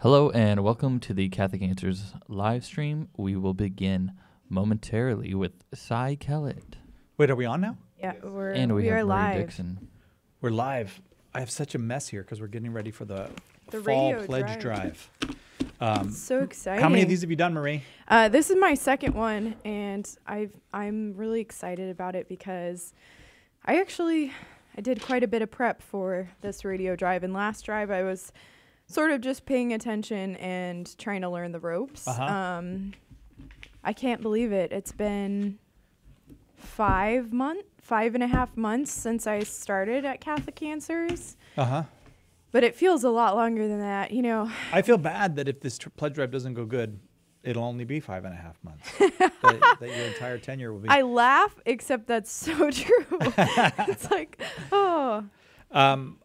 Hello and welcome to the Catholic Answers live stream. We will begin momentarily with Cy Kellett. Wait, are we on now? Yeah, And we are have Marie live. Dixon. We're live. I have such a mess here because we're getting ready for the fall radio pledge drive. drive. So exciting. How many of these have you done, Marie? This is my second one, and I'm really excited about it because I did quite a bit of prep for this radio drive. And last drive, I was sort of just paying attention and trying to learn the ropes. I can't believe it. It's been 5.5 months since I started at Catholic Answers. But it feels a lot longer than that, you know. I feel bad that if this pledge drive doesn't go good, it'll only be 5.5 months. that your entire tenure will be. I laugh, except that's so true. It's like, oh.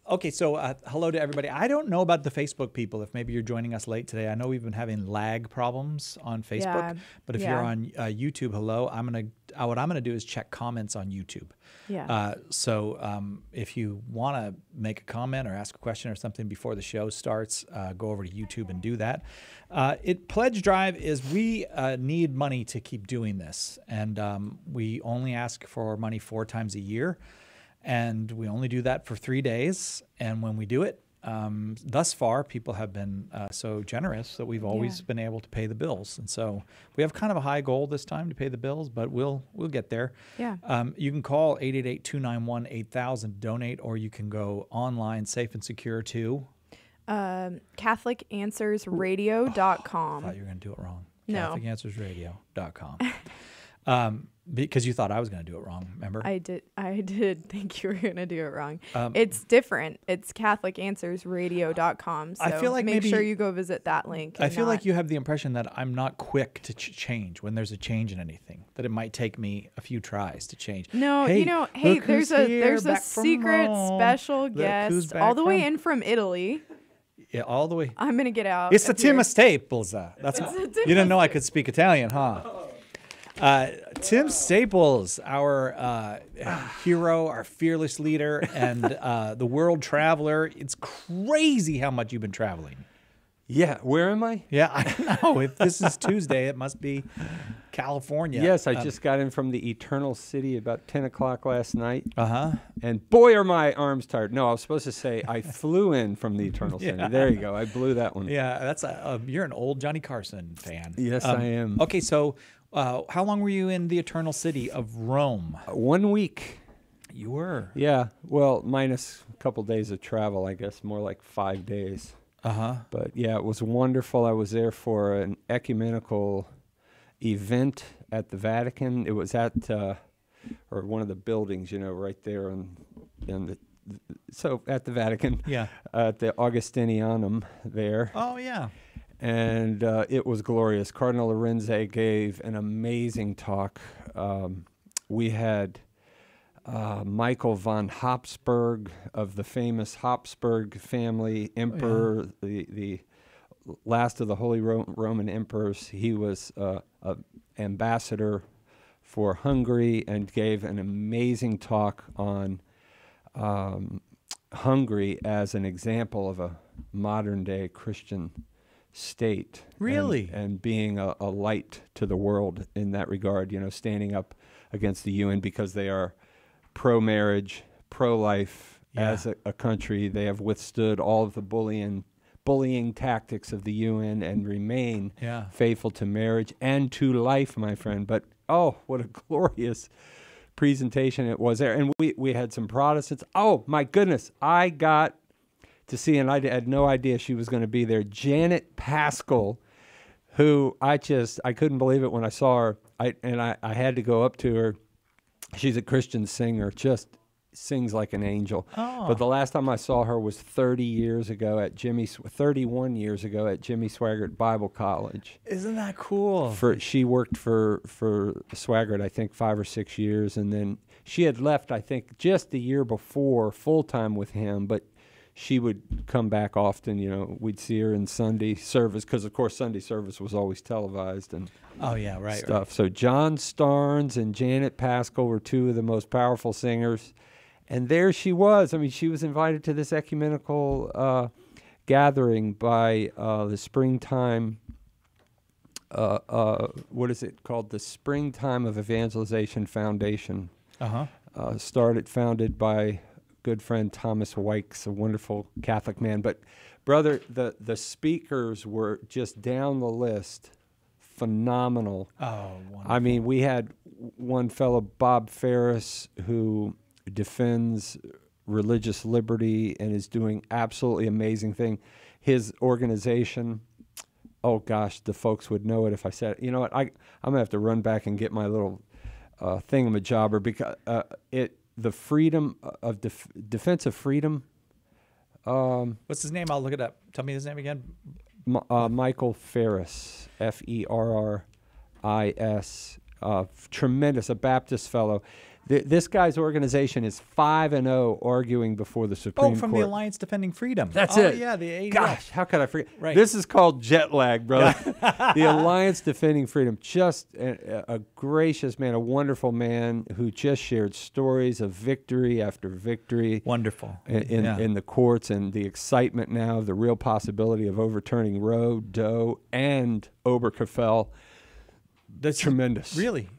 Okay, so hello to everybody. I don't know about the Facebook people, if maybe you're joining us late today. I know we've been having lag problems on Facebook, Yeah, but if you're on YouTube, hello. What I'm gonna do is check comments on YouTube. Yeah. So if you want to make a comment or ask a question or something before the show starts, go over to YouTube and do that. Pledge Drive is we need money to keep doing this, and we only ask for money 4 times a year. And we only do that for 3 days. And when we do it, thus far, people have been so generous that we've always been able to pay the bills. And so we have kind of a high goal this time to pay the bills, but we'll get there. Yeah. You can call 888-291-8000 to donate, or you can go online, safe and secure to CatholicAnswersRadio.com. I thought you were going to do it wrong. No. CatholicAnswersRadio.com. Because you thought I was going to do it wrong, remember? I did think you were going to do it wrong. It's different. It's CatholicAnswersRadio.com. So I feel like make sure you go visit that link. I feel like you have the impression that I'm not quick to change when there's a change in anything, that it might take me a few tries to change. No, hey, look there's who's a back from secret Rome. special Look who's guest back all the way from- in from Italy. Yeah, all the way. I'm going to get out. It's the of here. Tim Staples. You didn't know I could speak Italian, huh? Tim Staples, our hero, our fearless leader, and the world traveler. It's crazy how much you've been traveling. Yeah, where am I? Yeah, I don't know. If this is Tuesday, it must be California. Yes, I just got in from the Eternal City about 10 o'clock last night. Uh-huh. And boy, are my arms tired. No, I was supposed to say I flew in from the Eternal City. Yeah. There you go. I blew that one. Yeah, that's you're an old Johnny Carson fan. Yes, I am. Okay, so how long were you in the Eternal City of Rome? 1 week. You were. Yeah, well, minus a couple days of travel, I guess, more like 5 days. Uh-huh. But yeah, it was wonderful. I was there for an ecumenical event at the Vatican. It was at or one of the buildings, right there at the Vatican. Yeah. At the Augustinianum there. Oh, yeah. And it was glorious. Cardinal Lorenze gave an amazing talk. We had Michael von Habsburg of the famous Habsburg family, emperor, the last of the Holy Roman emperors. He was an ambassador for Hungary and gave an amazing talk on Hungary as an example of a modern-day Christian state. Really? And being a light to the world in that regard, standing up against the UN because they are pro-marriage, pro-life. As a country. They have withstood all of the bullying tactics of the UN and remain faithful to marriage and to life, my friend. But, oh, what a glorious presentation it was there. And we had some Protestants. Oh, my goodness. I got to see, and I had no idea she was going to be there, Janet Paschal, who I couldn't believe it when I saw her. I had to go up to her. She's a Christian singer, just sings like an angel. Oh. But the last time I saw her was 31 years ago at Jimmy Swaggart Bible College. Isn't that cool? She worked for Swaggart, I think, 5 or 6 years, and then she had left, I think, just the year before full-time with him, but she would come back often. We'd see her in Sunday service because, of course, Sunday service was always televised and stuff. Right. So John Starnes and Janet Paschal were 2 of the most powerful singers, and there she was. I mean, she was invited to this ecumenical gathering by the Springtime. What is it called? The Springtime of Evangelization Foundation. Founded by good friend Thomas Wykes, a wonderful Catholic man. But brother, the speakers were just down the list, phenomenal. Oh, wonderful. I mean, we had one fellow, Bob Ferris, who defends religious liberty and is doing absolutely amazing thing. His organization, oh gosh, the folks would know it if I said it. You know what? I'm gonna have to run back and get my little thingamajobber, because the freedom of defense of freedom. What's his name? I'll look it up. Tell me his name again. Michael Ferris, Ferris, tremendous, a Baptist fellow. This guy's organization is 5-0 arguing before the Supreme Court. Oh, from the Alliance Defending Freedom. That's it. Yeah, the ADF. Gosh, how could I forget? Right. This is called jet lag, brother. The Alliance Defending Freedom. Just a gracious man, a wonderful man who just shared stories of victory after victory. Wonderful. In the courts, and the excitement now of the real possibility of overturning Roe, Doe, and Obergefell. That's tremendous. Really?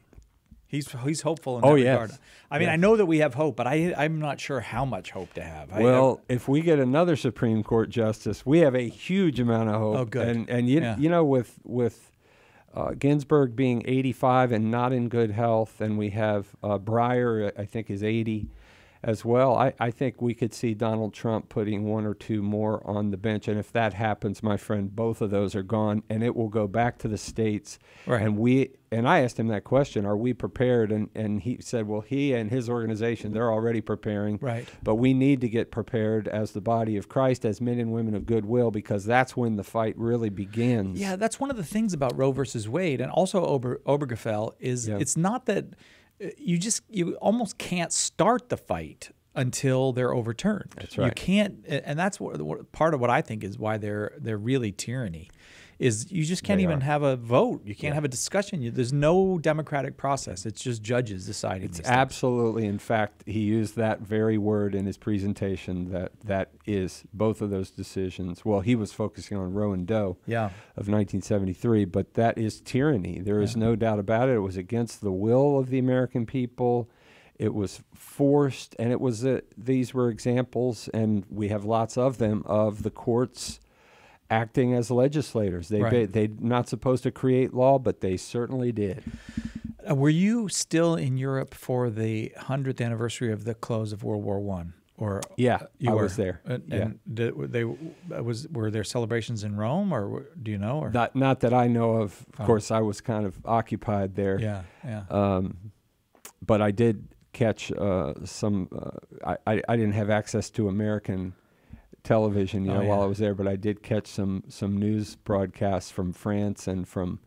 He's hopeful in that regard. Yes. I mean, I know that we have hope, but I'm not sure how much hope to have. Well, if we get another Supreme Court justice, we have a huge amount of hope. Oh, good. And you know, with Ginsburg being 85 and not in good health, and we have Breyer, I think, is 80 as well. I think we could see Donald Trump putting one or two more on the bench. And if that happens, my friend, both of those are gone, and it will go back to the states. Right. And I asked him that question, are we prepared? And he said, well, he and his organization, they're already preparing. Right. But we need to get prepared as the body of Christ, as men and women of goodwill, because that's when the fight really begins. Yeah, that's one of the things about Roe versus Wade, and also Obergefell, is it's not that you almost can't start the fight until they're overturned. That's right. You can't, and that's what part of what I think is why they're really tyranny. Is you just can't even have a vote. You can't have a discussion. There's no democratic process. It's just judges deciding. It's absolutely. In fact, he used that very word in his presentation, that is both of those decisions. Well, he was focusing on Roe and Doe of 1973, but that is tyranny. There is no doubt about it. It was against the will of the American people. It was forced, and it was these were examples, and we have lots of them, of the courts acting as legislators. They're not supposed to create law, but they certainly did. Were you still in Europe for the 100th anniversary of the close of World War I? Or I was there. And were there celebrations in Rome, or do you know? Or? Not that I know of. Of course, I was kind of occupied there. Yeah. But I did catch some. I didn't have access to American television, while I was there, but I did catch some news broadcasts from France and from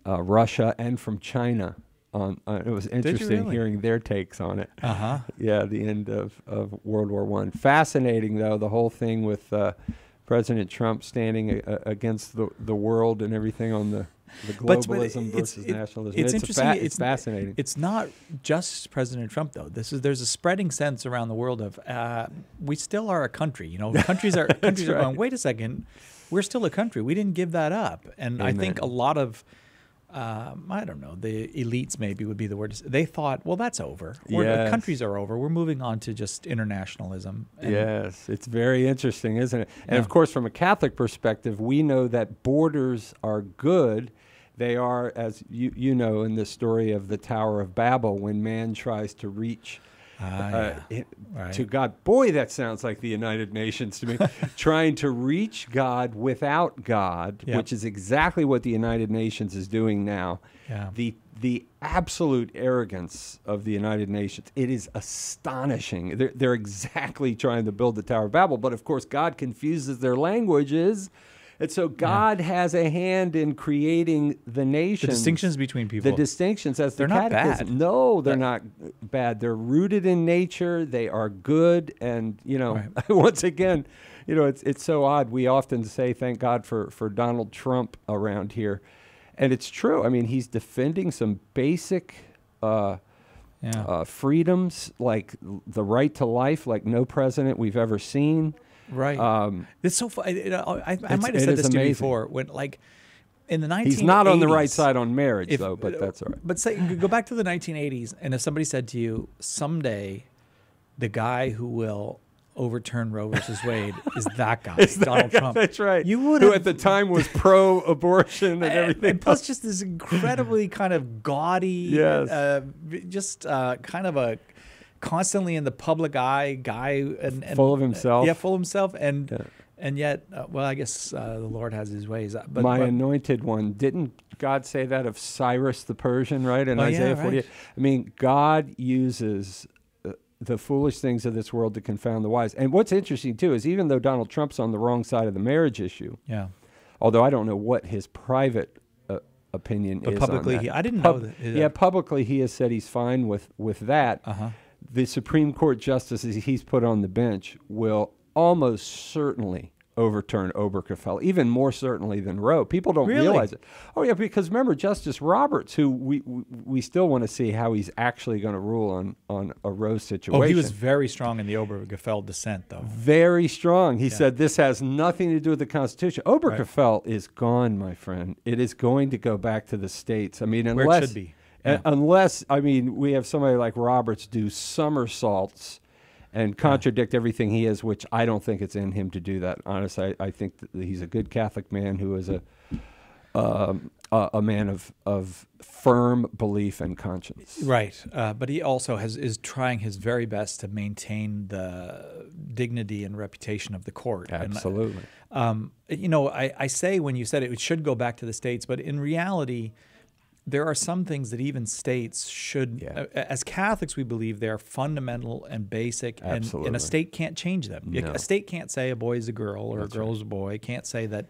Russia and from China. It was interesting hearing their takes on it. Yeah, the end of World War I. Fascinating, though, the whole thing with President Trump standing against the world and everything on the globalism versus nationalism. It's interesting. It's fascinating. It's not just President Trump, though. There's a spreading sense around the world of we still are a country. Countries are are going, wait a second, we're still a country. We didn't give that up. And I think a lot of I don't know, the elites maybe would be the word. They thought, well, that's over. Countries are over. We're moving on to just internationalism. Yes, it's very interesting, isn't it? And of course, from a Catholic perspective, we know that borders are good. They are, as you know, in the story of the Tower of Babel, when man tries to reach to God. Boy, that sounds like the United Nations to me. Trying to reach God without God, which is exactly what the United Nations is doing now. The absolute arrogance of the United Nations, it is astonishing. They're exactly trying to build the Tower of Babel, but of course God confuses their languages. And so God has a hand in creating the nations. The distinctions between people. The distinctions, as they're not bad. No, they're not bad. They're rooted in nature. They are good. And, once again, it's so odd. We often say, thank God for Donald Trump around here. And it's true. I mean, he's defending some basic freedoms, like the right to life, like no president we've ever seen. Right. It's so fun. I might have it said is this to you amazing. before. When like in the 1980s, He's not on the right side on marriage, though, but that's all right. But say go back to the 1980s, and if somebody said to you, someday, the guy who will overturn Roe versus Wade is that guy, Donald Trump. That's right. You would Who have, at the time was pro-abortion and everything. and plus just this incredibly kind of gaudy, Yes. just kind of a constantly in the public eye guy, and Full of himself. Yeah, full of himself, and Yeah. and yet, well, I guess the Lord has His ways. But My anointed one. Didn't God say that of Cyrus the Persian, right? In Oh, yeah, Isaiah right. 48. I mean, God uses the foolish things of this world to confound the wise. And what's interesting, too, is even though Donald Trump's on the wrong side of the marriage issue, yeah, although I don't know what his private opinion but is publicly, on that. I didn't know that. Yeah, publicly he has said he's fine with that. The Supreme Court justices he's put on the bench will almost certainly overturn Obergefell, even more certainly than Roe. People don't Really? realize it. Oh yeah, because remember Justice Roberts, who we still want to see how he's actually going to rule on a Roe situation. Oh, he was very strong in the Obergefell dissent, though. Very strong. He said this has nothing to do with the Constitution. Obergefell is gone, my friend. It is going to go back to the states. I mean, unless Where it should be. unless I mean we have somebody like Roberts do somersaults and contradict everything he is, which I don't think it's in him to do that. Honestly, I think that he's a good Catholic man who is a man of firm belief and conscience. Right, but he also is trying his very best to maintain the dignity and reputation of the court. Absolutely. And, I say when you said it should go back to the states, but in reality, there are some things that even states should, as Catholics, we believe they are fundamental and basic, and a state can't change them. No. A state can't say a boy is a girl or a girl is a boy. Can't say that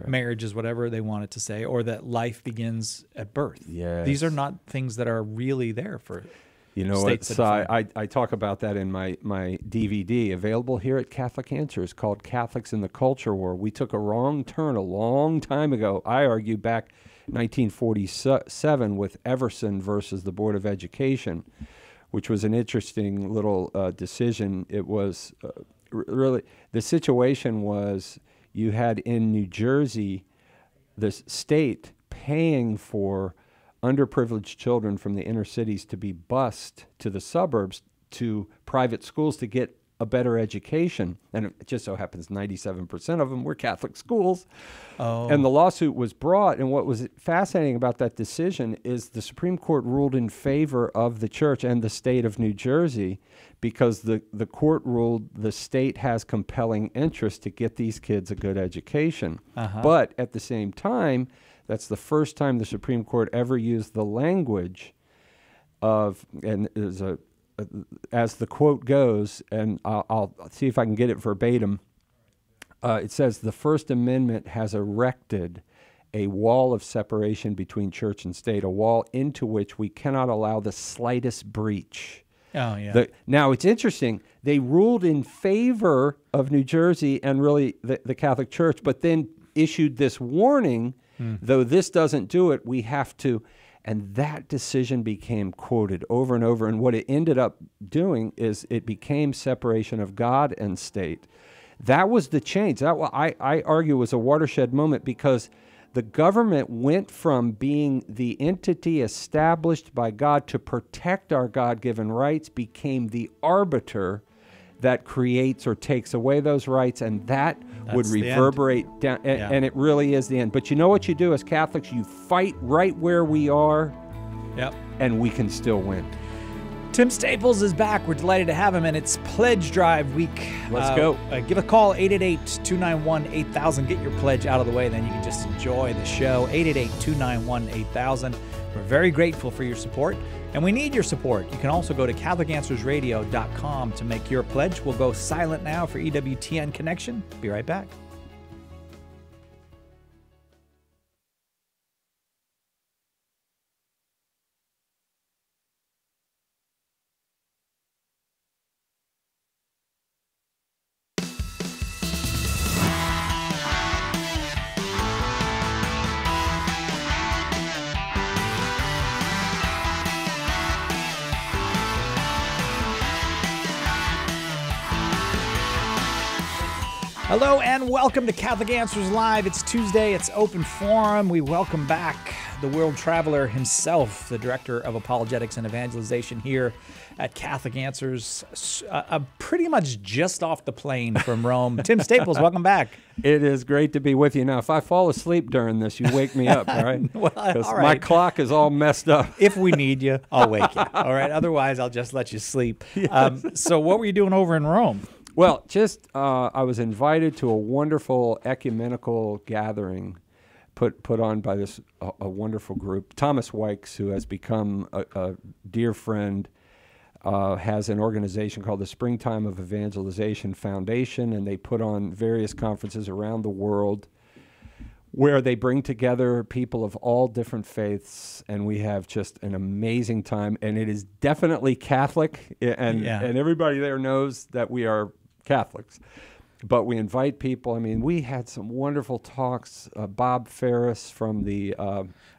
marriage is whatever they want it to say, or that life begins at birth. Yes. These are not things that are really there for You know what? states. So I talk about that in my DVD available here at Catholic Answers called Catholics in the Culture War. We took a wrong turn a long time ago. I argue back 1947 with Everson versus the Board of Education, which was an interesting little decision. It was really, the situation was you had in New Jersey the state paying for underprivileged children from the inner cities to be bused to the suburbs to private schools to get a better education. And it just so happens 97% of them were Catholic schools. Oh. And the lawsuit was brought. And what was fascinating about that decision is the Supreme Court ruled in favor of the church and the state of New Jersey because the court ruled the state has compelling interest to get these kids a good education. But at the same time, that's the first time the Supreme Court ever used the language of, and there's as the quote goes, and I'll see if I can get it verbatim, it says, the First Amendment has erected a wall of separation between church and state, a wall into which we cannot allow the slightest breach. Oh, yeah. Now, it's interesting. They ruled in favor of New Jersey and really the Catholic Church, but then issued this warning, though this doesn't do it, we have to. And that decision became quoted over and over. And what it ended up doing is it became separation of God and state. That was the change. That I argue was a watershed moment because the government went from being the entity established by God to protect our God-given rights, became the arbiter that creates or takes away those rights, and that would reverberate down, and it really is the end. But you know what you do as Catholics? You fight right where we are, and we can still win. Tim Staples is back. We're delighted to have him, and it's Pledge Drive week. Let's go. Give a call, 888-291-8000. Get your pledge out of the way, then you can just enjoy the show. 888-291-8000. We're very grateful for your support, and we need your support. You can also go to CatholicAnswersRadio.com to make your pledge. We'll go silent now for EWTN Connection. Be right back. Hello and welcome to Catholic Answers Live. It's Tuesday. It's open forum. We welcome back the world traveler himself, the director of apologetics and evangelization here at Catholic Answers. Pretty much just off the plane from Rome. Tim Staples, welcome back. It is great to be with you. Now, if I fall asleep during this, you wake me up, all right? Well, Because all my right. clock is all messed up. If we need you, I'll wake you. All right. Otherwise, I'll just let you sleep. So what were you doing over in Rome? Well, I was invited to a wonderful ecumenical gathering put on by this a wonderful group. Thomas Wykes, who has become a dear friend, has an organization called the Springtime of Evangelization Foundation, and they put on various conferences around the world where they bring together people of all different faiths, and we have just an amazing time. And it is definitely Catholic, and everybody there knows that we are Catholics. But we invite people. I mean, we had some wonderful talks. Bob Ferris from the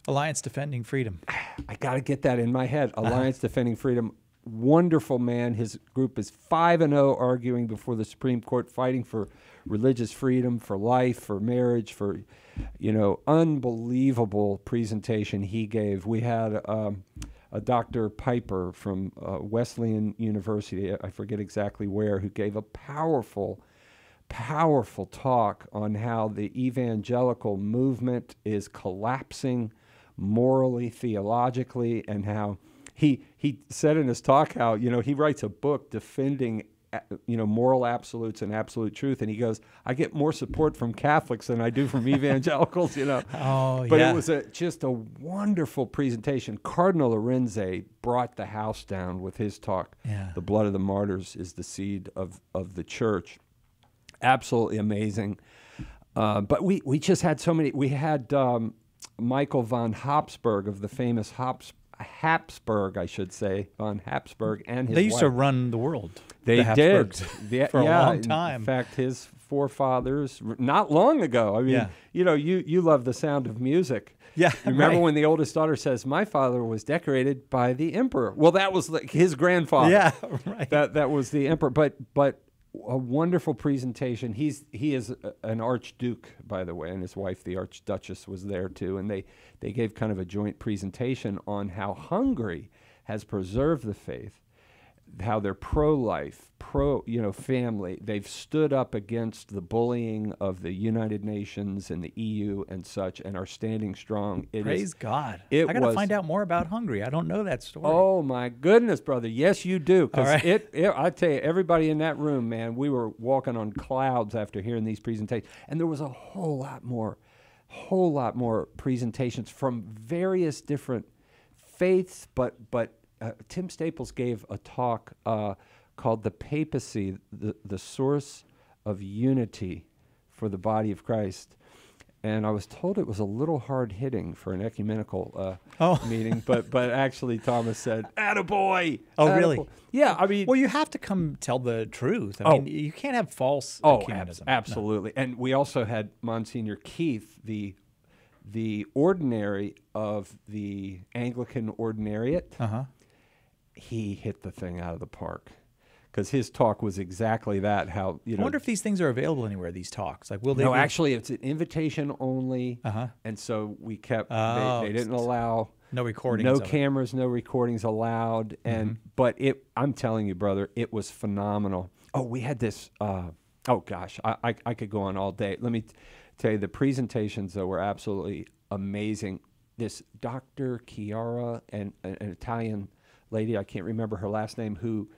Alliance Defending Freedom. I got to get that in my head. Alliance Defending Freedom. Wonderful man. His group is 5-0, arguing before the Supreme Court, fighting for religious freedom, for life, for marriage, for, unbelievable presentation he gave. We had a Dr. Piper from Wesleyan University, I forget exactly where, who gave a powerful talk on how the evangelical movement is collapsing morally, theologically, and how he said in his talk how, he writes a book defending, moral absolutes and absolute truth, and he goes, I get more support from Catholics than I do from evangelicals, Oh, But yeah. it was just a wonderful presentation. Cardinal Lorenze brought the house down with his talk. Yeah. The blood of the martyrs is the seed of the church. Absolutely amazing. But we just had so many. We had Michael von Habsburg of the famous Habsburg, I should say, von Habsburg, and his They used to wife. run the world. They the did Habsburgs, for a long time. In fact, his forefathers, not long ago. I mean, Yeah. you love The Sound of Music. Yeah, Remember right. when the oldest daughter says, "My father was decorated by the emperor." Well, that was like his grandfather. Yeah, right. That was the emperor. But a wonderful presentation. He is an archduke, by the way, and his wife, the archduchess, was there too. And they gave kind of a joint presentation on how Hungary has preserved the faith, how they're pro-life, family. They've stood up against the bullying of the United Nations and the EU and such, and are standing strong. Praise God. it I got to was- find out more about Hungary. I don't know that story. Oh my goodness, brother! Yes, you do. All right. I tell you, everybody in that room, man, we were walking on clouds after hearing these presentations, and there was a whole lot more presentations from various different faiths. But Tim Staples gave a talk called "The Papacy: the Source of Unity for the Body of Christ." And I was told it was a little hard-hitting for an ecumenical meeting, but actually Thomas said, "Attaboy!" Oh, Attaboy." really? Yeah, I mean, Well, you have to come tell the truth. I mean, you can't have false ecumenism. absolutely. And we also had Monsignor Keith, the ordinary of the Anglican Ordinariate. Uh-huh. He hit the thing out of the park, because his talk was exactly that. How I wonder if these things are available anywhere, these talks. Like, will they No, be- actually, it's an invitation only, Uh-huh. and so we kept. Oh, they didn't allow no recordings no of it. cameras, no recordings allowed, and but I'm telling you, brother, it was phenomenal. Oh, we had this. Oh gosh, I could go on all day. Let me tell you, the presentations though were absolutely amazing. This Dr. Chiara, and an Italian lady, I can't remember her last name, who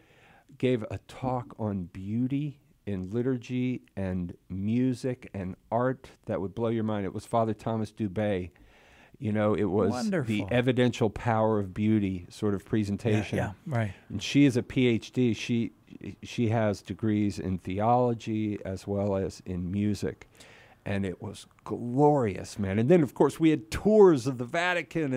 gave a talk on beauty in liturgy and music and art that would blow your mind. It was Father Thomas Dubé. It was Wonderful. the evidential power of beauty sort of presentation. Yeah, right. And she is a PhD. She has degrees in theology as well as in music. And it was glorious, man. And then, of course, we had tours of the Vatican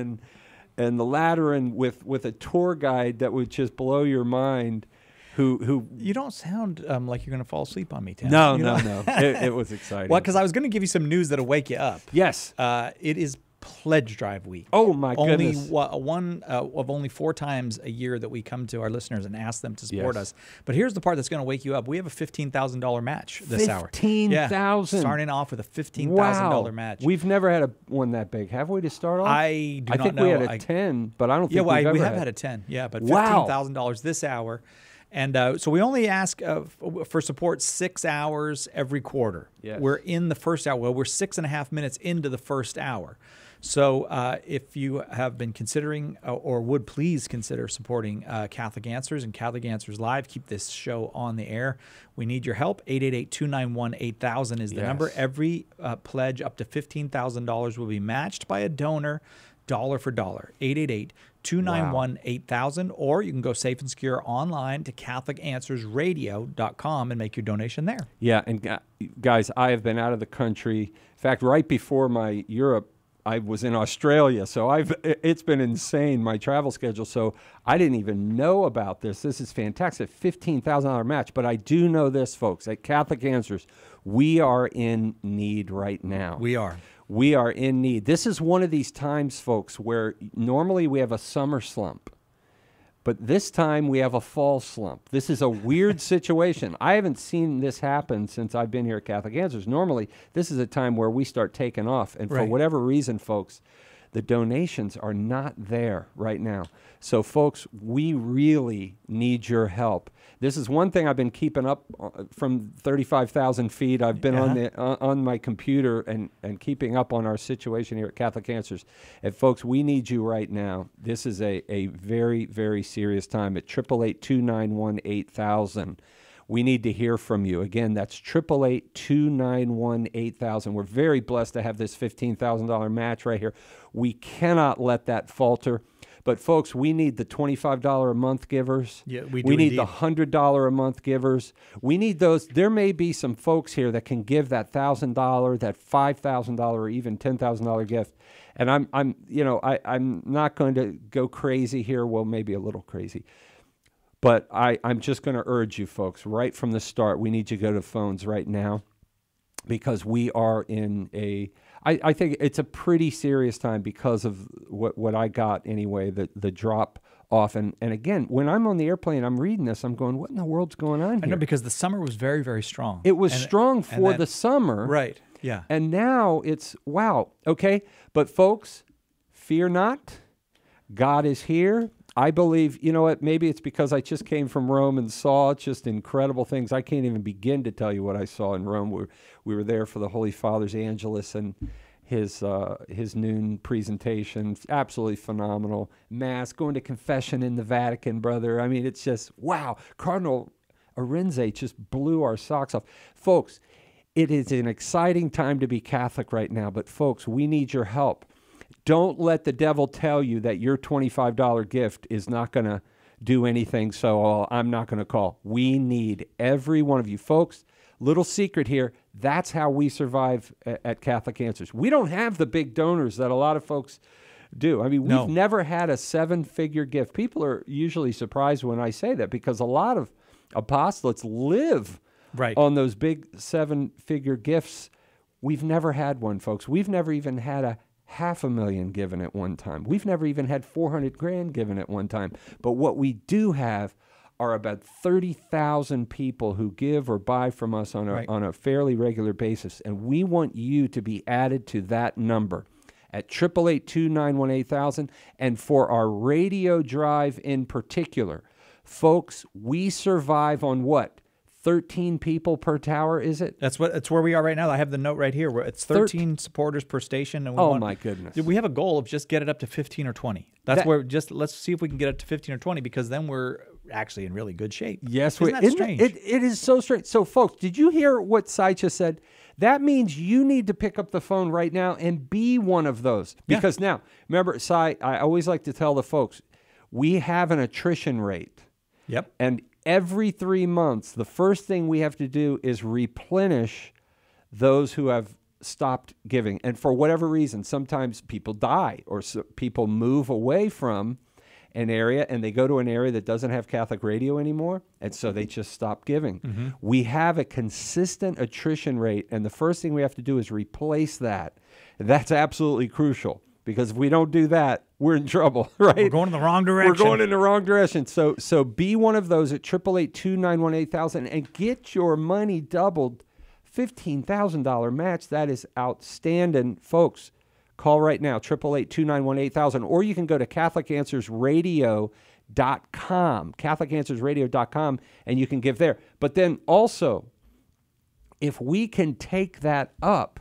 and the Lateran with a tour guide that would just blow your mind. Who You don't sound like you're going to fall asleep on me, Tim. No, You no, know? no. It was exciting. Well, because I was going to give you some news that'll wake you up. Yes. It is pledge drive week. Oh my Only goodness. one of only 4 times a year that we come to our listeners and ask them to support Yes. us. But here's the part that's going to wake you up. We have a $15,000 match this hour. 15,000. Starting off with a $15,000 match. We've never had one that big, have we, to start off? I do I not think know. we had a 10, but I don't think Yeah, well, we've ever we have had a 10. Yeah, but Wow. $15,000 this hour. And so we only ask for support 6 hours every quarter. Yes. We're in the first hour. Well, we're 6.5 minutes into the first hour. So if you have been considering or would please consider supporting Catholic Answers and Catholic Answers Live, keep this show on the air. We need your help. 888-291-8000 is the Yes. number. Every pledge up to $15,000 will be matched by a donor, dollar for dollar. 888-291-8000, or you can go safe and secure online to CatholicAnswersRadio.com and make your donation there. Yeah, and guys, I have been out of the country. In fact, right before my Europe, I was in Australia, so it's been insane, my travel schedule. So I didn't even know about this. This is fantastic, $15,000 match. But I do know this, folks, at Catholic Answers, we are in need right now. We are. We are in need. This is one of these times, folks, where normally we have a summer slump, but this time we have a fall slump. This is a weird situation. I haven't seen this happen since I've been here at Catholic Answers. Normally, this is a time where we start taking off, and for Right. whatever reason, folks, the donations are not there right now. So, folks, we really need your help. This is one thing I've been keeping up from 35,000 feet. I've been on my computer and keeping up on our situation here at Catholic Answers. And, folks, we need you right now. This is a very, very serious time at 888-291-8000. We need to hear from you. Again, that's 888-291-8000. We're very blessed to have this $15,000 match right here. We cannot let that falter. But, folks, we need the $25 a month givers. Yeah, we do We need indeed. the $100 a month givers. We need those. There may be some folks here that can give that $1,000, that $5,000, or even $10,000 gift. And I'm not going to go crazy here. Well, maybe a little crazy. But I'm just going to urge you folks right from the start, we need you to go to phones right now, because we are in I think it's a pretty serious time because of what I got anyway, the drop off. And again, when I'm on the airplane, I'm reading this, I'm going, what in the world's going on I here? know, because the summer was very, very strong. It was And- strong and for then- the summer. Right. Yeah. And now it's, wow, okay. But folks, fear not. God is here. I believe, you know what, maybe it's because I just came from Rome and saw just incredible things. I can't even begin to tell you what I saw in Rome. We were there for the Holy Father's Angelus and his noon presentation. Absolutely phenomenal. Mass, going to confession in the Vatican, brother. I mean, it's just, wow. Cardinal Arinze just blew our socks off. Folks, it is an exciting time to be Catholic right now, but folks, we need your help. Don't let the devil tell you that your $25 gift is not going to do anything, so I'm not going to call. We need every one of you. Folks, little secret here, that's how we survive at Catholic Answers. We don't have the big donors that a lot of folks do. I mean, we've never had a 7-figure gift. People are usually surprised when I say that, because a lot of apostolates live on those big 7-figure gifts. We've never had one, folks. We've never even had a $500,000 given at one time. We've never even had $400,000 given at one time. But what we do have are about 30,000 people who give or buy from us on a fairly regular basis, and we want you to be added to that number at 888-291-8000. And for our radio drive in particular, folks, we survive on what? 13 people per tower, is it? That's where we are right now. I have the note right here. It's 13 supporters per station. And my goodness. We have a goal of just get it up to 15 or 20. Let's see if we can get it to 15 or 20, because then we're actually in really good shape. Yes, Isn't that strange? It is so strange. So, folks, did you hear what Cy just said? That means you need to pick up the phone right now and be one of those. Because now, remember, Cy, I always like to tell the folks, we have an attrition rate. Yep. And every 3 months, the first thing we have to do is replenish those who have stopped giving. And for whatever reason, sometimes people die, or people move away from an area and they go to an area that doesn't have Catholic radio anymore, and so they just stop giving. We have a consistent attrition rate, and the first thing we have to do is replace that. That's absolutely crucial. because if we don't do that, we're in trouble, right? We're going in the wrong direction. We're going in the wrong direction. So be one of those at 888-291-8000 and get your money doubled. $15,000 match. That is outstanding, folks. Call right now, 888-291-8000, or you can go to CatholicAnswersRadio.com, CatholicAnswersRadio.com, and you can give there. But then also, if we can take that up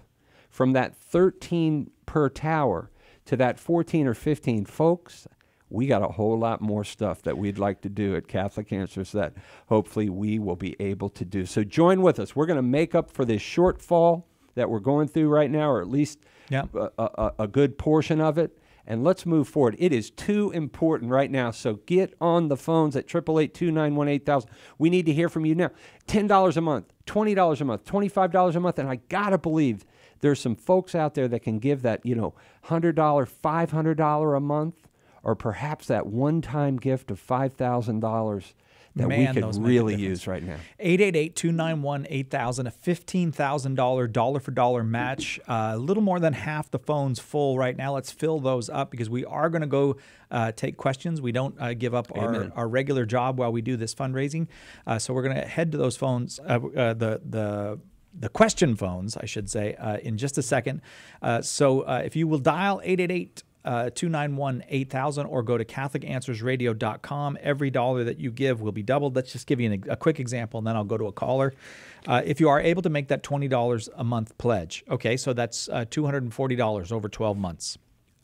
from that 13 per tower to that 14 or 15, folks, we got a whole lot more stuff that we'd like to do at Catholic Answers that hopefully we will be able to do. So join with us. We're going to make up for this shortfall that we're going through right now, or at least a good portion of it, and let's move forward. It is too important right now, so get on the phones at 888-291-8000. We need to hear from you now. $10 a month, $20 a month, $25 a month, and I got to believe there's some folks out there that can give that, $100, $500 a month, or perhaps that one-time gift of $5,000 that we could really use right now. 888-291-8000, a $15,000 dollar-for-dollar match. A little more than half the phones full right now. Let's fill those up because we are going to go take questions. We don't give up our regular job while we do this fundraising. So we're going to head to those phones, the question phones, I should say, in just a second. So if you will dial 888-291-8000 or go to CatholicAnswersRadio.com. Every dollar that you give will be doubled. Let's just give you a quick example, and then I'll go to a caller. If you are able to make that $20 a month pledge, okay, so that's $240 over 12 months.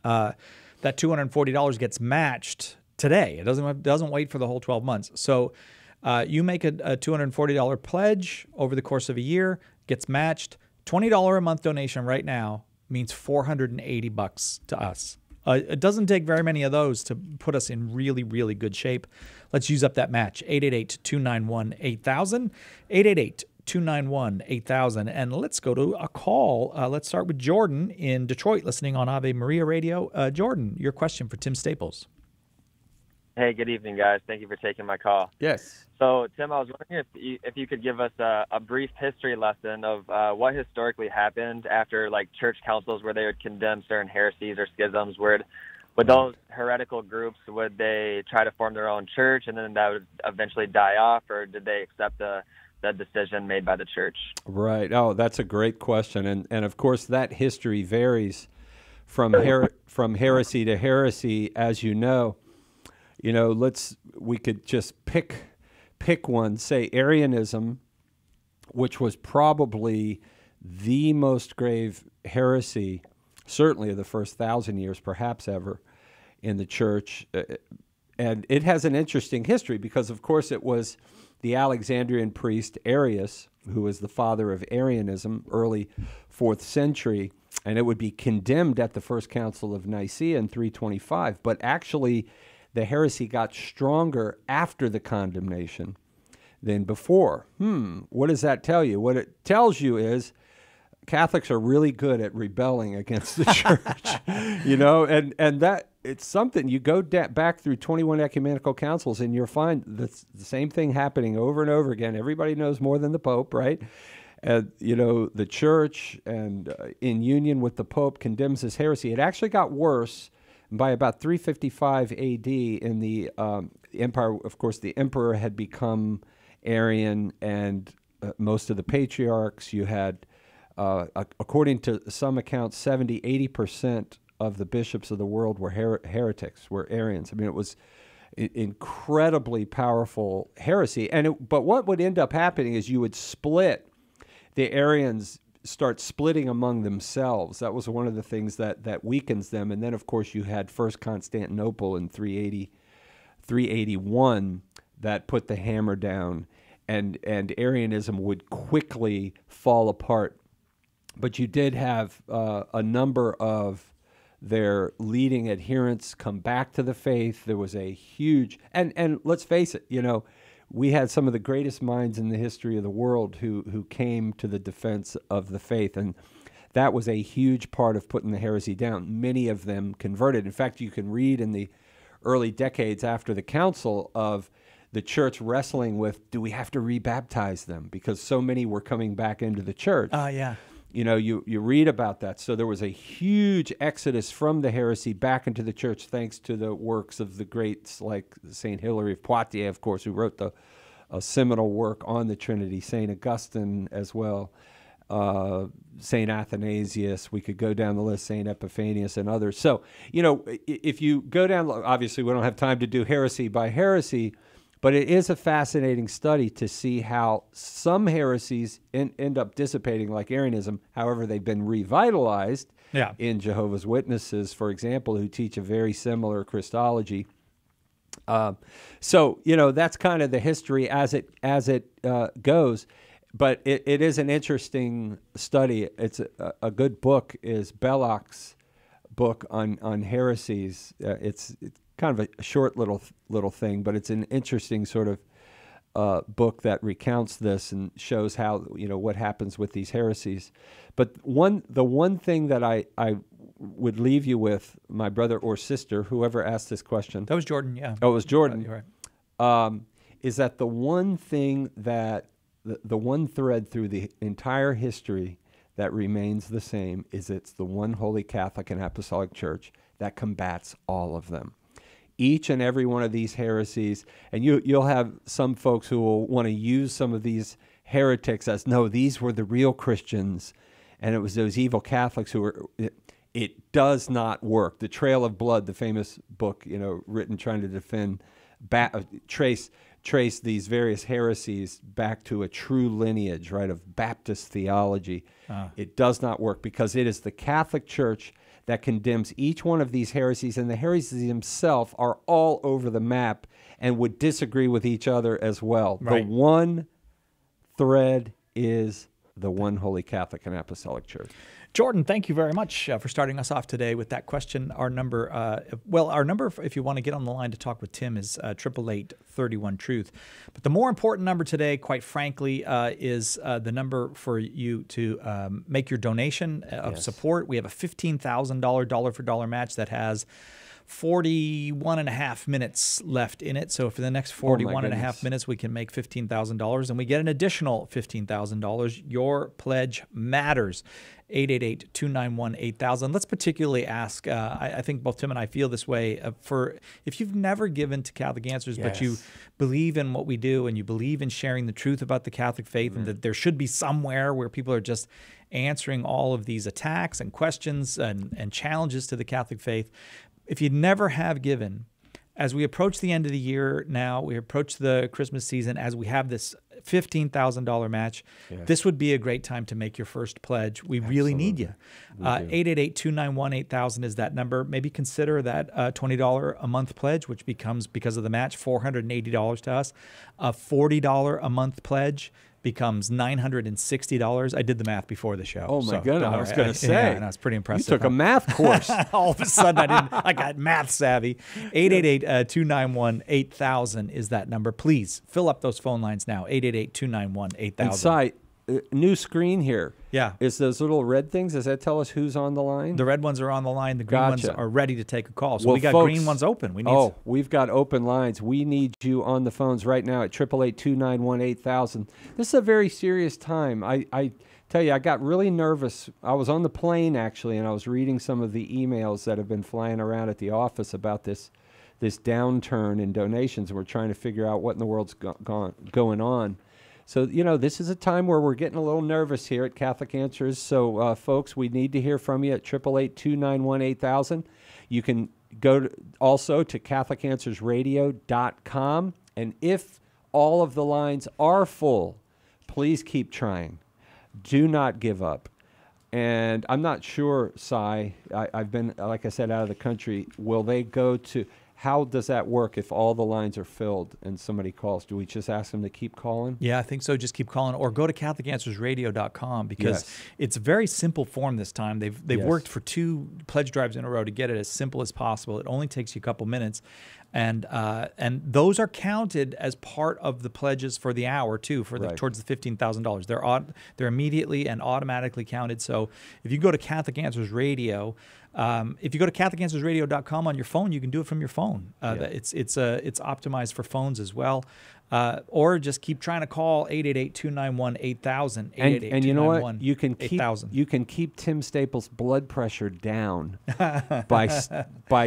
That $240 gets matched today. It doesn't wait for the whole 12 months. So you make a $240 pledge over the course of a year, gets matched. $20 a month donation right now means $480 to us. It doesn't take very many of those to put us in really, really good shape. Let's use up that match. 888-291-8000, 888-291-8000. And let's go to a call. Let's start with Jordan in Detroit, listening on Ave Maria Radio. Jordan, your question for Tim Staples. Hey, good evening, guys. Thank you for taking my call. Yes. So, Tim, I was wondering if you could give us a brief history lesson of what historically happened after, like, church councils where they would condemn certain heresies or schisms. Would those heretical groups, would they try to form their own church and then that would eventually die off, or did they accept the decision made by the church? Right. Oh, that's a great question. And of course, that history varies from heresy to heresy, as you know. We could just pick one, say Arianism, which was probably the most grave heresy, certainly of the first 1,000 years, perhaps ever, in the church. And it has an interesting history because, of course, it was the Alexandrian priest Arius, who was the father of Arianism, early 4th century, and it would be condemned at the First Council of Nicaea in 325. But actually, the heresy got stronger after the condemnation than before. What does that tell you? What it tells you is Catholics are really good at rebelling against the church, and that it's something. You go back through 21 ecumenical councils and you'll find the same thing happening over and over again. Everybody knows more than the Pope, right? And, the church and in union with the Pope condemns this heresy. It actually got worse. By about 355 A.D. in the empire, of course, the emperor had become Arian, and most of the patriarchs. You had, according to some accounts, 80% of the bishops of the world were heretics, were Arians. I mean, it was incredibly powerful heresy. But what would end up happening is you would split the Arians. Start splitting among themselves. That was one of the things that weakens them. And then, of course, you had First Constantinople in 381 that put the hammer down, and Arianism would quickly fall apart. But you did have a number of their leading adherents come back to the faith. There was a huge, and let's face it, we had some of the greatest minds in the history of the world who came to the defense of the faith, and that was a huge part of putting the heresy down. Many of them converted. In fact, you can read in the early decades after the council of the church wrestling with, do we have to rebaptize them? Because so many were coming back into the church. Yeah. you know, you read about that. So there was a huge exodus from the heresy back into the church, thanks to the works of the greats like St. Hilary of Poitiers, of course, who wrote a seminal work on the Trinity, St. Augustine as well, St. Athanasius, we could go down the list, St. Epiphanius and others. So, you know, if you go down, obviously we don't have time to do heresy by heresy, but it is a fascinating study to see how some heresies end up dissipating, like Arianism. However, they've been revitalized in Jehovah's Witnesses, for example, who teach a very similar Christology. So, you know, that's kind of the history as it goes. But it is an interesting study. It's a good book is Belloc's book on heresies. It's kind of a short little thing, but it's an interesting sort of book that recounts this and shows how, you know, what happens with these heresies. But the one thing that I would leave you with, my brother or sister, whoever asked this question. That was Jordan, yeah. Oh, it was Jordan. You're right. Is that the one thing that the one thread through the entire history that remains the same is it's the one Holy Catholic and Apostolic Church that combats all of them. Each and every one of these heresies, and you'll have some folks who will want to use some of these heretics as, no, these were the real Christians, and it was those evil Catholics who were... It does not work. The Trail of Blood, the famous book, you know, written trying to defend, trace these various heresies back to a true lineage, right, of Baptist theology. It does not work because it is the Catholic Church that condemns each one of these heresies, and the heresies themselves are all over the map and would disagree with each other as well. Right. The one thread is the one Holy Catholic and Apostolic Church. Jordan, thank you very much for starting us off today with that question. Our number, if you want to get on the line to talk with Tim, is 888-31-TRUTH. But the more important number today, quite frankly, is the number for you to make your donation of support. We have a $15,000 dollar-for-dollar match that has 41 and a half minutes left in it. So for the next 41 and a half minutes, we can make $15,000 and we get an additional $15,000. Your pledge matters. 888-291-8000. Let's particularly ask, I think both Tim and I feel this way, for if you've never given to Catholic Answers, but you believe in what we do and you believe in sharing the truth about the Catholic faith and that there should be somewhere where people are just answering all of these attacks and questions and challenges to the Catholic faith. If you never have given, as we approach the end of the year now, we approach the Christmas season, as we have this $15,000 match, this would be a great time to make your first pledge. We really need you. 888-291-8000 is that number. Maybe consider that $20 a month pledge, which becomes, because of the match, $480 to us. A $40 a month pledge becomes $960. I did the math before the show. Oh my goodness! I was going to say, and I was pretty impressed. You took a math course. All of a sudden, I got math savvy. 888-291-8000 is that number. Please fill up those phone lines now. 888-291-8000. And Si, new screen here. Yeah. Is those little red things? Does that tell us who's on the line? The red ones are on the line. The green ones are ready to take a call. So well, we got folks, green ones open. We've got open lines. We need you on the phones right now at 888-291-8000. This is a very serious time. I tell you, I got really nervous. I was on the plane, actually, and I was reading some of the emails that have been flying around at the office about this downturn in donations. We're trying to figure out what in the world's going on. So, you know, this is a time where we're getting a little nervous here at Catholic Answers. So, folks, we need to hear from you at 888-291-8000. You can go also to CatholicAnswersRadio.com. And if all of the lines are full, please keep trying. Do not give up. And I'm not sure, Si, I've been, like I said, out of the country. Will they go to... How does that work if all the lines are filled and somebody calls? Do we just ask them to keep calling? Yeah, I think so. Just keep calling, or go to CatholicAnswersRadio.com because it's a very simple form this time. They've worked for 2 pledge drives in a row to get it as simple as possible. It only takes you a couple minutes, and those are counted as part of the pledges for the hour too, for towards the $15,000. They're immediately and automatically counted. So if you go to Catholic Answers Radio. If you go to CatholicAnswersRadio.com on your phone, you can do it from your phone. It's optimized for phones as well. Or just keep trying to call 888-291-8000. And you know what? You can keep 8000. you can keep Tim Staples' blood pressure down by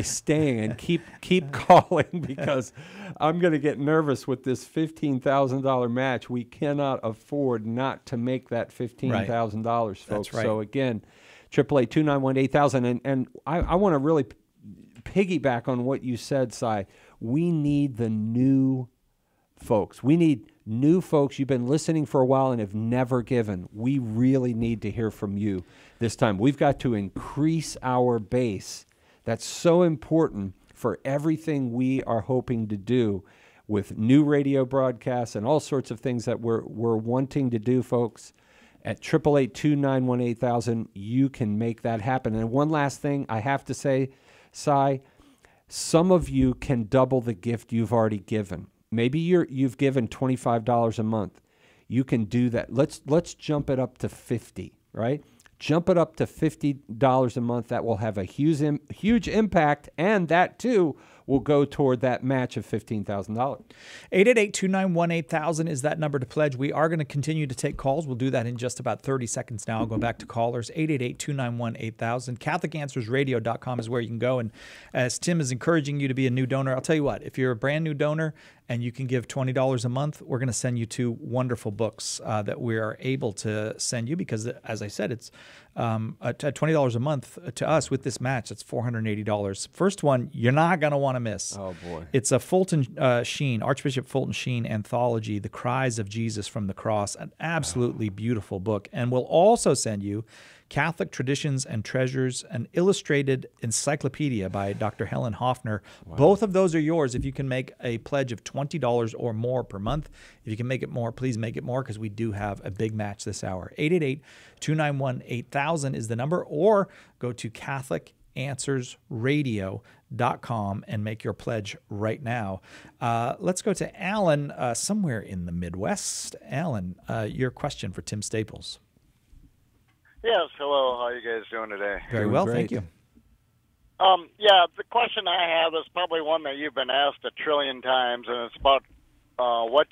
staying and keep calling, because I'm going to get nervous with this $15,000 match. We cannot afford not to make that $15,000, folks. That's right. So again, 888-291-8000. And I want to really piggyback on what you said, Si. We need the new folks. We need new folks. You've been listening for a while and have never given. We really need to hear from you this time. We've got to increase our base. That's so important for everything we are hoping to do with new radio broadcasts and all sorts of things that we're wanting to do, folks. At 888-291-8000, you can make that happen. And one last thing I have to say, Si, some of you can double the gift you've already given. Maybe you've given $25 a month. You can do that. Let's jump it up to $50, right? Jump it up to $50 a month. That will have a huge impact, and that too will go toward that match of $15,000. 888-291-8000 is that number to pledge. We are going to continue to take calls. We'll do that in just about 30 seconds now. I'll go back to callers. 888-291-8000. CatholicAnswersRadio.com is where you can go. And as Tim is encouraging you to be a new donor, I'll tell you what, if you're a brand new donor and you can give $20 a month, we're going to send you 2 wonderful books that we are able to send you, because, as I said, it's at $20 a month to us with this match. It's $480. First one, you're not going to want to miss. Oh, boy. It's a Fulton Sheen, Archbishop Fulton Sheen anthology, The Cries of Jesus from the Cross, an absolutely beautiful book. And we'll also send you Catholic Traditions and Treasures, an illustrated encyclopedia by Dr. Helen Hoffner. Wow. Both of those are yours if you can make a pledge of $20 or more per month. If you can make it more, please make it more, because we do have a big match this hour. 888-291-8000 is the number, or go to CatholicAnswersRadio.com and make your pledge right now. Let's go to Alan, somewhere in the Midwest. Alan, your question for Tim Staples. Yes, hello. How are you guys doing today? Very well, thank you. Yeah, the question I have is probably one that you've been asked 1 trillion times, and it's about what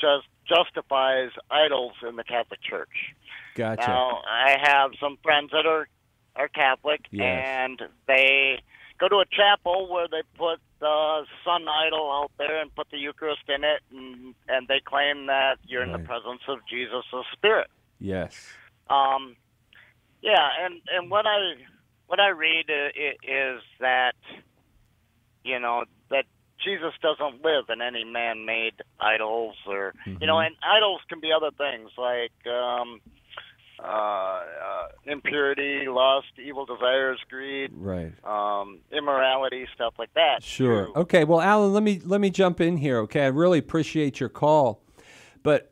justifies idols in the Catholic Church. Gotcha. Now, I have some friends that are Catholic, Yes. and they go to a chapel where they put the sun idol out there and put the Eucharist in it, and they claim that you're in the presence of Jesus, the Spirit. Yes. Yeah, and what I read is that, you know, that Jesus doesn't live in any man-made idols, or you know, and idols can be other things like impurity, lust, evil desires, greed, right, immorality, stuff like that. Sure. Okay. Well, Alan, let me jump in here. Okay, I really appreciate your call, but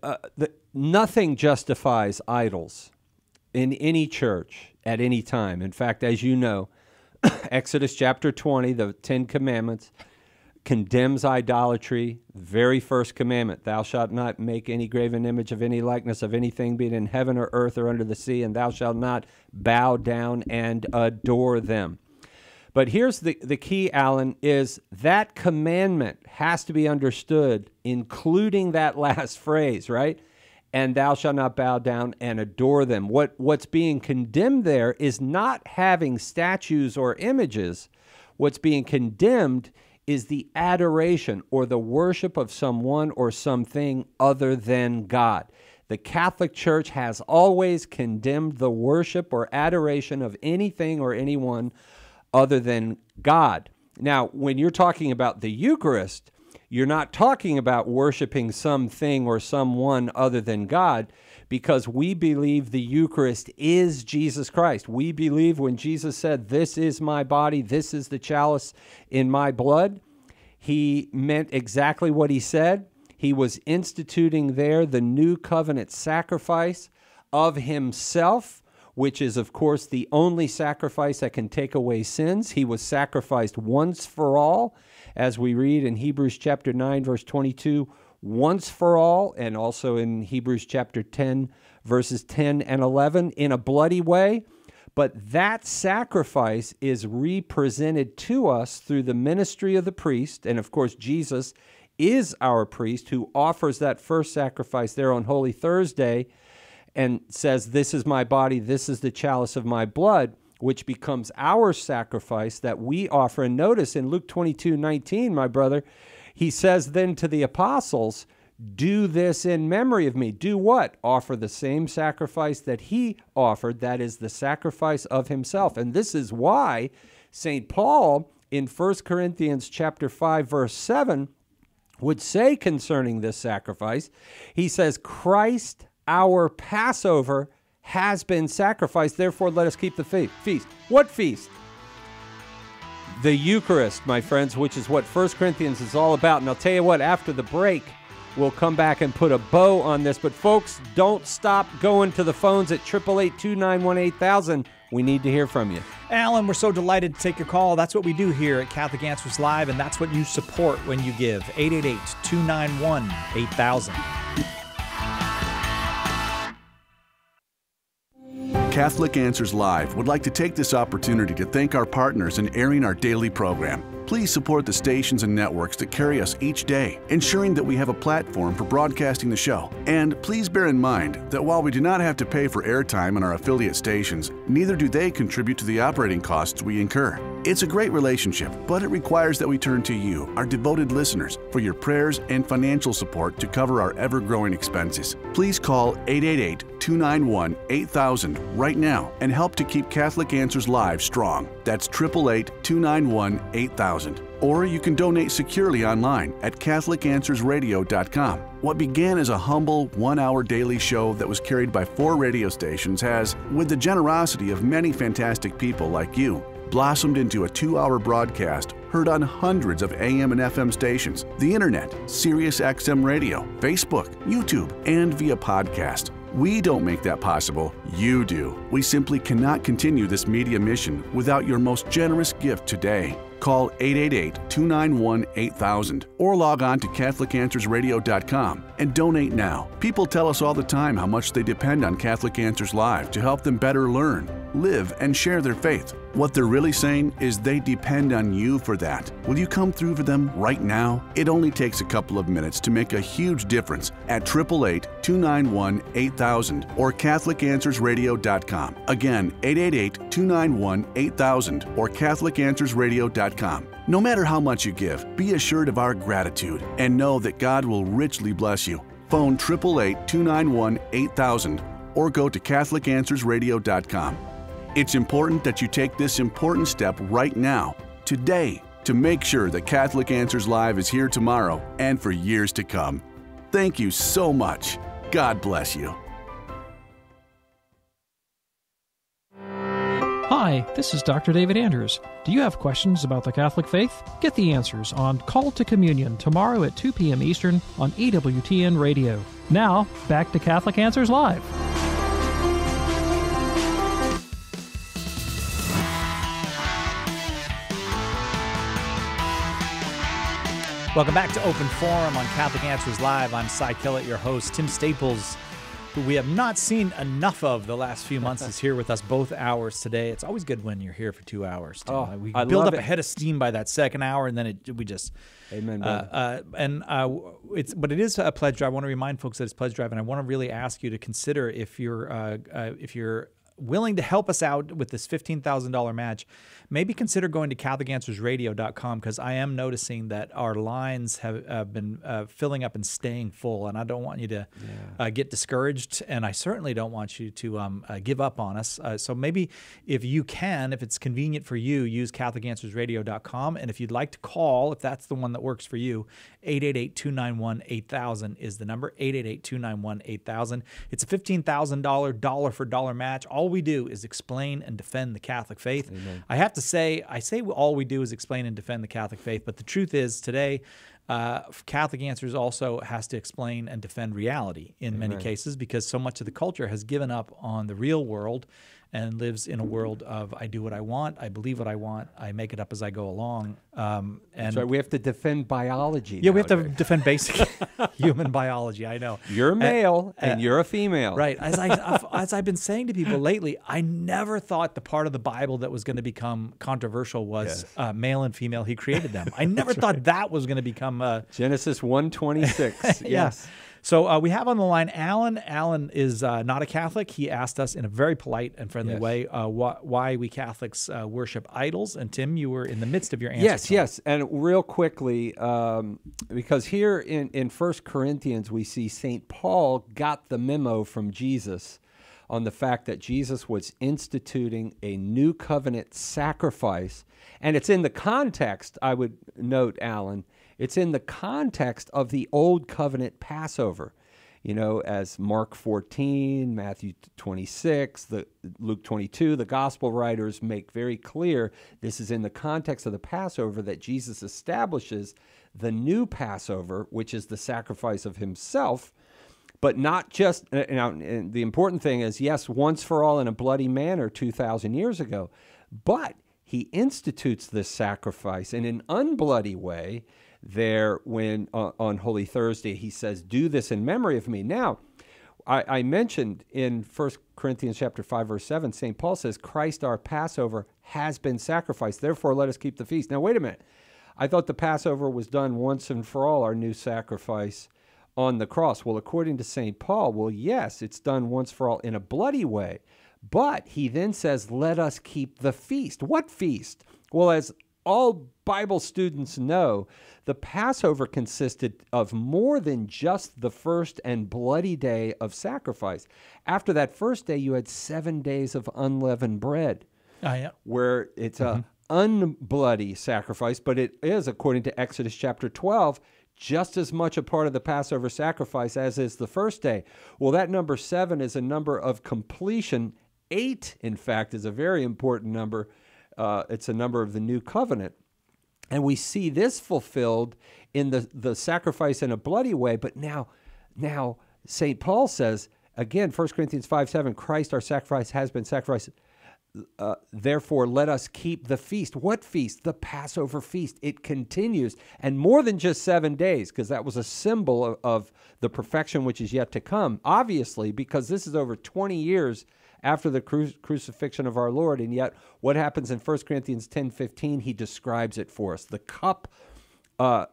nothing justifies idols in any church at any time. In fact, as you know, Exodus chapter 20, the 10 Commandments, condemns idolatry. Very first commandment, thou shalt not make any graven image of any likeness of anything, be it in heaven or earth or under the sea, and thou shalt not bow down and adore them. But here's the key, Alan, is that commandment has to be understood, including that last phrase, right? And thou shalt not bow down and adore them. What's being condemned there is not having statues or images. What's being condemned is the adoration or the worship of someone or something other than God. The Catholic Church has always condemned the worship or adoration of anything or anyone other than God. Now, when you're talking about the Eucharist, you're not talking about worshiping something or someone other than God, because we believe the Eucharist is Jesus Christ. We believe when Jesus said, "This is my body, this is the chalice in my blood," he meant exactly what he said. He was instituting there the new covenant sacrifice of himself, which is, of course, the only sacrifice that can take away sins. He was sacrificed once for all, as we read in Hebrews chapter 9, verse 22, once for all, and also in Hebrews chapter 10, verses 10 and 11, in a bloody way. But that sacrifice is represented to us through the ministry of the priest. And of course, Jesus is our priest who offers that first sacrifice there on Holy Thursday and says, "This is my body, this is the chalice of my blood," which becomes our sacrifice that we offer. And notice in Luke 22:19, my brother, he says then to the apostles, "Do this in memory of me." Do what? Offer the same sacrifice that he offered, that is the sacrifice of himself. And this is why St. Paul in 1 Corinthians chapter 5, verse 7 would say concerning this sacrifice, he says, "Christ, our Passover, has been sacrificed. Therefore, let us keep the feast." What feast? The Eucharist, my friends, which is what 1 Corinthians is all about. And I'll tell you what, after the break, we'll come back and put a bow on this. But folks, don't stop going to the phones at 888-291-8000. We need to hear from you. Alan, we're so delighted to take your call. That's what we do here at Catholic Answers Live, and that's what you support when you give. 888-291-8000. Catholic Answers Live would like to take this opportunity to thank our partners in airing our daily program. Please support the stations and networks that carry us each day, ensuring that we have a platform for broadcasting the show. And please bear in mind that while we do not have to pay for airtime on our affiliate stations, neither do they contribute to the operating costs we incur. It's a great relationship, but it requires that we turn to you, our devoted listeners, for your prayers and financial support to cover our ever-growing expenses. Please call 888-291-8000 right now and help to keep Catholic Answers Live strong. That's 888-291-8000. Or you can donate securely online at CatholicAnswersRadio.com. What began as a humble one-hour daily show that was carried by 4 radio stations has, with the generosity of many fantastic people like you, blossomed into a 2-hour broadcast heard on hundreds of AM and FM stations, the internet, Sirius XM radio, Facebook, YouTube, and via podcast. We don't make that possible. You do. We simply cannot continue this media mission without your most generous gift today. Call 888-291-8000 or log on to CatholicAnswersRadio.com and donate now. People tell us all the time how much they depend on Catholic Answers Live to help them better learn, live, and share their faith. What they're really saying is they depend on you for that. Will you come through for them right now? It only takes a couple of minutes to make a huge difference at 888-291-8000 or CatholicAnswersRadio.com. Again, 888-291-8000 or CatholicAnswersRadio.com. No matter how much you give, be assured of our gratitude and know that God will richly bless you. Phone 888-291-8000 or go to CatholicAnswersRadio.com. It's important that you take this important step right now, today, to make sure that Catholic Answers Live is here tomorrow and for years to come. Thank you so much. God bless you. Hi, this is Dr. David Andrews. Do you have questions about the Catholic faith? Get the answers on Call to Communion tomorrow at 2 p.m. Eastern on EWTN Radio. Now, back to Catholic Answers Live. Welcome back to Open Forum on Catholic Answers Live. I'm Cy Kellett, your host. Tim Staples, who we have not seen enough of the last few months, is here with us both hours today. It's always good when you're here for 2 hours, Tim. Oh, We I build love up it. a head of steam by that second hour, and then we just... Amen, brother. But it is a pledge drive. I want to remind folks that it's pledge drive, and I want to really ask you to consider if you're willing to help us out with this $15,000 match, maybe consider going to CatholicAnswersRadio.com, because I am noticing that our lines have been filling up and staying full, and I don't want you to get discouraged, and I certainly don't want you to give up on us. So maybe if you can, if it's convenient for you, use CatholicAnswersRadio.com, and if you'd like to call, if that's the one that works for you, 888-291-8000 is the number, 888-291-8000. It's a $15,000 dollar-for-dollar match. All we do is explain and defend the Catholic faith. Amen. I have to say, all we do is explain and defend the Catholic faith, but the truth is today, Catholic Answers also has to explain and defend reality in many cases, because so much of the culture has given up on the real world and lives in a world of I do what I want, I believe what I want, I make it up as I go along. And So we have to defend biology. yeah, we have to nowadays. defend basic human biology. I know. You're a male and you're a female. Right. As I've been saying to people lately, I never thought the part of the Bible that was going to become controversial was male and female. He created them. I never thought that was going to become. Genesis 1:26. Yes. So we have on the line Alan. Alan is not a Catholic. He asked us in a very polite and friendly Yes. way why we Catholics worship idols. And Tim, you were in the midst of your answer. Yes. And real quickly, because here in 1 Corinthians, we see St. Paul got the memo from Jesus on the fact that Jesus was instituting a new covenant sacrifice. And it's in the context, I would note, Alan, it's in the context of the Old Covenant Passover. You know, as Mark 14, Matthew 26, Luke 22, the gospel writers make very clear this is in the context of the Passover that Jesus establishes the new Passover, which is the sacrifice of himself, but not just, now, and the important thing is, yes, once for all in a bloody manner 2,000 years ago, but he institutes this sacrifice in an unbloody way there when on Holy Thursday he says, do this in memory of me. Now, I mentioned in 1 Corinthians chapter 5, verse 7, St. Paul says, Christ our Passover has been sacrificed. Therefore, let us keep the feast. Now, wait a minute. I thought the Passover was done once and for all, our new sacrifice on the cross. Well, according to St. Paul, well, yes, it's done once for all in a bloody way. But he then says, let us keep the feast. What feast? Well, as all Bible students know, the Passover consisted of more than just the first and bloody day of sacrifice. After that first day, you had 7 days of unleavened bread, where it's a unbloody sacrifice, but it is, according to Exodus chapter 12, just as much a part of the Passover sacrifice as is the first day. Well, that number 7 is a number of completion. 8, in fact, is a very important number. It's a number of the new covenant. And we see this fulfilled in the sacrifice in a bloody way. But now St. Paul says, again, 1 Corinthians 5:7, Christ our sacrifice has been sacrificed. Therefore, let us keep the feast. What feast? The Passover feast. It continues. And more than just 7 days, because that was a symbol of the perfection which is yet to come. Obviously, because this is over 20 years after the crucifixion of our Lord. And yet, what happens in 1 Corinthians 10:15, he describes it for us. The cup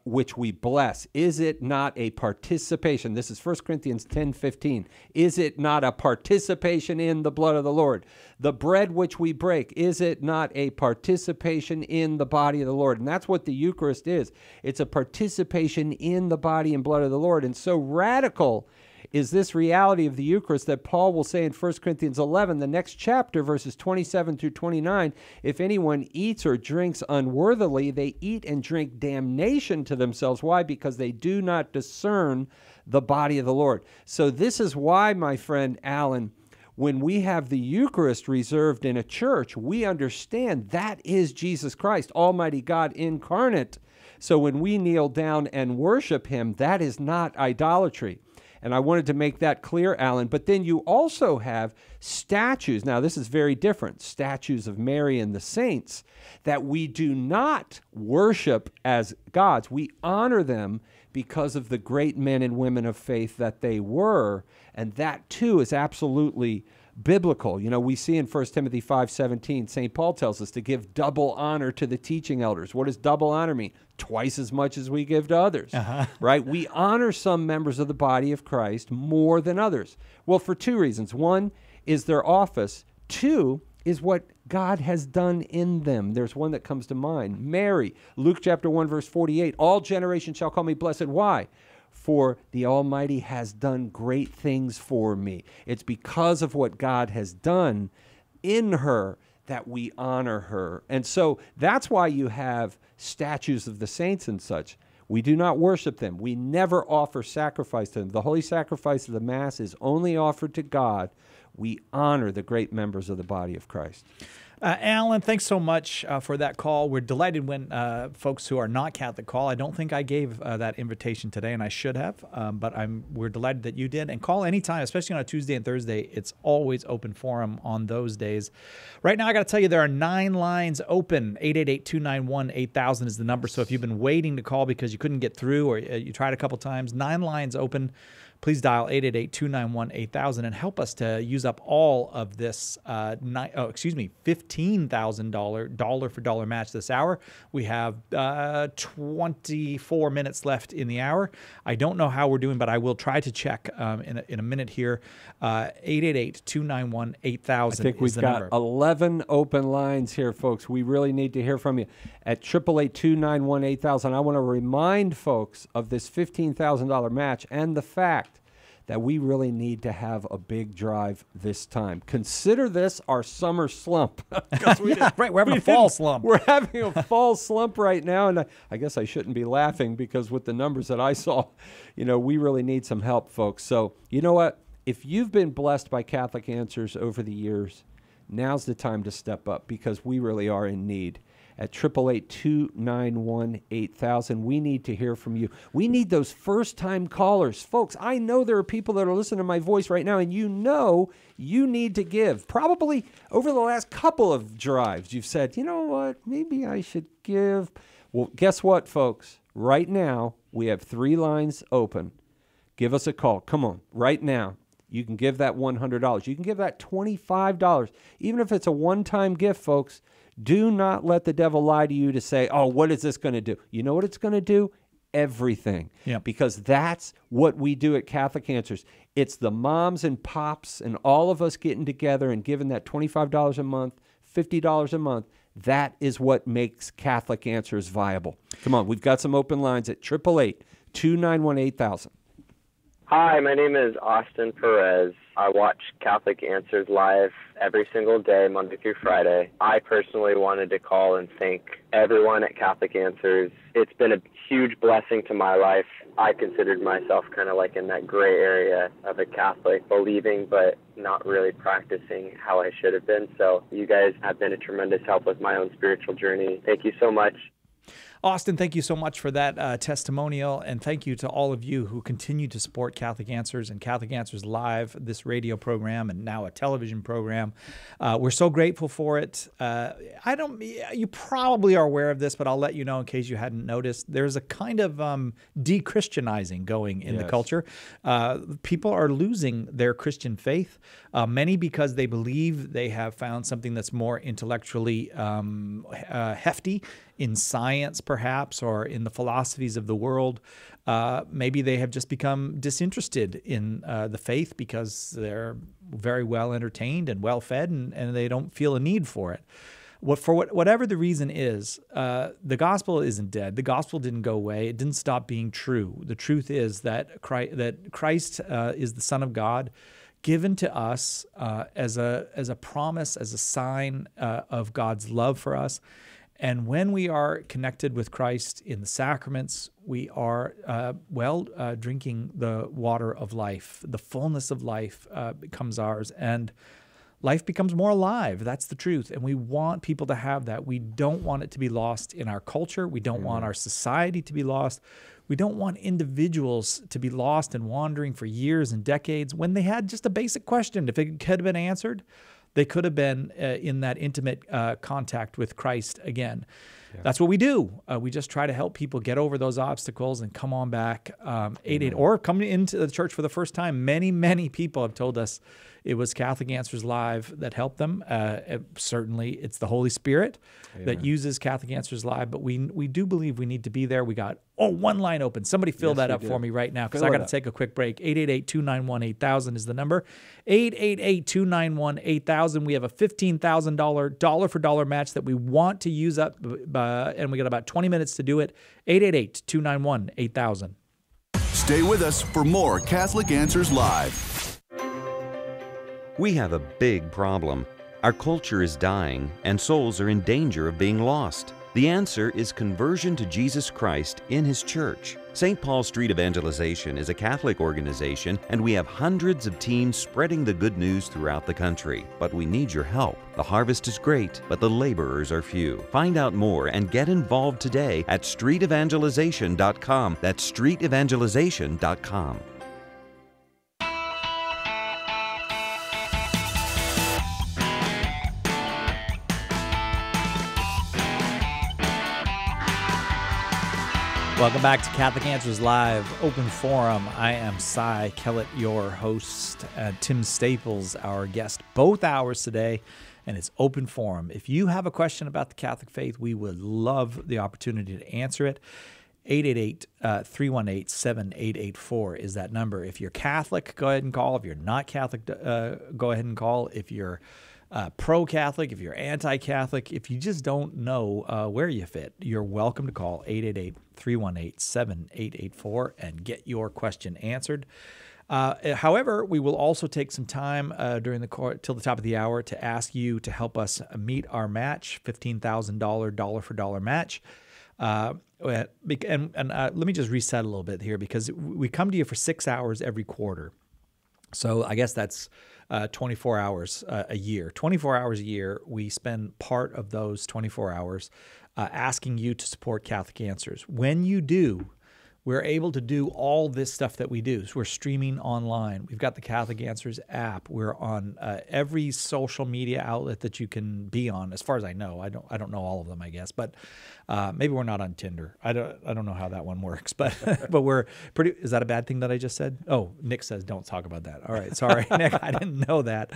which we bless, is it not a participation? This is 1 Corinthians 10:15. Is it not a participation in the blood of the Lord? The bread which we break, is it not a participation in the body of the Lord? And that's what the Eucharist is. It's a participation in the body and blood of the Lord. And so radical is this reality of the Eucharist that Paul will say in 1 Corinthians 11, the next chapter, verses 27 through 29, if anyone eats or drinks unworthily, they eat and drink damnation to themselves. Why? Because they do not discern the body of the Lord. So this is why, my friend Alan, when we have the Eucharist reserved in a church, we understand that is Jesus Christ, Almighty God incarnate. So when we kneel down and worship him, that is not idolatry. And I wanted to make that clear, Alan. But then you also have statues. Now, this is very different. Statues of Mary and the saints that we do not worship as gods. We honor them because of the great men and women of faith that they were. And that, too, is absolutely biblical. You know, we see in 1 Timothy 5:17, St. Paul tells us to give double honor to the teaching elders. What does double honor mean? Twice as much as we give to others, right? We honor some members of the body of Christ more than others. Well, for two reasons. One is their office. Two is what God has done in them. There's one that comes to mind. Mary, Luke chapter 1, verse 48, all generations shall call me blessed. Why? For the Almighty has done great things for me. It's because of what God has done in her that we honor her. And so that's why you have statues of the saints and such. We do not worship them. We never offer sacrifice to them. The holy sacrifice of the Mass is only offered to God. We honor the great members of the body of Christ. Alan, thanks so much for that call. We're delighted when folks who are not Catholic call. I don't think I gave that invitation today, and I should have, but we're delighted that you did. And call anytime, especially on a Tuesday and Thursday. It's always open forum on those days. Right now, I got to tell you, there are 9 lines open. 888-291-8000 is the number. So if you've been waiting to call because you couldn't get through or you tried a couple times, 9 lines open. Please dial 888-291-8000 and help us to use up all of this $15,000 dollar-for-dollar match this hour. We have 24 minutes left in the hour. I don't know how we're doing, but I will try to check in a minute here. 888-291-8000 I think we've got 11 open lines here, folks. We really need to hear from you. At 888-291-8000, I want to remind folks of this $15,000 match and the fact that we really need to have a big drive this time. Consider this our summer slump. Right, we're having a fall slump. We're having a fall slump right now, and I guess I shouldn't be laughing because with the numbers that I saw, we really need some help, folks. So, you know what? If you've been blessed by Catholic Answers over the years, now's the time to step up because we really are in need. At 888-291-8000. We need to hear from you. We need those first-time callers. Folks, I know there are people that are listening to my voice right now, and you need to give. Probably over the last couple of drives, you've said, you know what, maybe I should give. Well, guess what, folks? Right now, we have 3 lines open. Give us a call. Come on, right now. You can give that $100. You can give that $25. Even if it's a one-time gift, folks, do not let the devil lie to you to say, oh, what is this going to do? You know what it's going to do? Everything. Yeah. Because that's what we do at Catholic Answers. It's the moms and pops and all of us getting together and giving that $25 a month, $50 a month. That is what makes Catholic Answers viable. Come on, we've got some open lines at 888-291-8000. Hi, my name is Austin Perez. I watch Catholic Answers live every single day, Monday through Friday. I personally wanted to call and thank everyone at Catholic Answers. It's been a huge blessing to my life. I considered myself kind of like in that gray area of a Catholic, believing but not really practicing how I should have been. So you guys have been a tremendous help with my own spiritual journey. Thank you so much. Austin, thank you so much for that testimonial, and thank you to all of you who continue to support Catholic Answers and Catholic Answers Live, this radio program, and now a television program. We're so grateful for it. You probably are aware of this, but I'll let you know in case you hadn't noticed. There's a kind of de-Christianizing going in the culture. People are losing their Christian faith, many because they believe they have found something that's more intellectually hefty, in science perhaps, or in the philosophies of the world. Maybe they have just become disinterested in the faith because they're very well entertained and well fed, and they don't feel a need for it. Whatever the reason is, the gospel isn't dead. The gospel didn't go away. It didn't stop being true. The truth is that Christ is the Son of God, given to us as a promise, as a sign of God's love for us. And when we are connected with Christ in the sacraments, we are, drinking the water of life. The fullness of life becomes ours, and life becomes more alive. That's the truth. And we want people to have that. We don't want it to be lost in our culture. We don't want our society to be lost. We don't want individuals to be lost and wandering for years and decades when they had just a basic question. If it could have been answered, they could have been in that intimate contact with Christ again. Yeah. That's what we do. We just try to help people get over those obstacles and come on back, or come into the church for the first time. Many, many people have told us it was Catholic Answers Live that helped them. Certainly, it's the Holy Spirit that uses Catholic Answers Live, but we do believe we need to be there. We got one line open. Somebody fill that up for me right now, because I got to take a quick break. 888-291-8000 is the number. 888-291-8000. We have a $15,000 dollar-for-dollar match that we want to use up, and we got about 20 minutes to do it. 888-291-8000. Stay with us for more Catholic Answers Live. We have a big problem. Our culture is dying, and souls are in danger of being lost. The answer is conversion to Jesus Christ in His church. St. Paul Street Evangelization is a Catholic organization, and we have hundreds of teams spreading the good news throughout the country. But we need your help. The harvest is great, but the laborers are few. Find out more and get involved today at streetevangelization.com. That's streetevangelization.com. Welcome back to Catholic Answers Live, Open Forum. I am Cy Kellett, your host. Tim Staples, our guest, both hours today, and it's Open Forum. If you have a question about the Catholic faith, we would love the opportunity to answer it. 888-318-7884 is that number. If you're Catholic, go ahead and call. If you're not Catholic, go ahead and call. If you're pro-Catholic, if you're anti-Catholic, if you just don't know where you fit, you're welcome to call 888-318-7884 and get your question answered. However, we will also take some time during till the top of the hour to ask you to help us meet our match, $15,000 dollar-for-dollar match. And let me just reset a little bit here, because we come to you for 6 hours every quarter. So I guess that's 24 hours a year. 24 hours a year, we spend part of those 24 hours asking you to support Catholic Answers. When you do, we're able to do all this stuff that we do. So we're streaming online. We've got the Catholic Answers app. We're on every social media outlet that you can be on, as far as I know. I don't know all of them, I guess, but maybe we're not on Tinder. I don't know how that one works, but but we're pretty. Is that a bad thing that I just said? Oh, Nick says don't talk about that. All right, sorry, Nick, I didn't know that.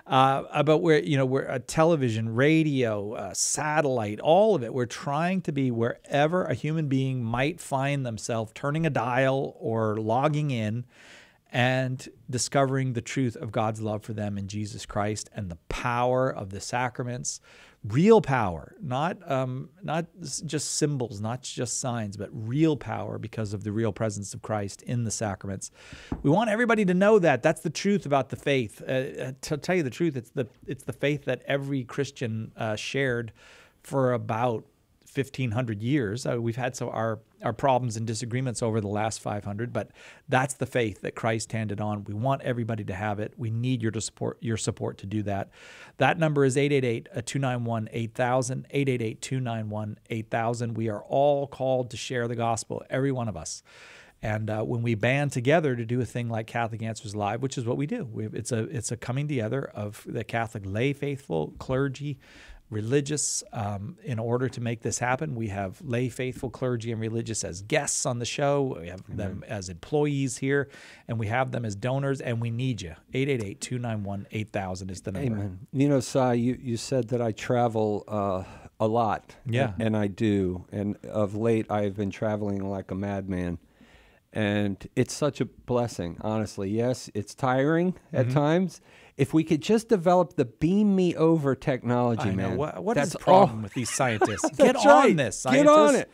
But we're a television, radio, satellite, all of it. We're trying to be wherever a human being might find themselves, turning a dial or logging in and discovering the truth of God's love for them in Jesus Christ and the power of the sacraments. Real power, not just symbols, not just signs, but real power because of the real presence of Christ in the sacraments. We want everybody to know that. That's the truth about the faith. To tell you the truth, it's the faith that every Christian shared for about 1,500 years. We've had our problems and disagreements over the last 500, but that's the faith that Christ handed on. We want everybody to have it. We need your support to do that. That number is 888-291-8000, 888-291-8000. We are all called to share the gospel, every one of us. And when we band together to do a thing like Catholic Answers Live, which is what we do, it's a coming together of the Catholic lay faithful, clergy, religious. In order to make this happen, we have lay faithful, clergy, and religious as guests on the show. We have them as employees here, and we have them as donors, and we need you. 888-291-8000 is the number. Amen. You know, Cy, you said that I travel a lot. Yeah. And I do. And of late, I've been traveling like a madman. And it's such a blessing, honestly. Yes, it's tiring at times. If we could just develop the beam me over technology, man. What is the problem with these scientists? Get on right. this, scientists. Get on it.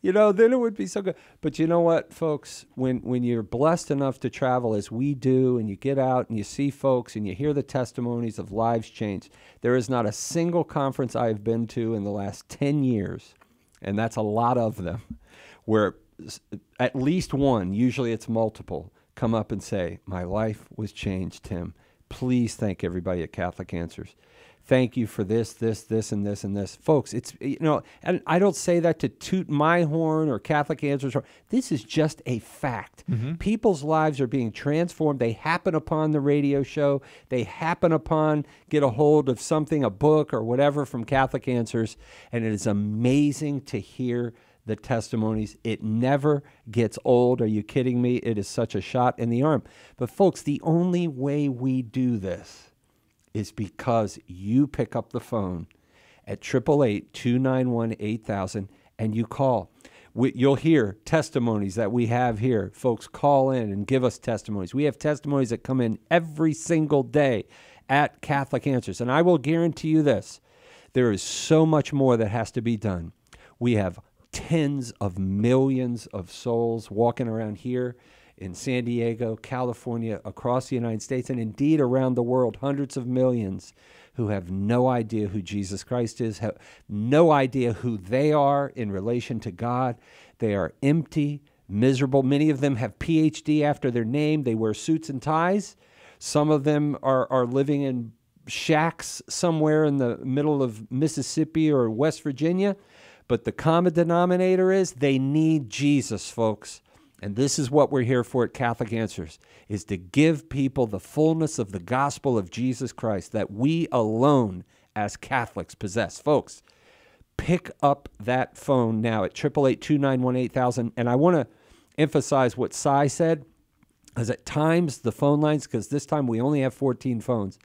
You know, then it would be so good. But you know what, folks? When you're blessed enough to travel as we do, and you get out and you see folks and you hear the testimonies of lives changed, there is not a single conference I've been to in the last 10 years, and that's a lot of them, where at least one, usually it's multiple, come up and say, my life was changed, Tim. Please thank everybody at Catholic Answers. Thank you for this, and this, and this. Folks, it's, you know, and I don't say that to toot my horn or Catholic Answers. This is just a fact. People's lives are being transformed. They happen upon the radio show. They happen upon, get a hold of something, a book or whatever from Catholic Answers. And it is amazing to hear the testimonies. It never gets old. Are you kidding me? It is such a shot in the arm. But folks, the only way we do this is because you pick up the phone at 888-291-8000 and you call. You'll hear testimonies that we have here. Folks call in and give us testimonies. We have testimonies that come in every single day at Catholic Answers. And I will guarantee you this, there is so much more that has to be done. We have tens of millions of souls walking around here in San Diego, California, across the United States, and indeed around the world, hundreds of millions who have no idea who Jesus Christ is, have no idea who they are in relation to God. They are empty, miserable. Many of them have PhD after their name. They wear suits and ties. Some of them are living in shacks somewhere in the middle of Mississippi or West Virginia. But the common denominator is they need Jesus, folks. And this is what we're here for at Catholic Answers, is to give people the fullness of the gospel of Jesus Christ that we alone as Catholics possess. Folks, pick up that phone now at 888-291-8000. And I want to emphasize what Cy said, because at times the phone lines, because this time we only have 14 phones.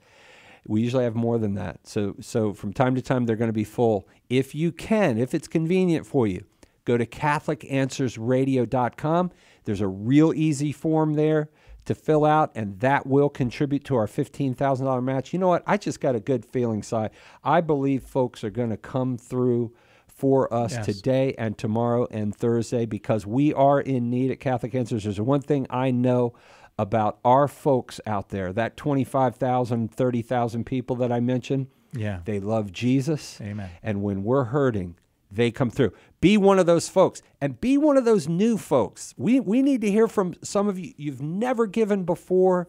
We usually have more than that. So from time to time, they're going to be full. If you can, if it's convenient for you, go to CatholicAnswersRadio.com. There's a real easy form there to fill out, and that will contribute to our $15,000 match. You know what? I just got a good feeling, Si. I believe folks are going to come through for us today and tomorrow and Thursday, because we are in need at Catholic Answers. There's one thing I know about our folks out there, that 25,000, 30,000 people that I mentioned. Yeah. They love Jesus. Amen. And when we're hurting, they come through. Be one of those folks, and be one of those new folks. We need to hear from some of you. You've never given before.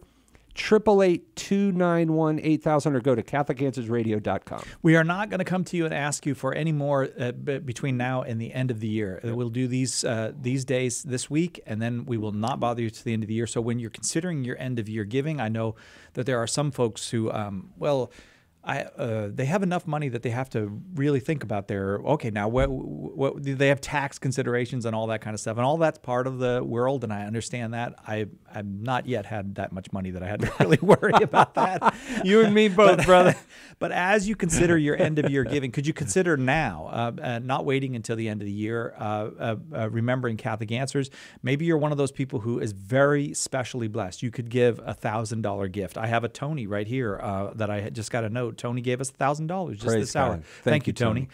888-291-8000 or go to CatholicAnswersRadio.com. We are not going to come to you and ask you for any more between now and the end of the year. We'll do these days this week, and then we will not bother you to the end of the year. So when you're considering your end of year giving, I know that there are some folks who, they have enough money that they have to really think about now what they have tax considerations and all that kind of stuff, and all that's part of the world, and I understand that. I've not yet had that much money that I had to really worry about that. You and me both, brother. But as you consider your end of year giving, could you consider now, not waiting until the end of the year, remembering Catholic Answers? Maybe you're one of those people who is very specially blessed. You could give a $1,000 gift. I have a Tony right here that I just got a note. Tony gave us $1,000 just Praise this hour. God. Thank you, Tony.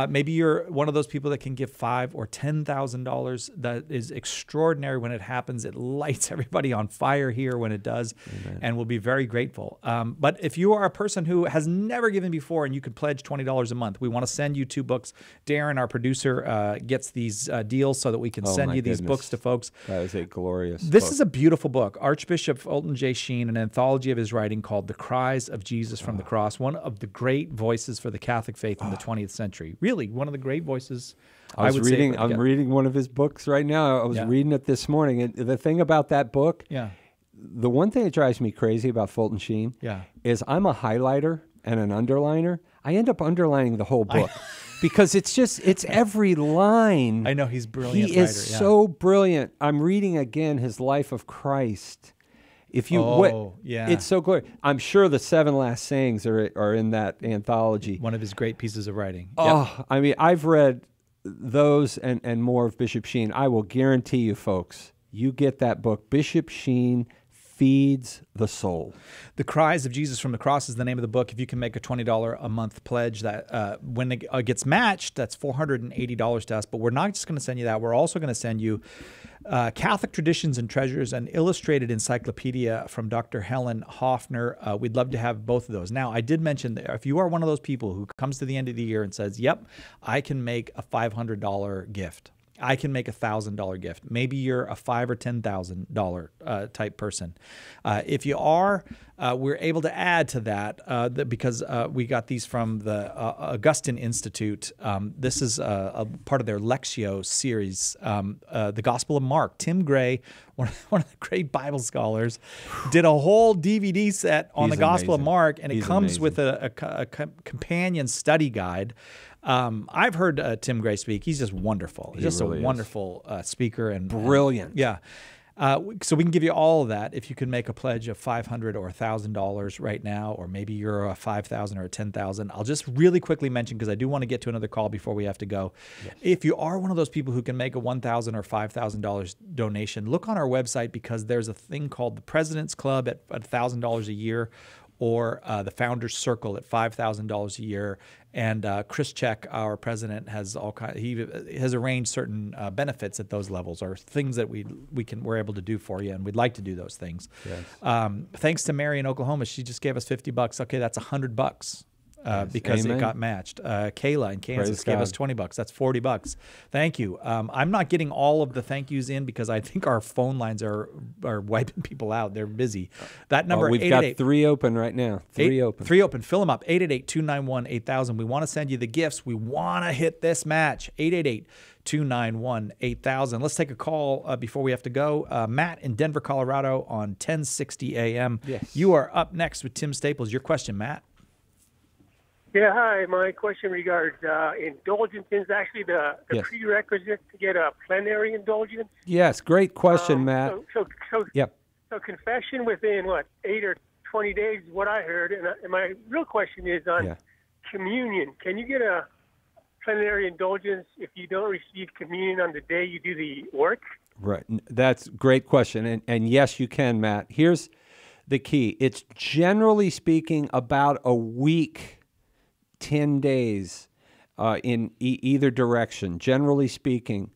Maybe you're one of those people that can give $5,000 or $10,000. That is extraordinary when it happens. It lights everybody on fire here when it does. Amen. And we'll be very grateful. But if you are a person who has never given before and you could pledge $20 a month, we want to send you 2 books. Darren, our producer, gets these deals so that we can send you these books to folks. That is a glorious This book. is a beautiful book. Archbishop Fulton J. Sheen, an anthology of his writing called The Cries of Jesus from the Cross, one of the great voices for the Catholic faith in the 20th century. Really, one of the great voices. I'm reading one of his books right now. I was reading it this morning. And the thing about that book, the one thing that drives me crazy about Fulton Sheen is I'm a highlighter and an underliner. I end up underlining the whole book because it's every line. I know, he's brilliant. He is so brilliant. I'm reading again his Life of Christ. If you, it's so glorious. I'm sure the 7 last sayings are in that anthology. One of his great pieces of writing. Oh, I mean, I've read those and more of Bishop Sheen. I will guarantee you, folks, you get that book. Bishop Sheen feeds the soul. The Cries of Jesus from the Cross is the name of the book. If you can make a $20 a month pledge, that when it gets matched, that's $480 to us. But we're not just going to send you that. We're also going to send you Catholic Traditions and Treasures, an illustrated encyclopedia from Dr. Helen Hoffner. We'd love to have both of those. Now, I did mention that if you are one of those people who comes to the end of the year and says, yep, I can make a $500 gift. I can make a $1,000 gift. Maybe you're a $5,000 or $10,000 type person. If you are, we're able to add to that because we got these from the Augustine Institute. This is a part of their Lectio series, the Gospel of Mark. Tim Gray, one of the great Bible scholars, did a whole DVD set on the Gospel of Mark, and it comes with a companion study guide. I've heard Tim Gray speak. He's just wonderful. He's just really a wonderful speaker and brilliant. So we can give you all of that if you can make a pledge of $500 or $1,000 right now, or maybe you're a $5,000 or a $10,000. I'll just really quickly mention, because I do want to get to another call before we have to go. Yes. If you are one of those people who can make a $1,000 or $5,000 donation, look on our website, because there's a thing called the President's Club at $1,000 a year, or the Founders Circle at $5,000 a year. And Chris Check, our president, has he has arranged certain benefits at those levels, or things that we're able to do for you, and we'd like to do those things. Yes. Thanks to Mary in Oklahoma, she just gave us $50. Okay, that's $100 because Amen. it got matched. Kayla in Kansas Praise gave God. us $20. That's $40. Thank you. I'm not getting all of the thank yous in because I think our phone lines are wiping people out. They're busy. That number, we've got 888 3 open right now. Three open. 3 open. Fill them up. 888-291-8000. We want to send you the gifts. We want to hit this match. 888-291-8000. Let's take a call before we have to go. Matt in Denver, Colorado on 1060 AM. Yes. You are up next with Tim Staples. Your question, Matt. Yeah, hi. My question regards indulgences. Actually, the Yes. prerequisite to get a plenary indulgence. Yes, great question, Matt. So Yep. confession within 8 or 20 days is what I heard. And my real question is on Yeah. communion. Can you get a plenary indulgence if you don't receive communion on the day you do the work? Right. That's a great question. And yes, you can, Matt. Here's the key. It's generally speaking about a week, 10 days in either direction, generally speaking.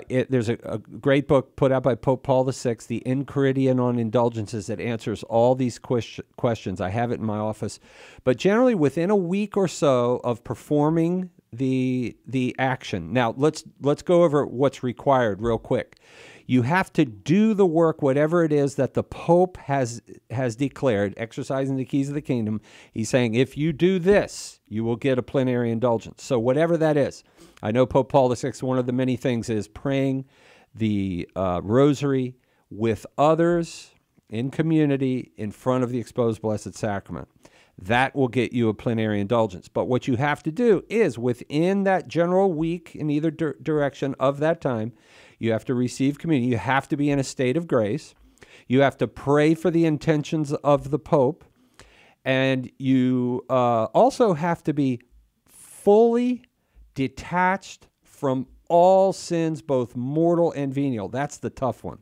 There's a great book put out by Pope Paul VI, The Enchiridion on Indulgences, that answers all these questions. I have it in my office. But generally within a week or so of performing the action. Now, let's go over what's required real quick. You have to do the work, whatever it is that the Pope has declared, exercising the keys of the kingdom. He's saying, if you do this, you will get a plenary indulgence. So whatever that is. I know Pope Paul VI, one of the many things is praying the rosary with others in community in front of the exposed Blessed Sacrament. That will get you a plenary indulgence. But what you have to do is within that general week in either direction of that time, you have to receive communion. You have to be in a state of grace. You have to pray for the intentions of the Pope. And you also have to be fully detached from all sins, both mortal and venial. That's the tough one.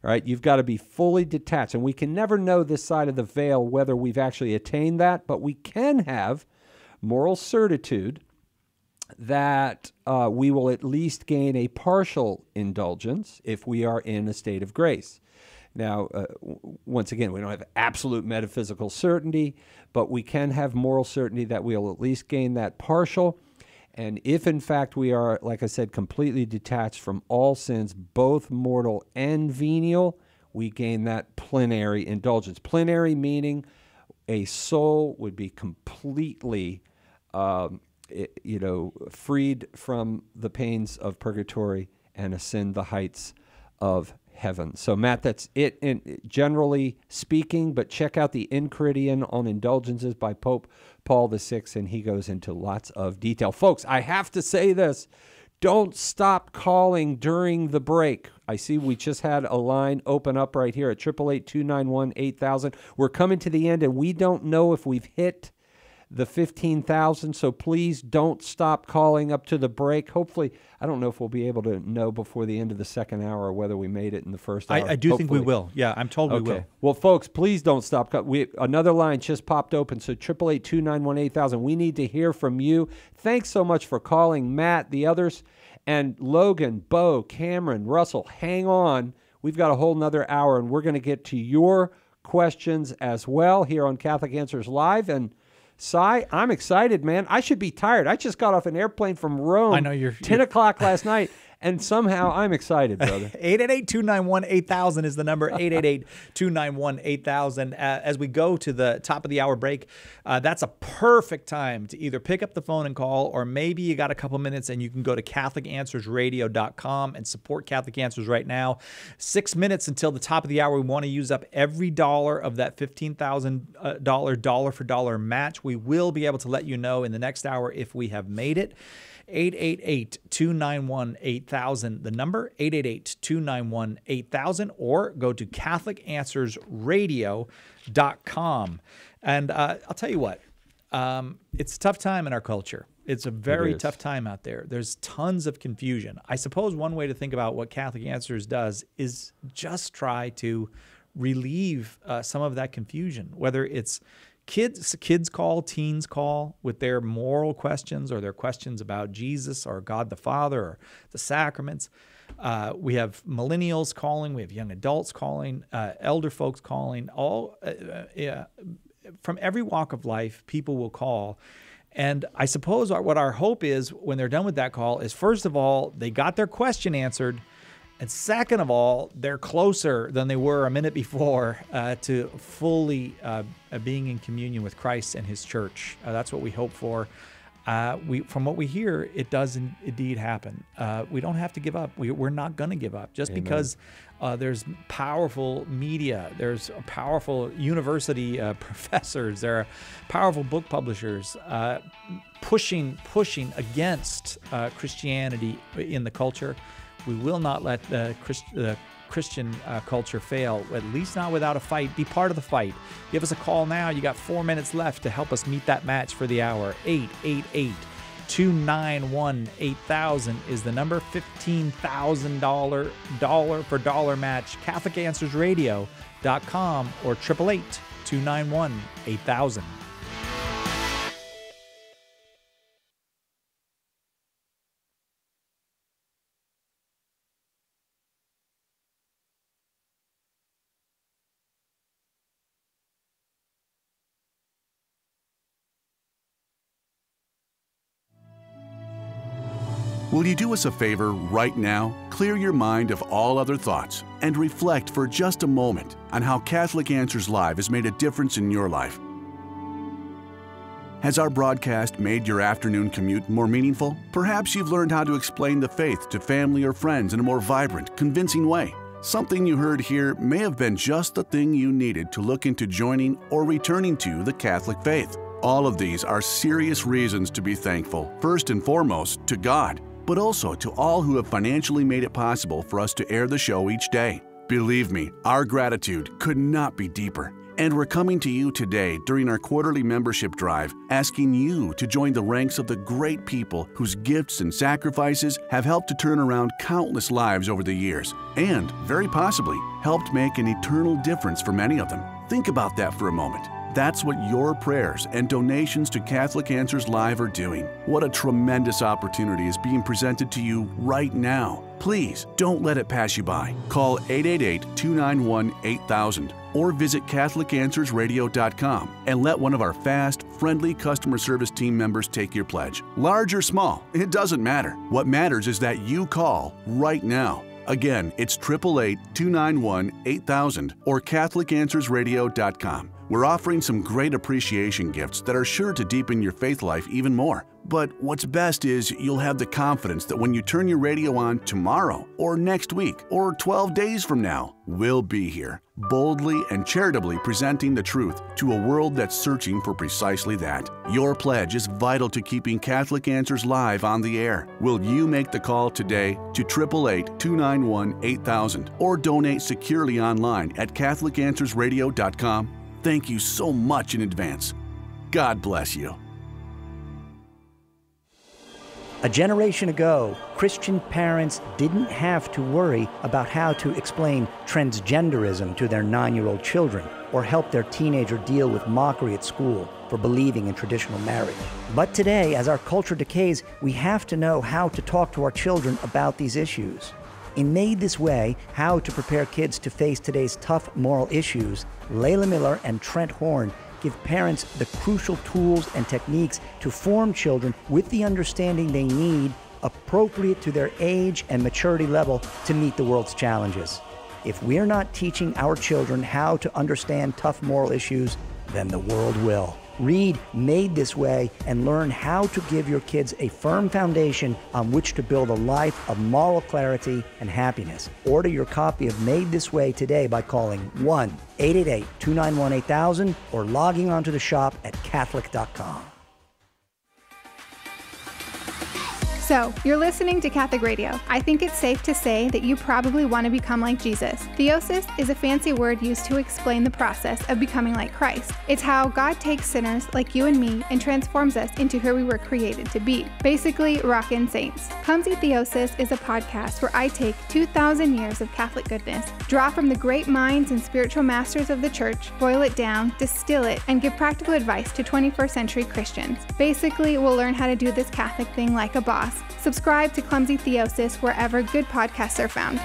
All right, you've got to be fully detached. And we can never know this side of the veil whether we've actually attained that, but we can have moral certitude that we will at least gain a partial indulgence if we are in a state of grace. Now, once again, we don't have absolute metaphysical certainty, but we can have moral certainty that we'll at least gain that partial. And if, in fact, we are, like I said, completely detached from all sins, both mortal and venial, we gain that plenary indulgence. Plenary meaning a soul would be completely freed from the pains of purgatory and ascend the heights of heaven. So, Matt, that's it generally speaking, but check out the Enchiridion on Indulgences by Pope Paul VI, and he goes into lots of detail. Folks, I have to say this. Don't stop calling during the break. I see we just had a line open up right here at 888-291-8000. We're coming to the end, and we don't know if we've hit the 15,000, so please don't stop calling up to the break. Hopefully, I don't know if we'll be able to know before the end of the second hour whether we made it in the first hour. I do think we will. Yeah, I'm told we will. Well, folks, please don't stop. Another line just popped open, so 888-291-8000. We need to hear from you. Thanks so much for calling, Matt, the others, and Logan, Bo, Cameron, Russell. Hang on. We've got a whole nother hour, and we're going to get to your questions as well here on Catholic Answers Live. And Cy, I'm excited, man. I should be tired. I just got off an airplane from Rome. I know 10 o'clock last night, and somehow I'm excited, brother. 888-291-8000 is the number. 888-291-8000. As we go to the top of the hour break, that's a perfect time to either pick up the phone and call, or maybe you got a couple minutes and you can go to CatholicAnswersRadio.com and support Catholic Answers right now. 6 minutes until the top of the hour. We want to use up every dollar of that $15,000 dollar for dollar match. We will be able to let you know in the next hour if we have made it. 888-291-8000, the number, 888-291-8000, or go to CatholicAnswersRadio.com. And I'll tell you what, it's a tough time in our culture. It's a very tough time out there. There's tons of confusion. I suppose one way to think about what Catholic Answers does is just try to relieve some of that confusion, whether it's kids call, teens call with their moral questions or their questions about Jesus or God the Father or the sacraments. We have millennials calling. We have young adults calling, elder folks calling. All from every walk of life, people will call. And I suppose what our hope is when they're done with that call is, first of all, they got their question answered. And second of all, they're closer than they were a minute before to fully being in communion with Christ and his church. That's what we hope for. From what we hear, it does indeed happen. We don't have to give up. We're not going to give up just because there's powerful media, there's powerful university professors, there are powerful book publishers pushing against Christianity in the culture. We will not let the Christian culture fail, at least not without a fight. Be part of the fight. Give us a call now. You got 4 minutes left to help us meet that match for the hour. 888-291-8000 is the number. $15,000 dollar for dollar match. CatholicAnswersRadio.com or 888-291-8000. Will you do us a favor right now? Clear your mind of all other thoughts and reflect for just a moment on how Catholic Answers Live has made a difference in your life. Has our broadcast made your afternoon commute more meaningful? Perhaps you've learned how to explain the faith to family or friends in a more vibrant, convincing way. Something you heard here may have been just the thing you needed to look into joining or returning to the Catholic faith. All of these are serious reasons to be thankful, first and foremost to God, but also to all who have financially made it possible for us to air the show each day. Believe me, our gratitude could not be deeper. And we're coming to you today during our quarterly membership drive, asking you to join the ranks of the great people whose gifts and sacrifices have helped to turn around countless lives over the years, and, very possibly, helped make an eternal difference for many of them. Think about that for a moment. That's what your prayers and donations to Catholic Answers Live are doing. What a tremendous opportunity is being presented to you right now. Please don't let it pass you by. Call 888-291-8000 or visit CatholicAnswersRadio.com and let one of our fast, friendly customer service team members take your pledge. Large or small, it doesn't matter. What matters is that you call right now. Again, it's 888-291-8000 or CatholicAnswersRadio.com. We're offering some great appreciation gifts that are sure to deepen your faith life even more. But what's best is you'll have the confidence that when you turn your radio on tomorrow, or next week, or 12 days from now, we'll be here, boldly and charitably presenting the truth to a world that's searching for precisely that. Your pledge is vital to keeping Catholic Answers Live on the air. Will you make the call today to 888-291-8000 or donate securely online at CatholicAnswersRadio.com? Thank you so much in advance. God bless you. A generation ago, Christian parents didn't have to worry about how to explain transgenderism to their 9-year-old children or help their teenager deal with mockery at school for believing in traditional marriage. But today, as our culture decays, we have to know how to talk to our children about these issues. In Made This Way, How to Prepare Kids to Face Today's Tough Moral Issues, Layla Miller and Trent Horn give parents the crucial tools and techniques to form children with the understanding they need, appropriate to their age and maturity level, to meet the world's challenges. If we're not teaching our children how to understand tough moral issues, then the world will. Read Made This Way and learn how to give your kids a firm foundation on which to build a life of moral clarity and happiness. Order your copy of Made This Way today by calling 1-888-291-8000 or logging onto the shop at Catholic.com. So, you're listening to Catholic Radio. I think it's safe to say that you probably want to become like Jesus. Theosis is a fancy word used to explain the process of becoming like Christ. It's how God takes sinners like you and me and transforms us into who we were created to be. Basically, rockin' saints. Clumsy Theosis is a podcast where I take 2,000 years of Catholic goodness, draw from the great minds and spiritual masters of the Church, boil it down, distill it, and give practical advice to 21st century Christians. Basically, we'll learn how to do this Catholic thing like a boss. Subscribe to Clumsy Theosis wherever good podcasts are found.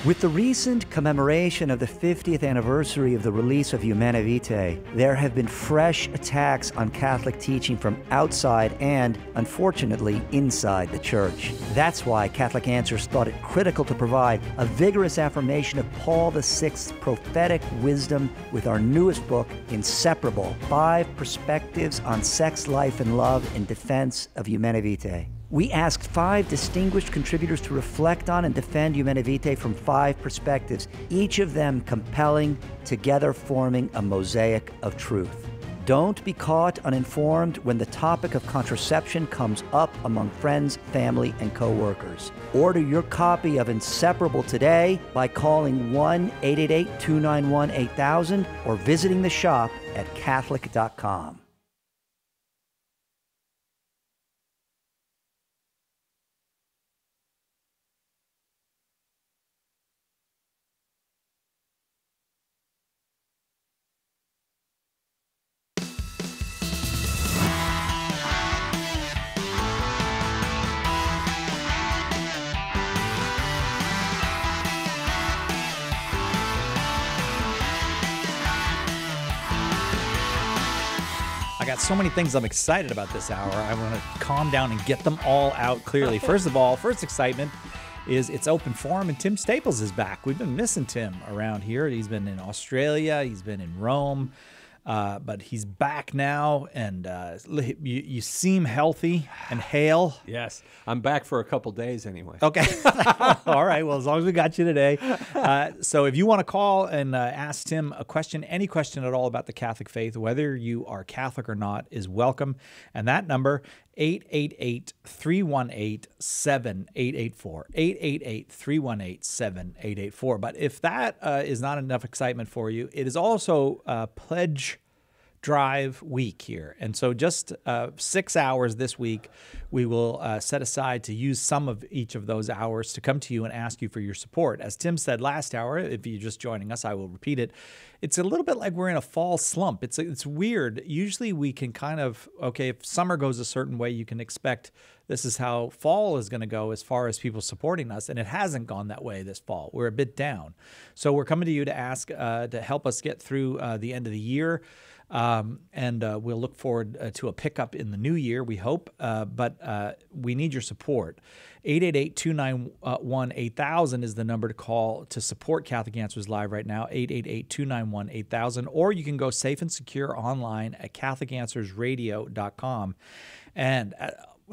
With the recent commemoration of the 50th anniversary of the release of Humanae Vitae, there have been fresh attacks on Catholic teaching from outside and, unfortunately, inside the Church. That's why Catholic Answers thought it critical to provide a vigorous affirmation of Paul VI's prophetic wisdom with our newest book, Inseparable: 5 Perspectives on Sex, Life, and Love in Defense of Humanae Vitae. We asked 5 distinguished contributors to reflect on and defend Humanae Vitae from 5 perspectives, each of them compelling, together forming a mosaic of truth. Don't be caught uninformed when the topic of contraception comes up among friends, family, and co-workers. Order your copy of Inseparable today by calling 1-888-291-8000 or visiting the shop at Catholic.com. I got so many things I'm excited about this hour. I want to calm down and get them all out clearly. First of all, first excitement is it's open forum and Tim Staples is back. We've been missing Tim around here. He's been in Australia. He's been in Rome. But he's back now, and you seem healthy and hale. Yes, I'm back for a couple days anyway. Okay. All right. Well, as long as we got you today. So if you want to call and ask Tim a question, any question at all about the Catholic faith, whether you are Catholic or not, is welcome. And that number, 888-318-7884. 888-318-7884. But if that is not enough excitement for you, it is also Pledge Drive week here. And so just 6 hours this week, we will set aside to use some of each of those hours to come to you and ask you for your support. As Tim said last hour, if you're just joining us, I will repeat it. It's a little bit like we're in a fall slump. It's weird. Usually we can kind of, okay, if summer goes a certain way, you can expect this is how fall is going to go as far as people supporting us. And it hasn't gone that way this fall. We're a bit down. So we're coming to you to ask to help us get through the end of the year. And we'll look forward to a pickup in the new year, we hope. But we need your support. 888-291-8000 is the number to call to support Catholic Answers Live right now, 888-291-8000. Or you can go safe and secure online at CatholicAnswersRadio.com. And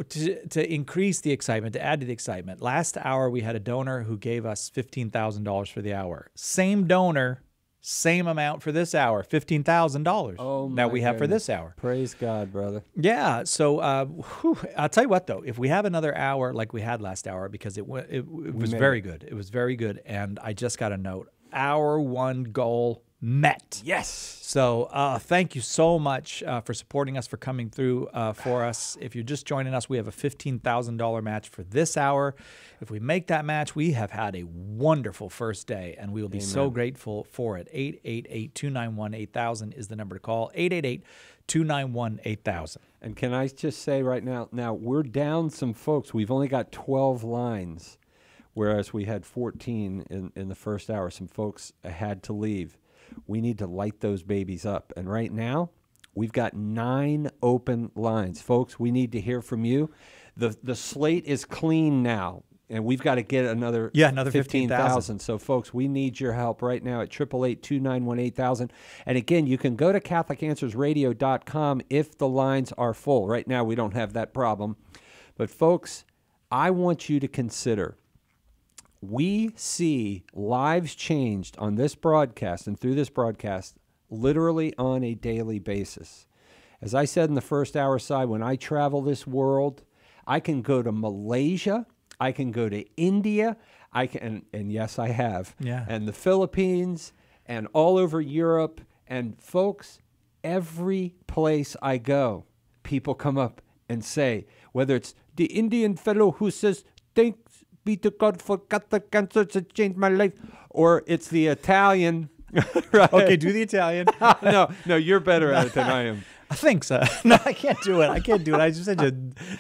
to increase the excitement, to add to the excitement, last hour we had a donor who gave us $15,000 for the hour. Same donor, same amount for this hour, $15,000 that we have for this hour. Praise God, brother. Yeah. So I'll tell you what, though, if we have another hour like we had last hour, because it was very good. It was very good. And I just got a note. Hour one goal met. Yes. So thank you so much for supporting us, for coming through for us. If you're just joining us, we have a $15,000 match for this hour. If we make that match, we have had a wonderful first day, and we will be so grateful for it. 888-291-8000 is the number to call. 888-291-8000. And can I just say right now, we're down some folks. We've only got 12 lines, whereas we had 14 in the first hour. Some folks had to leave. We need to light those babies up. And right now, we've got 9 open lines. Folks, we need to hear from you. The slate is clean now, and we've got to get another 15,000. So, folks, we need your help right now at 888-291-8000. And, again, you can go to CatholicAnswersRadio.com if the lines are full. Right now, we don't have that problem. But, folks, I want you to consider, we see lives changed on this broadcast and through this broadcast literally on a daily basis. As I said in the first hour side, when I travel this world, I can go to Malaysia, I can go to India, and yes, I have, and the Philippines, and all over Europe. And folks, every place I go, people come up and say, whether it's the Indian fellow who says, thanks be to God for Catholic Answers to change my life, or it's the Italian. Right? Okay, do the Italian. No, you're better at it than I am. I think so. No, I can't do it. I just said a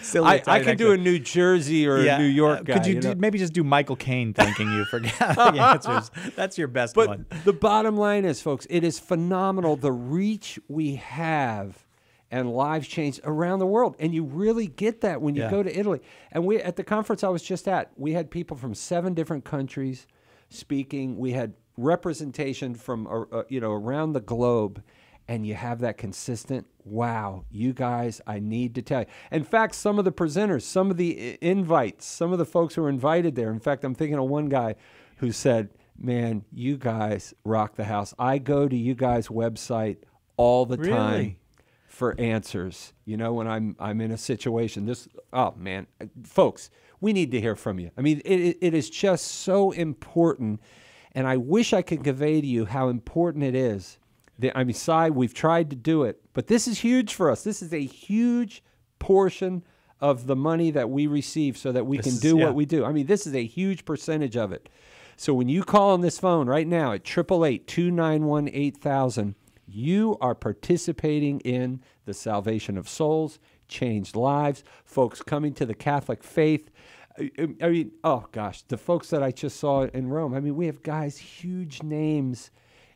silly. I can do a New Jersey or a New York guy. Could you maybe just do Michael Caine thanking you for the answers? That's your best one. But the bottom line is, folks, it is phenomenal the reach we have and lives changed around the world. And you really get that when you go to Italy. And we at the conference I was just at, we had people from 7 different countries speaking. We had representation from around the globe. And you have that consistent, wow, you guys, I need to tell you. In fact, some of the presenters, some of the invites, some of the folks who were invited there. In fact, I'm thinking of one guy who said, man, you guys rock the house. I go to you guys' website all the time for answers. You know, when I'm in a situation. Oh, man, folks, we need to hear from you. I mean, it is just so important. And I wish I could convey to you how important it is. I mean, Cy, we've tried to do it, but this is huge for us. This is a huge portion of the money that we receive so that we can do what we do. I mean, this is a huge percentage of it. So when you call on this phone right now at 888-291-8000, you are participating in the salvation of souls, changed lives, folks coming to the Catholic faith. I mean, oh gosh, the folks that I just saw in Rome. I mean, we have guys, huge names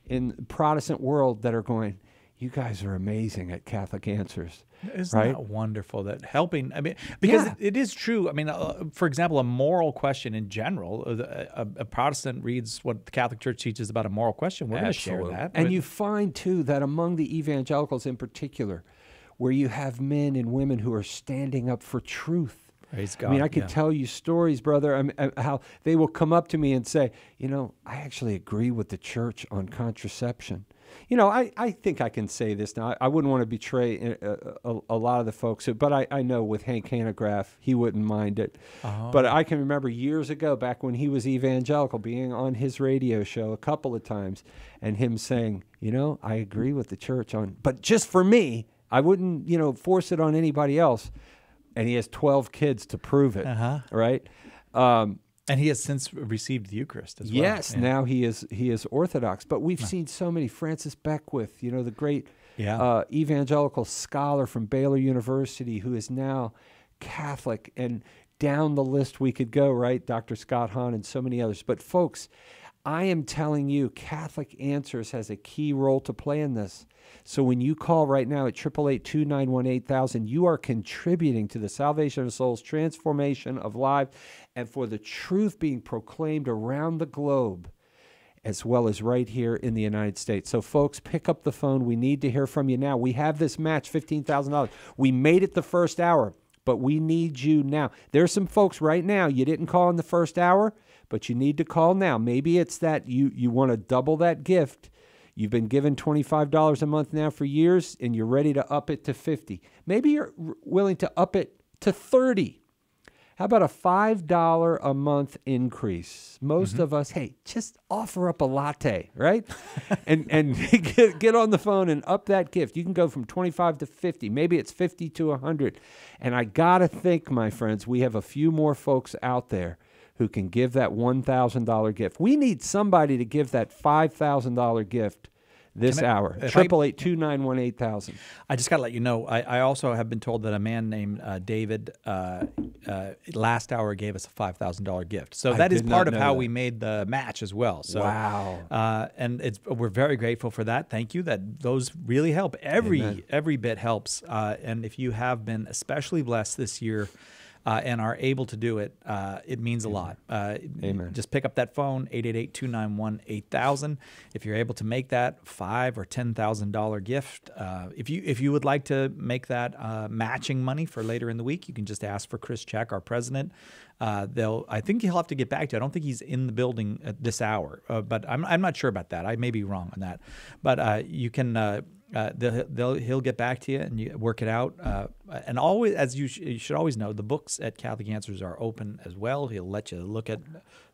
in the Protestant world that are going, you guys are amazing at Catholic Answers. Isn't that wonderful that helping? I mean, because it is true. I mean, for example, a moral question in general, a Protestant reads what the Catholic Church teaches about a moral question. We're going to share that. And you find, too, that among the evangelicals in particular, where you have men and women who are standing up for truth. Praise God. I mean, I could tell you stories, brother, how they will come up to me and say, you know, I actually agree with the church on contraception. You know, I think I can say this now. I wouldn't want to betray a lot of the folks, but I know with Hank Hanegraaff, he wouldn't mind it. Oh. But I can remember years ago, back when he was evangelical, being on his radio show a couple of times, and him saying, you know, I agree with the church on, but just for me, I wouldn't, you know, force it on anybody else. And he has 12 kids to prove it, right? And he has since received the Eucharist as well. Yes, now he is Orthodox. But we've seen so many. Francis Beckwith, you know, the great evangelical scholar from Baylor University who is now Catholic. And down the list we could go, right? Dr. Scott Hahn and so many others. But folks, I am telling you, Catholic Answers has a key role to play in this. So when you call right now at 888-291-8000, you are contributing to the salvation of souls, transformation of lives, and for the truth being proclaimed around the globe, as well as right here in the United States. So folks, pick up the phone. We need to hear from you now. We have this match, $15,000. We made it the first hour, but we need you now. There's some folks right now, you didn't call in the first hour, but you need to call now. Maybe it's that you want to double that gift. You've been given $25 a month now for years, and you're ready to up it to $50. Maybe you're willing to up it to $30. How about a $5 a month increase? Most of us, hey, just offer up a latte, right? and get on the phone and up that gift. You can go from 25 to 50. Maybe it's 50 to 100. And I got to think, my friends, we have a few more folks out there who can give that $1,000 gift. We need somebody to give that $5,000 gift this hour. 888-291-8000. I just got to let you know, I also have been told that a man named David last hour gave us a $5,000 gift. So that is part of how we made the match as well. So, wow. And we're very grateful for that. Thank you. Those really help. Every bit helps. And if you have been especially blessed this year, and are able to do it, it means a lot. Amen. Just pick up that phone, 888-291-8000. If you're able to make that $5,000 or $10,000 gift, if you would like to make that matching money for later in the week, you can just ask for Chris Check, our president. I think he'll have to get back to you. I don't think he's in the building at this hour, but I'm not sure about that. I may be wrong on that. But you can. He'll get back to you and you work it out. And always, as you should always know, the books at Catholic Answers are open as well. He'll let you look at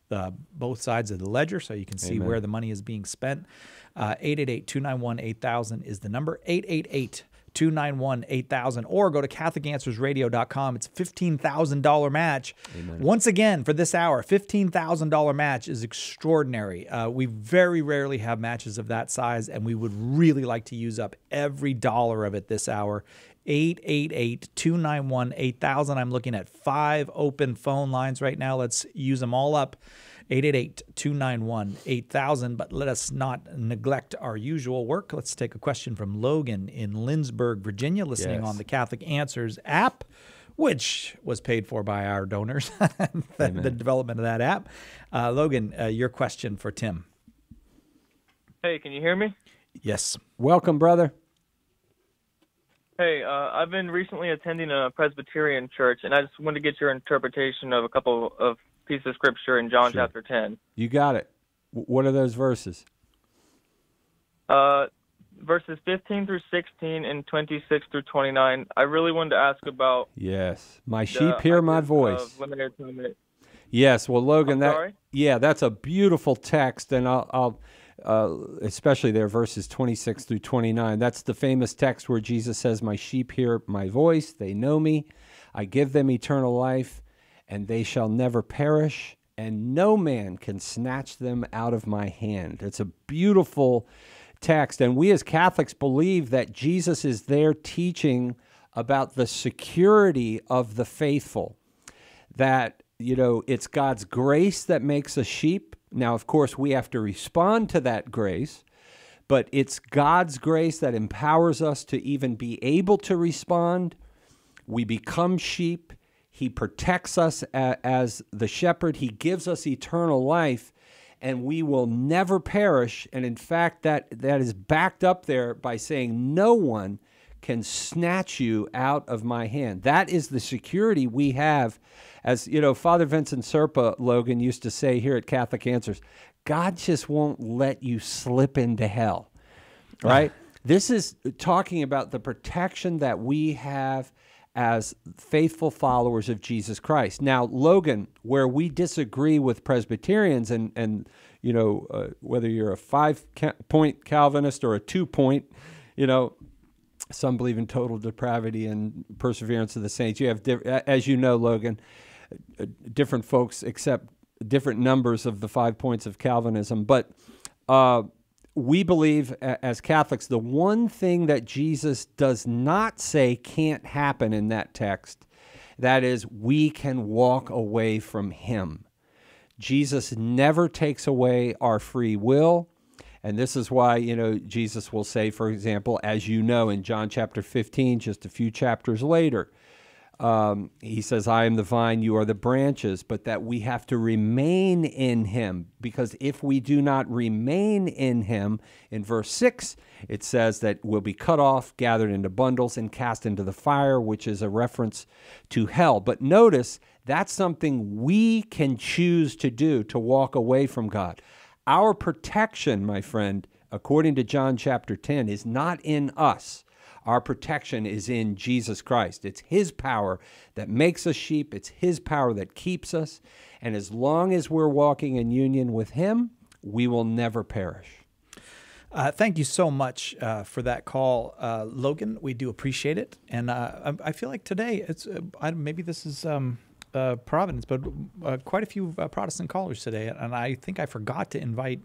both sides of the ledger so you can see where the money is being spent. 888-291-8000 is the number. 888 888-291-8000, or go to CatholicAnswersRadio.com. It's a $15,000 match. Amen. Once again, for this hour, $15,000 match is extraordinary. We very rarely have matches of that size, and we would really like to use up every dollar of it this hour. 888-291-8000. I'm looking at 5 open phone lines right now. Let's use them all up. 888-291-8000. But let us not neglect our usual work. Let's take a question from Logan in Lindsborg, Virginia, listening on the Catholic Answers app, which was paid for by our donors, the development of that app. Logan, your question for Tim. Hey, can you hear me? Yes. Welcome, brother. Hey, I've been recently attending a Presbyterian church, and I just wanted to get your interpretation of a couple of pieces of scripture in John chapter 10. You got it. What are those verses? Verses 15 through 16 and 26 through 29. I really wanted to ask about... Yes. My sheep hear my voice. Limited atonement. Yes. Well, Logan, that's a beautiful text, and I'll especially there, verses 26 through 29. That's the famous text where Jesus says, my sheep hear my voice, they know me, I give them eternal life, and they shall never perish, and no man can snatch them out of my hand. It's a beautiful text, and we as Catholics believe that Jesus is there teaching about the security of the faithful, that, it's God's grace that makes us sheep. Now, of course, we have to respond to that grace, but it's God's grace that empowers us to even be able to respond. We become sheep. He protects us as the shepherd. He gives us eternal life, and we will never perish. And in fact, that is backed up there by saying, no one can snatch you out of my hand. That is the security we have. As Father Vincent Serpa, Logan, used to say here at Catholic Answers, God just won't let you slip into hell, right? This is talking about the protection that we have as faithful followers of Jesus Christ. Now, Logan, where we disagree with Presbyterians, and whether you're a 5-point Calvinist or a 2-point, some believe in total depravity and perseverance of the saints. You have, as you know, Logan, different folks accept different numbers of the 5 points of Calvinism. But we believe as Catholics, the one thing that Jesus does not say can't happen in that text, that is, we can walk away from him. Jesus never takes away our free will. And this is why, Jesus will say, for example, as you know, in John chapter 15, just a few chapters later, he says, I am the vine, you are the branches, but that we have to remain in him, because if we do not remain in him, in verse 6, it says that we'll be cut off, gathered into bundles, and cast into the fire, which is a reference to hell. But notice, that's something we can choose to do, to walk away from God. Our protection, my friend, according to John chapter 10, is not in us. Our protection is in Jesus Christ. It's his power that makes us sheep. It's his power that keeps us. And as long as we're walking in union with him, we will never perish. Thank you so much for that call, Logan. We do appreciate it. And I feel like today, maybe this is Providence, but quite a few Protestant callers today, and I think I forgot to invite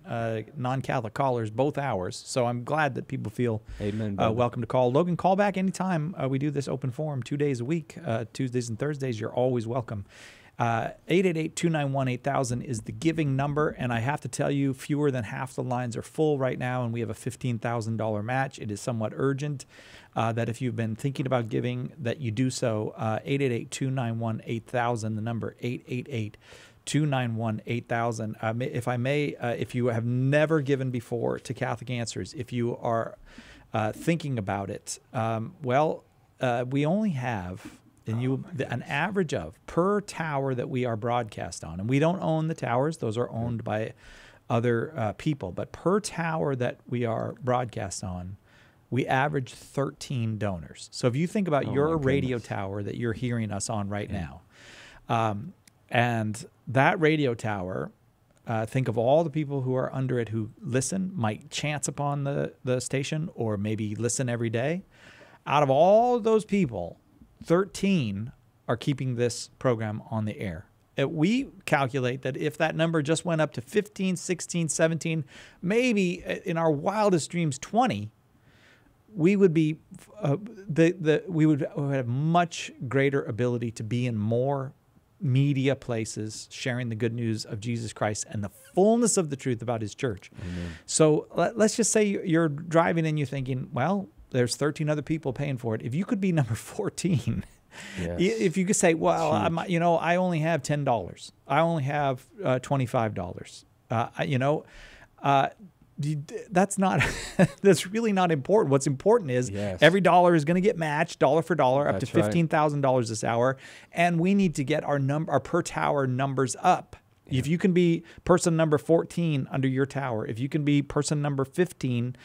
non-Catholic callers both hours, so I'm glad that people feel welcome to call. Logan, call back anytime. We do this open forum 2 days a week, Tuesdays and Thursdays. You're always welcome. 888-291-8000 is the giving number, and I have to tell you, fewer than half the lines are full right now, and we have a $15,000 match. It is somewhat urgent that if you've been thinking about giving, that you do so. 888-291-8000, the number 888-291-8000. If I may, if you have never given before to Catholic Answers, if you are thinking about it, we only have an average of per tower that we are broadcast on. And we don't own the towers. Those are owned by other people. But per tower that we are broadcast on, we average 13 donors. So if you think about your radio tower that you're hearing us on right now, and that radio tower, think of all the people who are under it who listen, might chance upon the station or maybe listen every day. Out of all those people, 13 are keeping this program on the air. We calculate that if that number just went up to 15, 16, 17, maybe in our wildest dreams 20, we would be we would have much greater ability to be in more media places sharing the good news of Jesus Christ and the fullness of the truth about his church. Amen. So let's just say you're driving and you're thinking, well, there's 13 other people paying for it. If you could be number 14, Yes. if you could say, well, I only have $10. I only have $25. That's not, that's really not important. What's important is every dollar is going to get matched dollar for dollar up to $15,000 this hour. And we need to get our per tower numbers up. If you can be person number 14 under your tower, if you can be person number 15,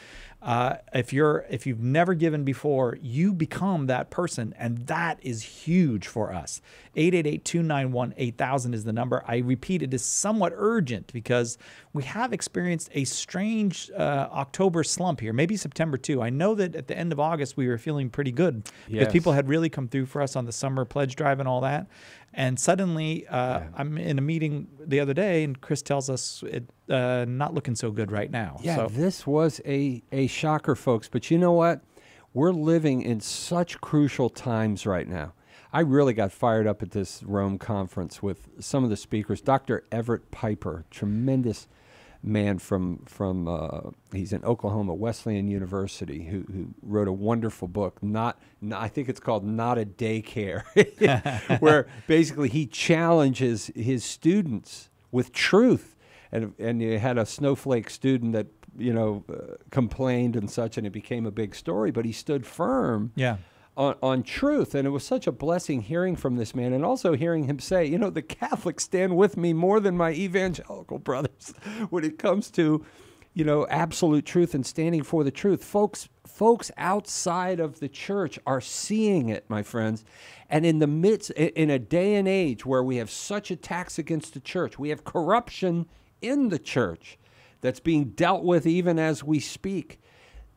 if you've never given before, you become that person, and that is huge for us. 888-291-8000 is the number. I repeat, it is somewhat urgent because we have experienced a strange October slump here, maybe September too. I know that at the end of August we were feeling pretty good because people had really come through for us on the summer pledge drive and all that. And suddenly, I'm in a meeting the other day, and Chris tells us it's not looking so good right now. Yeah, so this was a shocker, folks. But you know what? We're living in such crucial times right now. I really got fired up at this Rome conference with some of the speakers. Dr. Everett Piper, tremendous man from he's in Oklahoma Wesleyan University, who wrote a wonderful book. I think it's called Not a Daycare, where basically he challenges his students with truth. And you had a snowflake student that complained and such, and it became a big story. But he stood firm. On truth, and it was such a blessing hearing from this man, and also hearing him say, the Catholics stand with me more than my evangelical brothers when it comes to, absolute truth and standing for the truth. Folks outside of the church are seeing it, my friends, and in the midst, in a day and age where we have such attacks against the church, we have corruption in the church that's being dealt with even as we speak.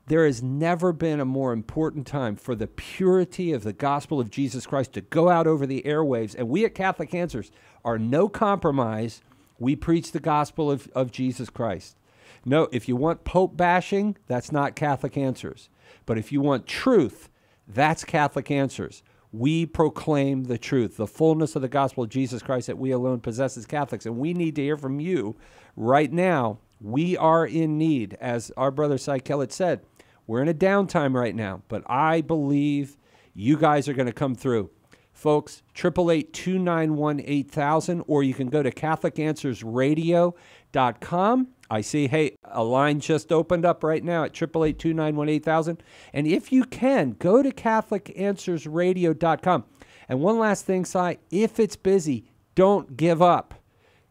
There has never been a more important time for the purity of the gospel of Jesus Christ to go out over the airwaves. And we at Catholic Answers are no compromise. We preach the gospel of Jesus Christ. No, if you want Pope bashing, that's not Catholic Answers. But if you want truth, that's Catholic Answers. We proclaim the truth, the fullness of the gospel of Jesus Christ that we alone possess as Catholics. And we need to hear from you right now. We are in need, as our brother Cy Kellett said. We're in a downtime right now, but I believe you guys are going to come through. Folks, 888-291-8000, or you can go to CatholicAnswersRadio.com. I see, hey, a line just opened up right now at 888-291-8000. And if you can, go to CatholicAnswersRadio.com. And one last thing, Cy, if it's busy, don't give up.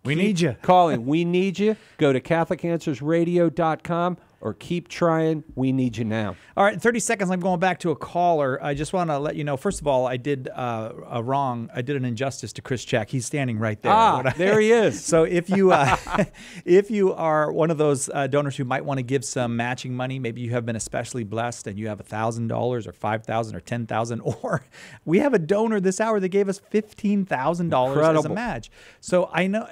We need you. Calling. We need you. Go to CatholicAnswersRadio.com. Or keep trying. We need you now. All right, in 30 seconds, I'm going back to a caller. I just want to let you know, first of all, I did a wrong. I did an injustice to Chris Check. He's standing right there. There he is. So if you if you are one of those donors who might want to give some matching money, maybe you have been especially blessed and you have $1,000 or $5,000 or $10,000, or we have a donor this hour that gave us $15,000 as a match. So I know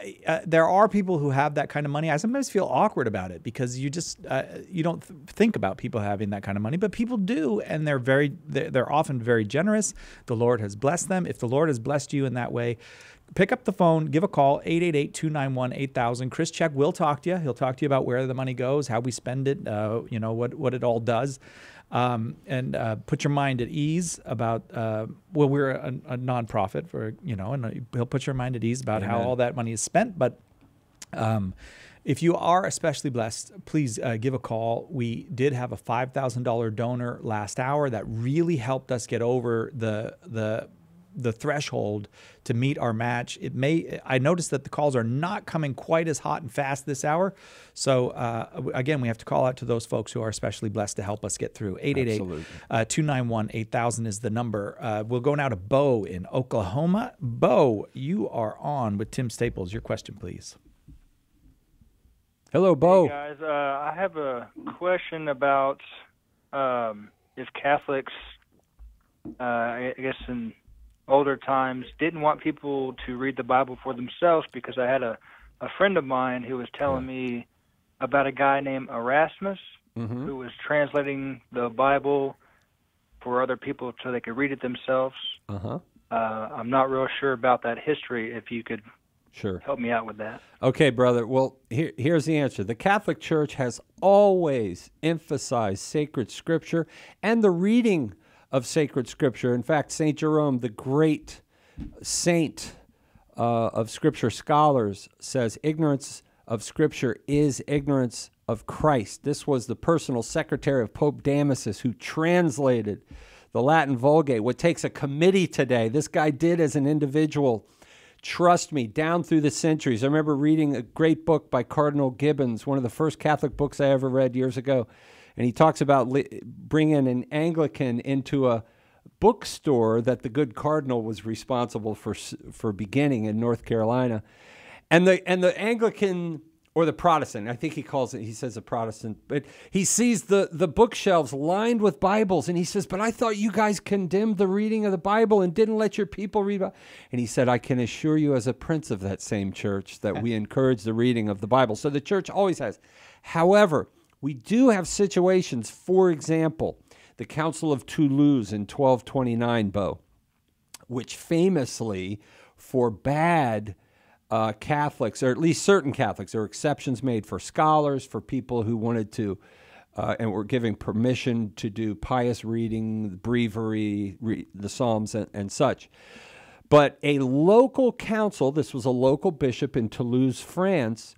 there are people who have that kind of money. I sometimes feel awkward about it because you just you don't think about people having that kind of money, but people do, and they're often very generous. The Lord has blessed them. If the Lord has blessed you in that way, pick up the phone, give a call, 888-291-8000. Chris Check will talk to you. He'll talk to you about where the money goes, how we spend it, what it all does. And put your mind at ease about, we're a nonprofit and he'll put your mind at ease about how all that money is spent. But if you are especially blessed, please give a call. We did have a $5,000 donor last hour that really helped us get over the threshold to meet our match. I noticed that the calls are not coming quite as hot and fast this hour. So again, we have to call out to those folks who are especially blessed to help us get through. 888-291-8000 is the number. We'll go now to Bo in Oklahoma. Bo, you are on with Tim Staples. Your question, please. Hello, Bo. Hey guys, I have a question about if Catholics I guess in older times, didn't want people to read the Bible for themselves, because I had a friend of mine who was telling me about a guy named Erasmus who was translating the Bible for other people so they could read it themselves. I'm not real sure about that history. If you could help me out with that. Okay, brother. Well, here's the answer. The Catholic Church has always emphasized sacred Scripture and the reading of sacred Scripture. In fact, St. Jerome, the great saint of Scripture scholars, says ignorance of Scripture is ignorance of Christ. This was the personal secretary of Pope Damasus who translated the Latin Vulgate, what takes a committee today. This guy did as an individual. Trust me, down through the centuries. I remember reading a great book by Cardinal Gibbons, one of the first Catholic books I ever read years ago. And he talks about bringing an Anglican into a bookstore that the good cardinal was responsible for beginning in North Carolina. And the Anglican, or the Protestant, I think he says a Protestant, but he sees the bookshelves lined with Bibles, and he says, but I thought you guys condemned the reading of the Bible and didn't let your people read. And he said, I can assure you as a prince of that same church that we encourage the reading of the Bible. So the church always has. However, we do have situations, for example, the Council of Toulouse in 1229, Bo, which famously forbade Catholics, or at least certain Catholics. There were exceptions made for scholars, for people who wanted to, and were giving permission to do pious reading, breviary, the Psalms, and such. But a local council, this was a local bishop in Toulouse, France,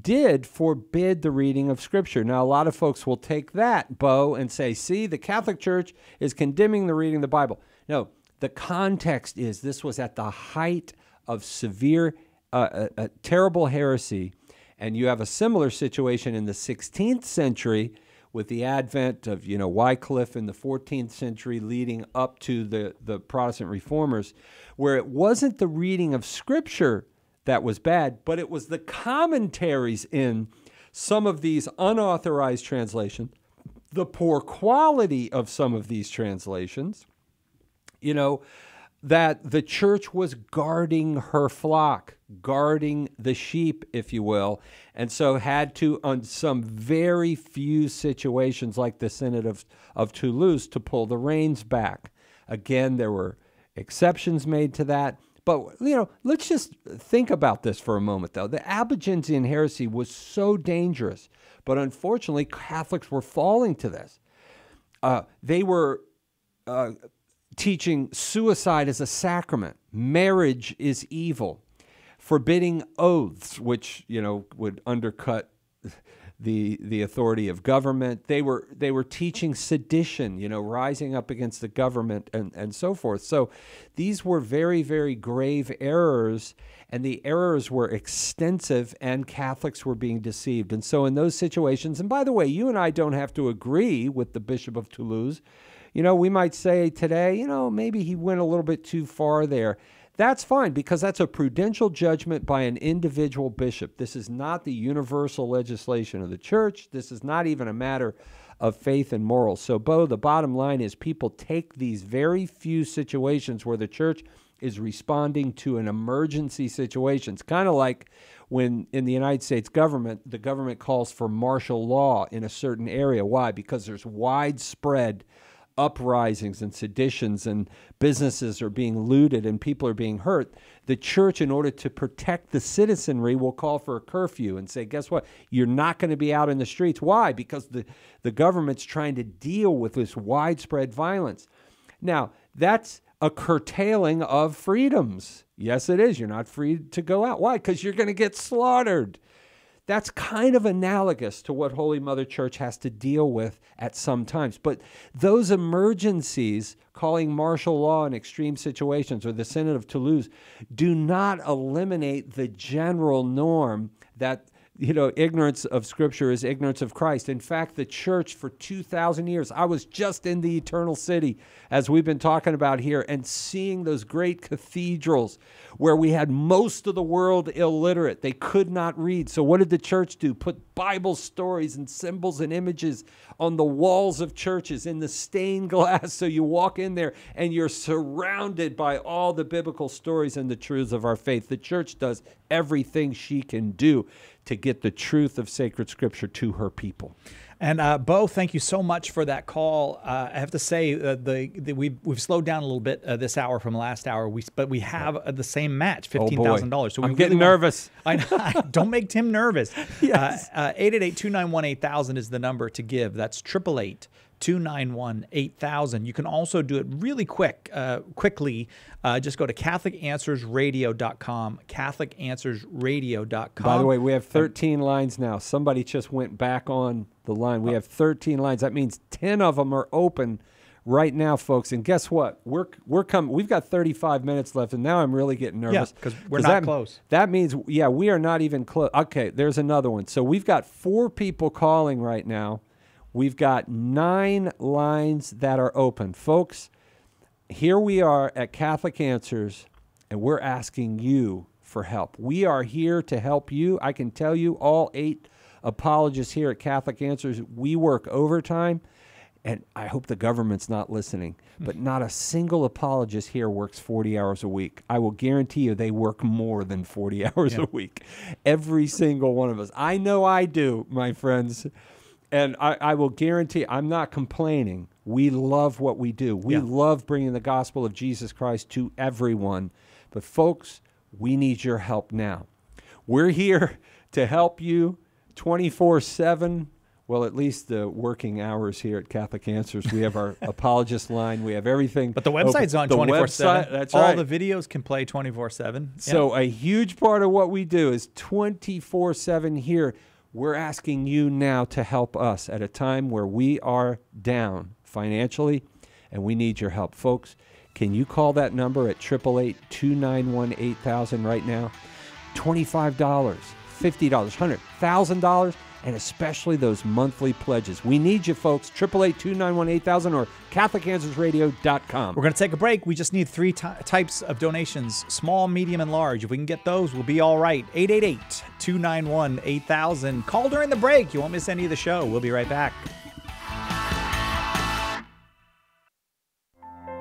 did forbid the reading of Scripture. Now, a lot of folks will take that, Bo, and say, see, the Catholic Church is condemning the reading of the Bible. No, the context is this was at the height of severe a terrible heresy, and you have a similar situation in the 16th century with the advent of, Wycliffe in the 14th century leading up to the Protestant reformers, where it wasn't the reading of Scripture that was bad, but it was the commentaries in some of these unauthorized translations, the poor quality of some of these translations, that the church was guarding her flock, guarding the sheep, if you will, and so had to, on some very few situations like the Synod of Toulouse, to pull the reins back. Again, there were exceptions made to that. But, let's just think about this for a moment, though. The Albigensian heresy was so dangerous, but unfortunately, Catholics were falling to this. They were teaching suicide as a sacrament, marriage is evil, forbidding oaths, which would undercut the authority of government. They were teaching sedition, rising up against the government and so forth. So these were very, very grave errors, and the errors were extensive, and Catholics were being deceived. And so in those situations, and by the way, you and I don't have to agree with the Bishop of Toulouse. We might say today, maybe he went a little bit too far there. That's fine, because that's a prudential judgment by an individual bishop. This is not the universal legislation of the church. This is not even a matter of faith and morals. So, Bo, the bottom line is people take these very few situations where the church is responding to an emergency situation. It's kind of like when in the United States government, the government calls for martial law in a certain area. Why? Because there's widespread uprisings and seditions, and businesses are being looted and people are being hurt. The church, in order to protect the citizenry, will call for a curfew and say, guess what? You're not going to be out in the streets. Why? Because the government's trying to deal with this widespread violence. Now, that's a curtailing of freedoms. Yes, it is. You're not free to go out. Why? Because you're going to get slaughtered. That's kind of analogous to what Holy Mother Church has to deal with at some times. But those emergencies, calling martial law in extreme situations, or the Synod of Toulouse, do not eliminate the general norm that ignorance of Scripture is ignorance of Christ. In fact, the church for 2,000 years, I was just in the Eternal City, as we've been talking about here, and seeing those great cathedrals where we had most of the world illiterate. They could not read. So what did the church do? Put Bible stories and symbols and images on the walls of churches in the stained glass. So you walk in there and you're surrounded by all the biblical stories and the truths of our faith. The church does everything she can do to get the truth of sacred Scripture to her people. And Bo, thank you so much for that call. I have to say, we've slowed down a little bit this hour from last hour. But we have the same match, $15,000. So I'm getting nervous. Don't make Tim nervous. Yes. 888-291-8000 is the number to give. That's 888-291-8000. You can also do it really quickly. Just go to CatholicAnswersRadio.com. CatholicAnswersRadio.com. By the way, we have 13 lines now. Somebody just went back on the line. We have 13 lines. That means 10 of them are open right now, folks. And guess what? We're coming. We've got 35 minutes left, and now I'm really getting nervous. Yeah, because we're not close. That means, we are not even close. Okay, there's another one. So we've got 4 people calling right now. We've got 9 lines that are open. Folks, here we are at Catholic Answers, and we're asking you for help. We are here to help you. I can tell you, all 8 apologists here at Catholic Answers, we work overtime, and I hope the government's not listening, but not a single apologist here works 40 hours a week. I will guarantee you they work more than 40 hours a week. Every single one of us. I know I do, my friends. And I will guarantee, I'm not complaining. We love what we do. We love bringing the gospel of Jesus Christ to everyone. But folks, we need your help now. We're here to help you 24/7. Well, at least the working hours here at Catholic Answers. We have our apologist line. We have everything. But the website's on 24/7. That's All right. the videos can play 24/7. So a huge part of what we do is 24/7 here. We're asking you now to help us at a time where we are down financially, and we need your help. Folks, can you call that number at 888-291-8000 right now? $25, $50, $100, $1,000, and especially those monthly pledges. We need you, folks. 888-291-8000 or CatholicAnswersRadio.com. We're going to take a break. We just need 3 types of donations, small, medium, and large. If we can get those, we'll be all right. 888-291-8000. Call during the break. You won't miss any of the show. We'll be right back.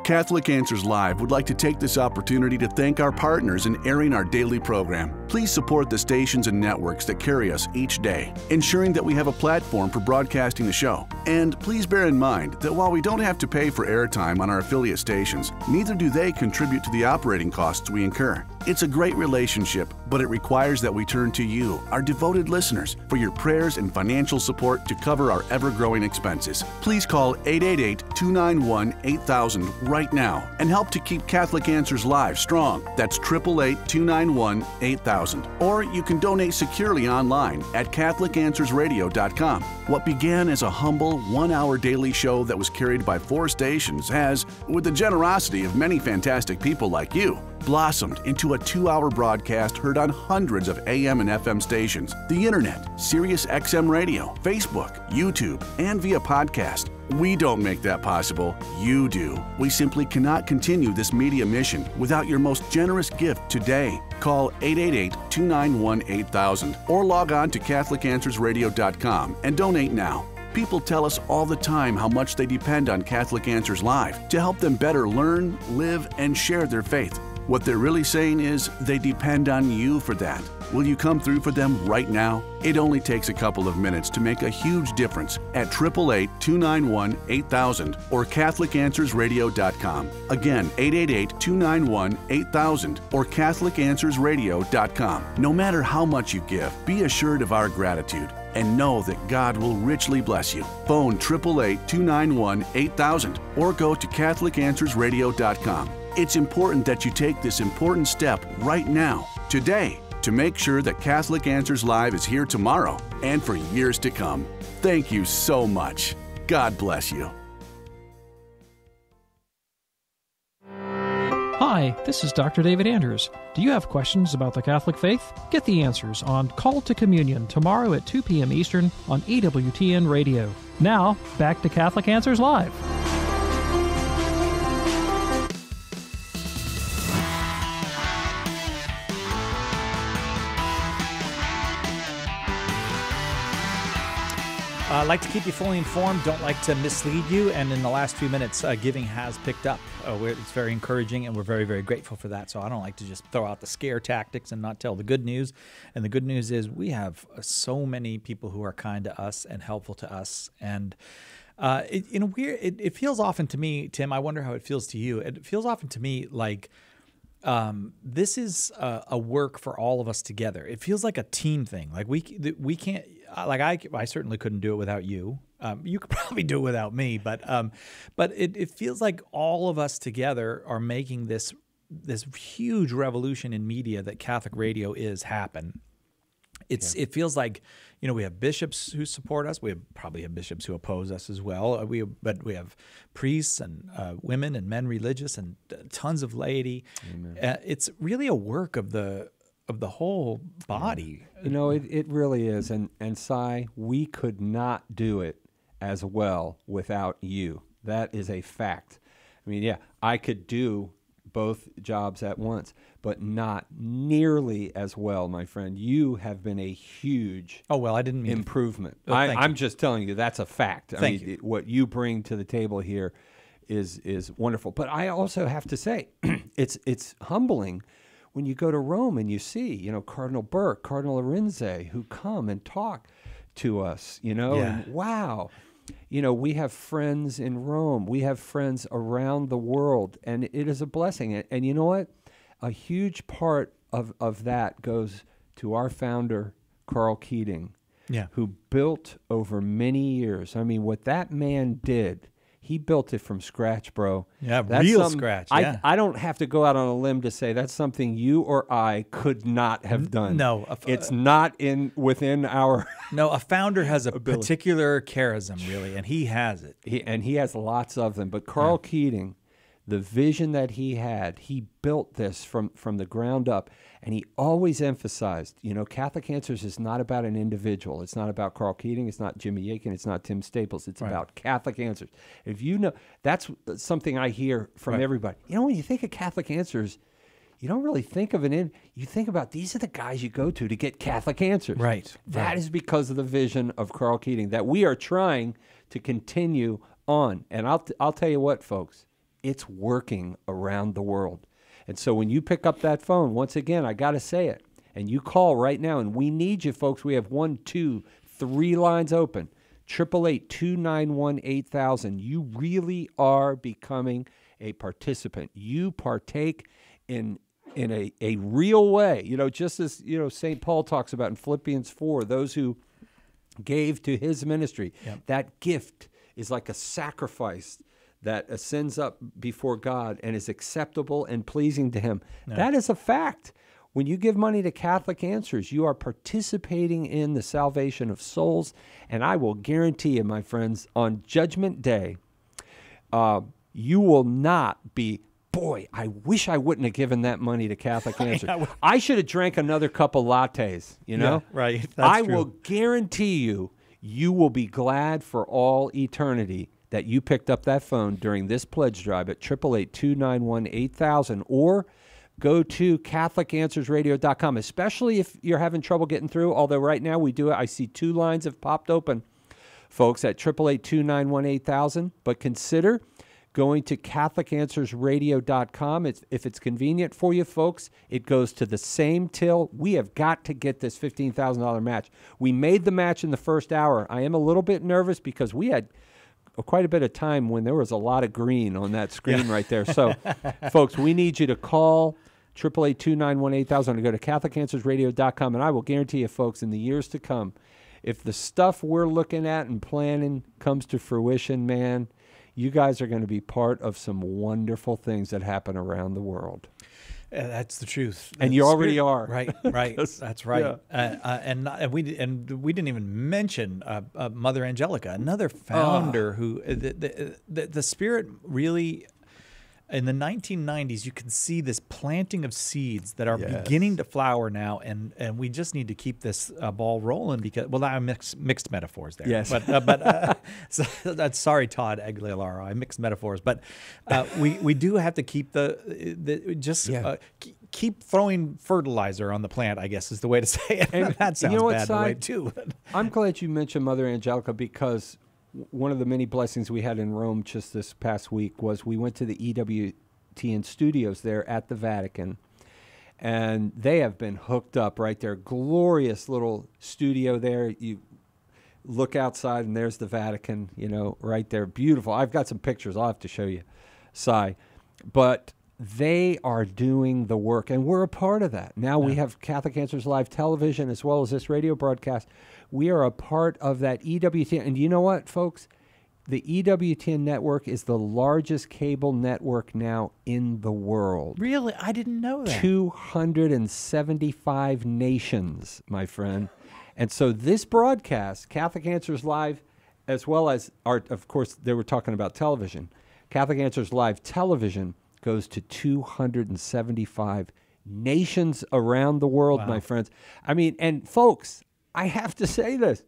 Catholic Answers Live would like to take this opportunity to thank our partners in airing our daily program. Please support the stations and networks that carry us each day, ensuring that we have a platform for broadcasting the show. And please bear in mind that while we don't have to pay for airtime on our affiliate stations, neither do they contribute to the operating costs we incur. It's a great relationship, but it requires that we turn to you, our devoted listeners, for your prayers and financial support to cover our ever-growing expenses. Please call 888-291-8000 right now and help to keep Catholic Answers Live strong. That's 888-291-8000. Or you can donate securely online at CatholicAnswersRadio.com. What began as a humble 1-hour daily show that was carried by 4 stations has, with the generosity of many fantastic people like you, blossomed into a 2-hour broadcast heard on hundreds of AM and FM stations, the internet, Sirius XM radio, Facebook, YouTube, and via podcast. We don't make that possible. You do. We simply cannot continue this media mission without your most generous gift today. Call 888-291-8000 or log on to CatholicAnswersRadio.com and donate now. People tell us all the time how much they depend on Catholic Answers Live to help them better learn, live, and share their faith. What they're really saying is they depend on you for that. Will you come through for them right now? It only takes a couple of minutes to make a huge difference at 888-291-8000 or CatholicAnswersRadio.com. Again, 888-291-8000 or CatholicAnswersRadio.com. No matter how much you give, be assured of our gratitude and know that God will richly bless you. Phone 888-291-8000 or go to CatholicAnswersRadio.com. It's important that you take this important step right now, today, to make sure that Catholic Answers Live is here tomorrow and for years to come. Thank you so much. God bless you. Hi, this is Dr. David Andrews. Do you have questions about the Catholic faith? Get the answers on Call to Communion tomorrow at 2 p.m. Eastern on EWTN Radio. Now, back to Catholic Answers Live. Like to keep you fully informed, don't like to mislead you, and in the last few minutes, giving has picked up. It's very encouraging, and we're very, very grateful for that. So I don't like to just throw out the scare tactics and not tell the good news. And the good news is we have so many people who are kind to us and helpful to us. And it feels often to me, Tim, I wonder how it feels to you. It feels often to me like this is a work for all of us together. It feels like a team thing. Like we can't. Like I certainly couldn't do it without you. You could probably do it without me, but it feels like all of us together are making this huge revolution in media that Catholic radio is happen. It feels like, we have bishops who support us. We probably have bishops who oppose us as well. But we have priests and women and men religious and tons of laity. It's really a work of the whole body. It really is. And Cy, we could not do it as well without you. That is a fact. I mean, yeah, I could do both jobs at once, but not nearly as well, my friend. You have been a huge I didn't mean improvement. I'm just telling you that's a fact. Thank you. What you bring to the table here is wonderful. But I also have to say, it's humbling when you go to Rome and you see, Cardinal Burke, Cardinal Arinze, who come and talk to us, and wow, we have friends in Rome. We have friends around the world, and it is a blessing. And you know what? A huge part of that goes to our founder, Karl Keating, who built over many years. I mean, what that man did, he built it from scratch, bro. Yeah, that's real scratch. Yeah. I don't have to go out on a limb to say that's something you or I could not have done. No. It's not within our... No, a founder has a particular charism, really, and he has it. He has lots of them. But Karl Keating, the vision that he had, he built this from the ground up. And he always emphasized, Catholic Answers is not about an individual. It's not about Karl Keating. It's not Jimmy Akin. It's not Tim Staples. It's about Catholic Answers. If that's something I hear from everybody. When you think of Catholic Answers, you don't really think of you think about these are the guys you go to get Catholic Answers. Right. That is because of the vision of Karl Keating that we are trying to continue on. And I'll tell you what, folks, it's working around the world. And so when you pick up that phone, once again, I got to say it, and you call right now, and we need you, folks. We have 1, 2, 3 lines open, 888-291-8000. You really are becoming a participant. You partake in a real way, just as, St. Paul talks about in Philippians 4, those who gave to his ministry. That gift is like a sacrifice that ascends up before God and is acceptable and pleasing to him. Yeah. That is a fact. When you give money to Catholic Answers, you are participating in the salvation of souls. And I will guarantee you, my friends, on Judgment Day, you will not be, boy, I wish I wouldn't have given that money to Catholic Answers. I should have drank another couple lattes, Yeah, right. That's I true. will guarantee you will be glad for all eternity that you picked up that phone during this pledge drive at 888-291-8000, or go to CatholicAnswersRadio.com, especially if you're having trouble getting through, although right now we do it. I see 2 lines have popped open, folks, at 888-291-8000, but consider going to CatholicAnswersRadio.com. If it's convenient for you, folks, it goes to the same till. We have got to get this $15,000 match. We made the match in the first hour. I am a little bit nervous because we had quite a bit of time when there was a lot of green on that screen right there. So, folks, we need you to call 888-291-8000 or go to CatholicAnswersRadio.com, and I will guarantee you, folks, in the years to come, if the stuff we're looking at and planning comes to fruition, man, you guys are going to be part of some wonderful things that happen around the world. That's the truth, and you already are. Right. That's right. Yeah. And we didn't even mention Mother Angelica, another founder who the Spirit really in the 1990s, you can see this planting of seeds that are Yes. beginning to flower now, and we just need to keep this ball rolling because, well, I mixed metaphors there. Yes. So that's sorry, Todd Aguilar, I mixed metaphors, but we do have to keep keep throwing fertilizer on the plant, I guess is the way to say it. And that sounds you know what, bad in a Si? way too. I'm glad you mentioned Mother Angelica because one of the many blessings we had in Rome just this past week was we went to the EWTN studios there at the Vatican, and they have been hooked up right there. Glorious little studio there. You look outside and there's the Vatican, you know, right there. Beautiful. I've got some pictures I'll have to show you, Si. But they are doing the work, and we're a part of that. Now we have Catholic Answers Live television as well as this radio broadcast. We are a part of that EWTN. And you know what, folks? The EWTN network is the largest cable network now in the world. Really? I didn't know that. 275 nations, my friend. And so this broadcast, Catholic Answers Live, as well as, of course, they were talking about television. Catholic Answers Live television goes to 275 nations around the world, my friends. I mean, and folks, I have to say this.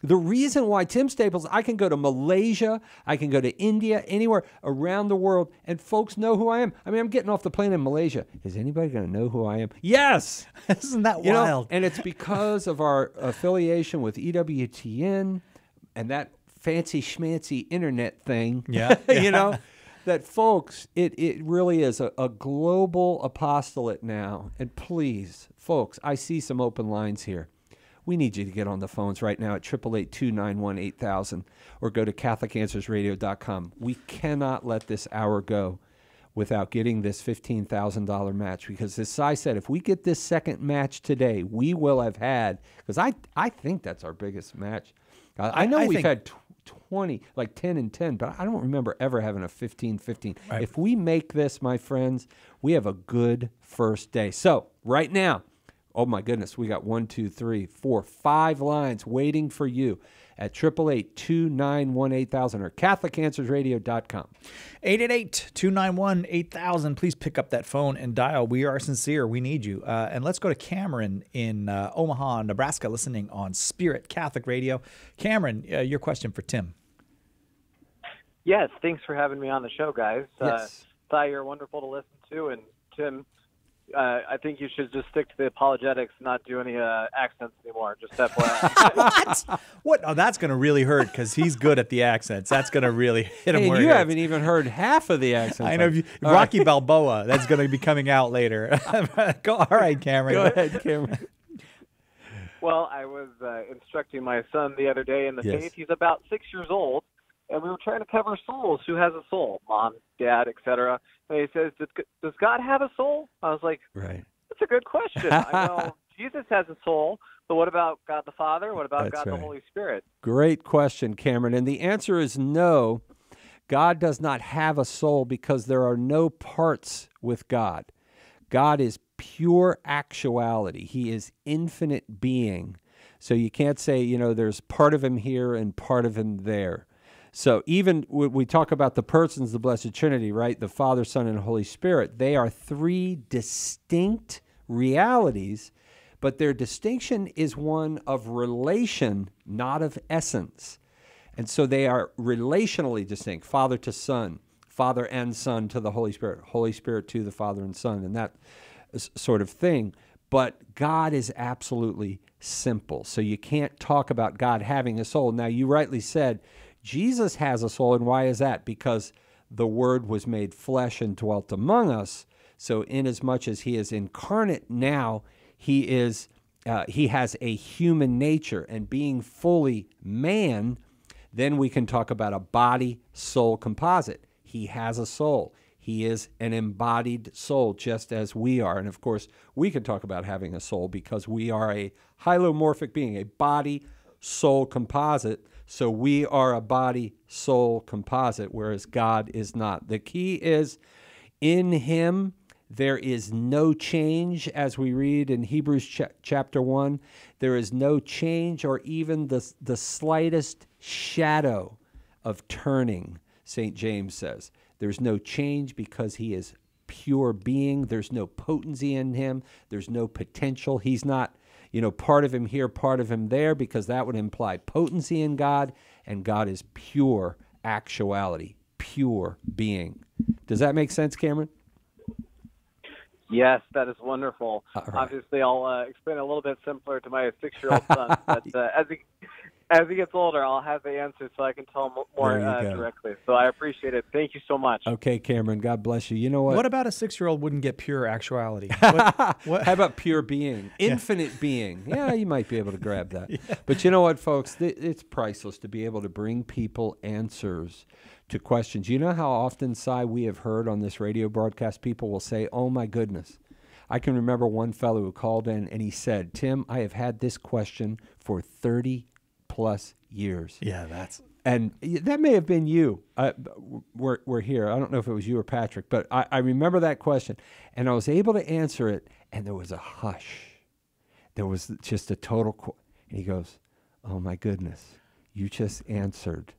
The reason why Tim Staples, I can go to Malaysia, I can go to India, anywhere around the world, and folks know who I am. I mean, I'm getting off the plane in Malaysia. Is anybody going to know who I am? Yes! Isn't that You know, wild? and it's because of our affiliation with EWTN and that fancy schmancy internet thing. Yeah. You know? That, folks, it really is a global apostolate now. And please, folks, I see some open lines here. We need you to get on the phones right now at 888-291-8000 or go to CatholicAnswersRadio.com. We cannot let this hour go without getting this $15,000 match because, as I said, if we get this second match today, we will have had, because I think that's our biggest match. I know we've had 20, like 10 and 10, but I don't remember ever having a 15-15. Right. If we make this, my friends, we have a good first day. So right now, oh my goodness, we got 1, 2, 3, 4, 5 lines waiting for you at 888-291-8000 or CatholicAnswersRadio.com. 888-291-8000. Please pick up that phone and dial. We are sincere. We need you. And let's go to Cameron in Omaha, Nebraska, listening on Spirit Catholic Radio. Cameron, your question for Tim. Yes, thanks for having me on the show, guys. Yes. Thought you're wonderful to listen to, and Tim, I think you should just stick to the apologetics, not do any accents anymore. Just FYI. What? Oh, that's going to really hurt because he's good at the accents. That's going to really hit him Hey, where you it hurts. haven't even heard half of the accents. I know. Rocky Balboa, that's going to be coming out later. All right, Cameron. Go ahead, Cameron. Well, I was instructing my son the other day in the Yes. faith. He's about 6 years old, and we were trying to cover souls. Who has a soul? Mom, dad, etc. And he says, does God have a soul? I was like, right. That's a good question. I know Jesus has a soul, but what about God the Father? What about That's God right. the Holy Spirit? Great question, Cameron. And the answer is no. God does not have a soul because there are no parts with God. God is pure actuality. He is infinite being. So you can't say, you know, there's part of him here and part of him there. So even when we talk about the persons of the Blessed Trinity, right, the Father, Son, and Holy Spirit, they are three distinct realities, but their distinction is one of relation, not of essence. And so they are relationally distinct, Father to Son, Father and Son to the Holy Spirit to the Father and Son, and that sort of thing. But God is absolutely simple. So you can't talk about God having a soul. Now, you rightly said, Jesus has a soul, and why is that? Because the Word was made flesh and dwelt among us. So inasmuch as he is incarnate now, he has a human nature, and being fully man, then we can talk about a body-soul composite. He has a soul. He is an embodied soul, just as we are. And of course, we can talk about having a soul because we are a hylomorphic being, a body-soul composite. So we are a body-soul composite, whereas God is not. The key is in him there is no change, as we read in Hebrews chapter 1. There is no change or even the slightest shadow of turning, St. James says. There's no change because he is pure being. There's no potency in him. There's no potential. He's not, part of him here, part of him there, because that would imply potency in God, and God is pure actuality, pure being. Does that make sense, Cameron? Yes, that is wonderful. Right. Obviously, I'll explain a little bit simpler to my 6-year-old son. But as he gets older, I'll have the answers so I can tell him more directly. So I appreciate it. Thank you so much. Okay, Cameron, God bless you. You know what? What about a 6-year-old wouldn't get pure actuality? What? How about pure being? Infinite being. Yeah, you might be able to grab that. Yeah. But you know what, folks? It's priceless to be able to bring people answers to questions. You know how often, Si, we have heard on this radio broadcast, people will say, oh, my goodness. I can remember one fellow who called in and he said, Tim, I have had this question for 30+ years. Yeah, and that may have been you. We're here. I don't know if it was you or Patrick, but I remember that question, and I was able to answer it, and there was a hush. There was just a total and he goes, oh, my goodness, you just answered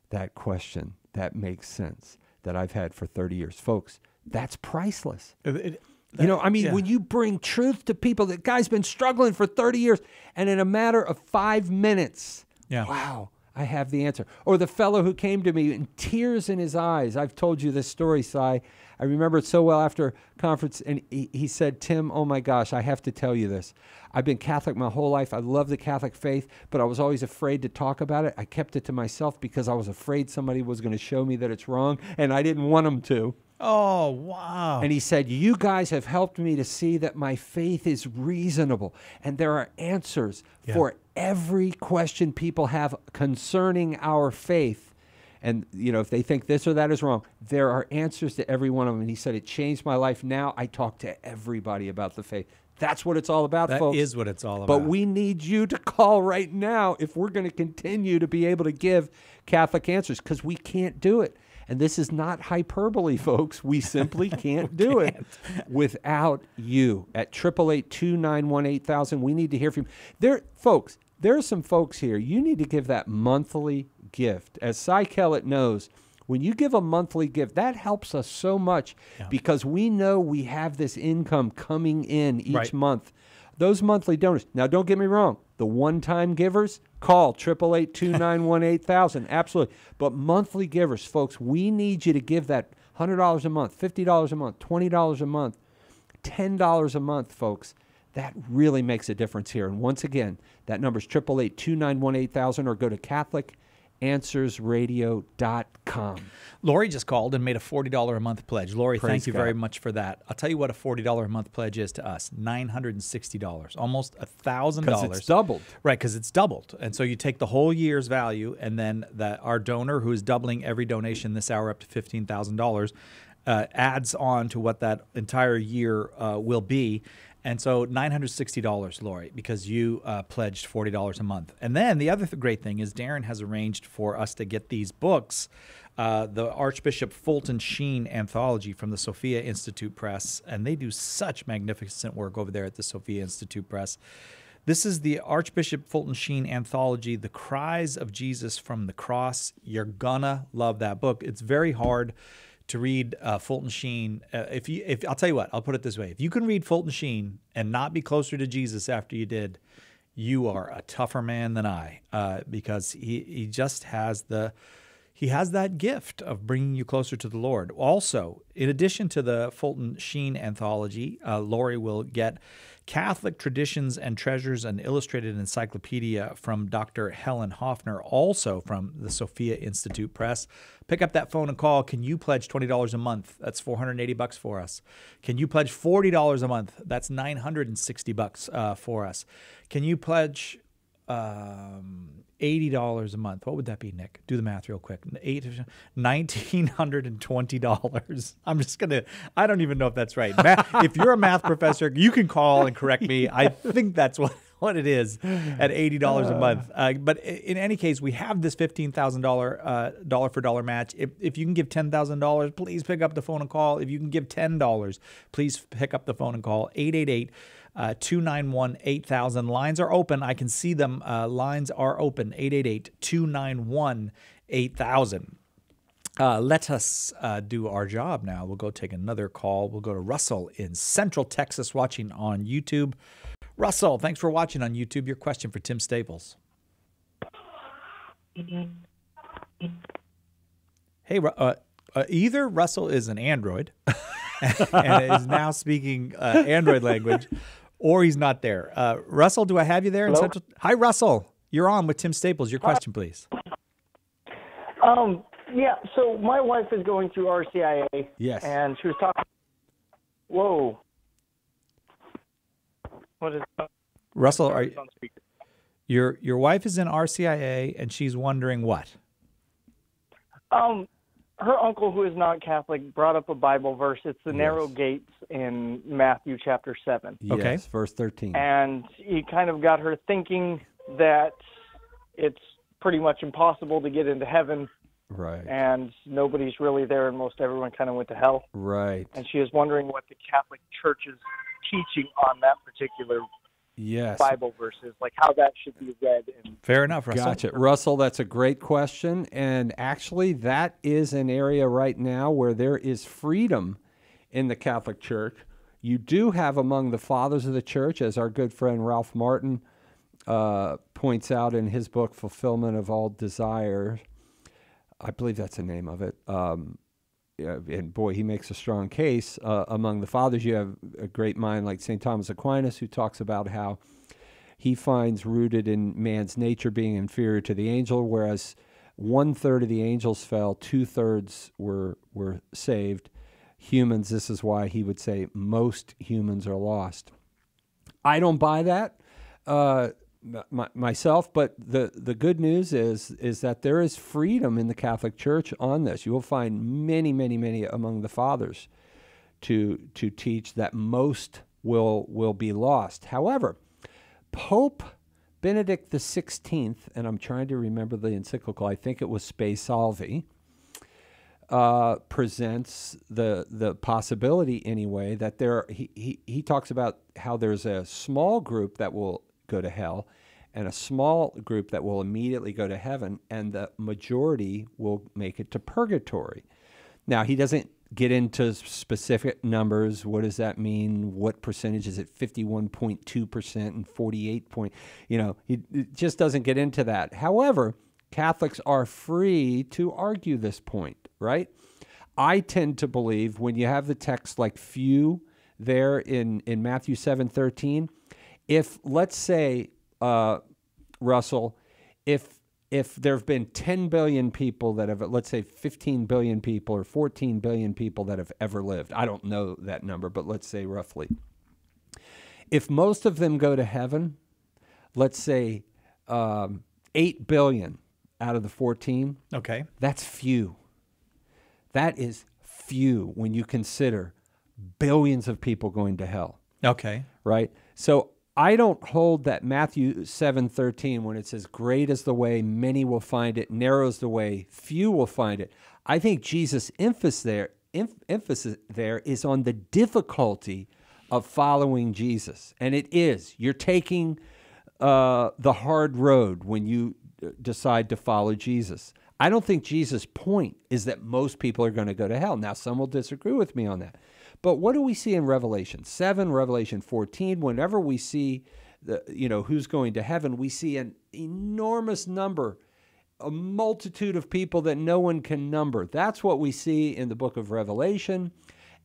that question. That makes sense, that I've had for 30 years. Folks, that's priceless. When you bring truth to people, that guy's been struggling for 30 years, and in a matter of 5 minutes, wow, I have the answer. Or the fellow who came to me in tears in his eyes. I've told you this story, Si. I remember it so well after conference, and he said, Tim, oh my gosh, I have to tell you this. I've been Catholic my whole life. I love the Catholic faith, but I was always afraid to talk about it. I kept it to myself because I was afraid somebody was going to show me that it's wrong, and I didn't want them to. Oh, wow. And he said, you guys have helped me to see that my faith is reasonable, and there are answers for every question people have concerning our faith. And, if they think this or that is wrong, there are answers to every one of them. And he said, it changed my life. Now I talk to everybody about the faith. That's what it's all about, folks. That is what it's all about. But we need you to call right now if we're going to continue to be able to give Catholic answers, because we can't do it. And this is not hyperbole, folks. We simply can't do it without you. At 888-291-8000, we need to hear from you. Folks, there are some folks here. You need to give that monthly gift. As Cy Kellett knows, when you give a monthly gift, that helps us so much because we know we have this income coming in each month. Those monthly donors. Now, don't get me wrong. The one-time givers, call 888-291-8000. Absolutely. But monthly givers, folks, we need you to give that $100 a month, $50 a month, $20 a month, $10 a month, folks. That really makes a difference here. And once again, that number is 888-291-8000, or go to CatholicAnswersRadio.com. Lori just called and made a $40 a month pledge. Lori, thank you very much for that. I'll tell you what a $40 a month pledge is to us. $960, almost $1,000. Because it's doubled. Right, because it's doubled. And so you take the whole year's value, and then our donor, who is doubling every donation this hour up to $15,000, adds on to what that entire year will be. And so $960, Lori, because you pledged $40 a month. And then the other great thing is Darren has arranged for us to get these books, the Archbishop Fulton Sheen anthology from the Sophia Institute Press, and they do such magnificent work over there at the Sophia Institute Press. This is the Archbishop Fulton Sheen anthology, The Cries of Jesus from the Cross. You're gonna love that book. It's very hard to read Fulton Sheen. If I'll tell you what, I'll put it this way: if you can read Fulton Sheen and not be closer to Jesus after you did, you are a tougher man than I, because he just has that gift of bringing you closer to the Lord. Also, in addition to the Fulton Sheen anthology, Lori will get Catholic Traditions and Treasures, an illustrated encyclopedia from Dr. Helen Hoffner, also from the Sophia Institute Press. Pick up that phone and call. Can you pledge $20 a month? That's $480 for us. Can you pledge $40 a month? That's $960 for us. Can you pledge $80 a month? What would that be, Nick? Do the math real quick. $1,920. I don't even know if that's right. If you're a math professor, you can call and correct me. I think that's what it is at $80 a month. But in any case, we have this $15,000 dollar for dollar match. If you can give $10,000, please pick up the phone and call. If you can give $10, please pick up the phone and call 888-291-8000. Lines are open. I can see them. Lines are open. 888-291-8000. Let us do our job now. We'll go take another call. We'll go to Russell in Central Texas watching on YouTube. Russell, thanks for watching on YouTube. Your question for Tim Staples. Hey, either Russell is an android and is now speaking Android language, or he's not there. Russell, do I have you there? In Central? Hi, Russell. You're on with Tim Staples. Your question, please. Yeah, so my wife is going through RCIA. Yes. And she was talking. Whoa. What is that? Russell, are you, your wife is in RCIA, and she's wondering what? Her uncle, who is not Catholic, brought up a Bible verse. It's the narrow gates in Matthew chapter 7. Yes, verse 13. And he kind of got her thinking that it's pretty much impossible to get into heaven. Right. And nobody's really there, and most everyone kind of went to hell. Right. And she is wondering what the Catholic Church's teaching on that particular Bible verses, like how that should be read. Fair enough, Russell. Gotcha. Russell, that's a great question. And actually, that is an area right now where there is freedom in the Catholic Church. You do have among the fathers of the church, as our good friend Ralph Martin points out in his book, Fulfillment of All Desire. I believe that's the name of it. And boy, he makes a strong case. Among the fathers, you have a great mind like St. Thomas Aquinas, who talks about how he finds rooted in man's nature being inferior to the angel, whereas 1/3 of the angels fell, 2/3 were saved. Humans, this is why he would say most humans are lost. I don't buy that myself, but the good news is that there is freedom in the Catholic Church on this. You will find many among the fathers to teach that most will be lost. However, Pope Benedict XVI, and I'm trying to remember the encyclical, I think it was Spe Salvi, presents the possibility anyway that he talks about how there's a small group that will go to hell and a small group that will immediately go to heaven, and the majority will make it to purgatory. Now, he doesn't get into specific numbers. What does that mean? What percentage is it? 51.2% and 48 point, he just doesn't get into that. However, Catholics are free to argue this point, right? I tend to believe when you have the text like few there in Matthew 7:13, if, let's say, Russell, if there have been 10 billion people that have, let's say 15 billion people or 14 billion people that have ever lived, I don't know that number, but let's say roughly. If most of them go to heaven, let's say 8 billion out of the 14, okay, that's few. That is few when you consider billions of people going to hell. Okay. Right? So I don't hold that Matthew 7:13, when it says, great is the way, many will find it, narrow is the way, few will find it. I think Jesus' emphasis there is on the difficulty of following Jesus. And it is. You're taking the hard road when you decide to follow Jesus. I don't think Jesus' point is that most people are going to go to hell. Now, some will disagree with me on that. But what do we see in Revelation 7, Revelation 14? Whenever we see who's going to heaven, we see an enormous number, a multitude of people that no one can number. That's what we see in the book of Revelation.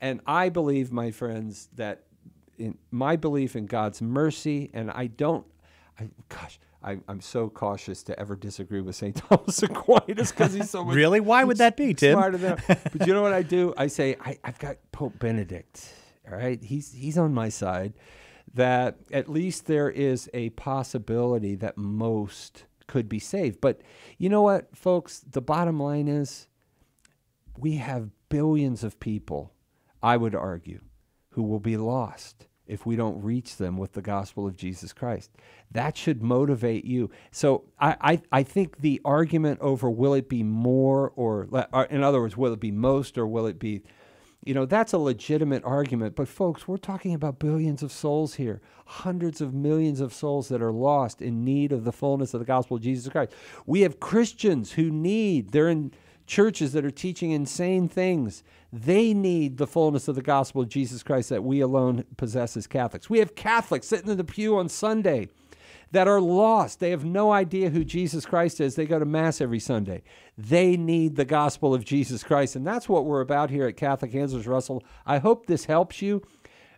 And I believe, my friends, that in my belief in God's mercy, and I'm so cautious to ever disagree with St. Thomas Aquinas because he's so much really? Why would that be, Tim? Smarter than but you know what I do? I say, I've got Pope Benedict, all right? He's on my side, that at least there is a possibility that most could be saved. But you know what, folks? The bottom line is we have billions of people, I would argue, who will be lost if we don't reach them with the gospel of Jesus Christ. That should motivate you. So I think the argument over will it be more or in other words, will it be most or will it be, that's a legitimate argument. But folks, we're talking about billions of souls here, hundreds of millions of souls that are lost in need of the fullness of the gospel of Jesus Christ. We have Christians who they're in churches that are teaching insane things. They need the fullness of the gospel of Jesus Christ that we alone possess as Catholics. We have Catholics sitting in the pew on Sunday that are lost. They have no idea who Jesus Christ is. They go to Mass every Sunday. They need the gospel of Jesus Christ, and that's what we're about here at Catholic Answers, Russell. I hope this helps you,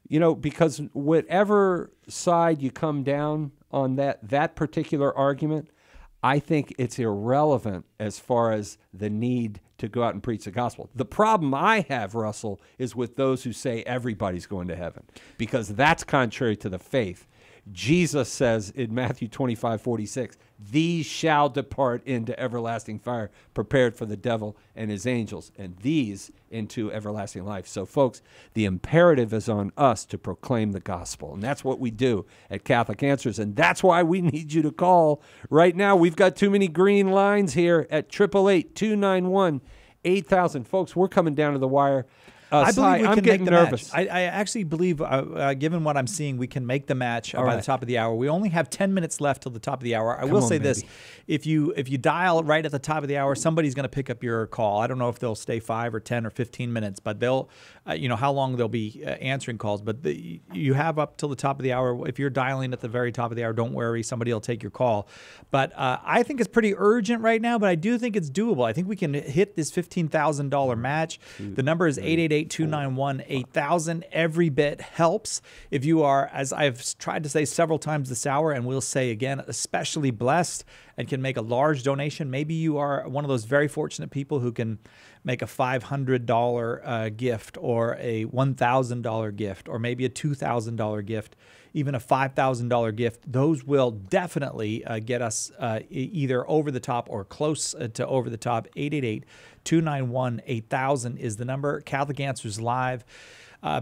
because whatever side you come down on that particular argument, I think it's irrelevant as far as the need to go out and preach the gospel. The problem I have, Russell, is with those who say everybody's going to heaven, because that's contrary to the faith. Jesus says in Matthew 25:46, these shall depart into everlasting fire, prepared for the devil and his angels, and these into everlasting life. So, folks, the imperative is on us to proclaim the gospel, and that's what we do at Catholic Answers, and that's why we need you to call right now. We've got too many green lines here at 888-291-8000. Folks, we're coming down to the wire. I believe we I'm can getting make the nervous. match. I actually believe, given what I'm seeing, we can make the match by the top of the hour. We only have 10 minutes left till the top of the hour. I will say this: if you dial right at the top of the hour, somebody's going to pick up your call. I don't know if they'll stay 5 or 10 or 15 minutes, but they'll, how long they'll be answering calls. But you have up till the top of the hour. If you're dialing at the very top of the hour, don't worry, somebody will take your call. But I think it's pretty urgent right now. But I do think it's doable. I think we can hit this $15,000 match. The number is 888-291-8000. Every bit helps. If you are, as I've tried to say several times this hour, and we'll say again, especially blessed and can make a large donation, maybe you are one of those very fortunate people who can make a $500 gift or a $1,000 gift or maybe a $2,000 gift, even a $5,000 gift. Those will definitely get us either over the top or close to over the top. 888-291-8000 is the number. Catholic Answers Live.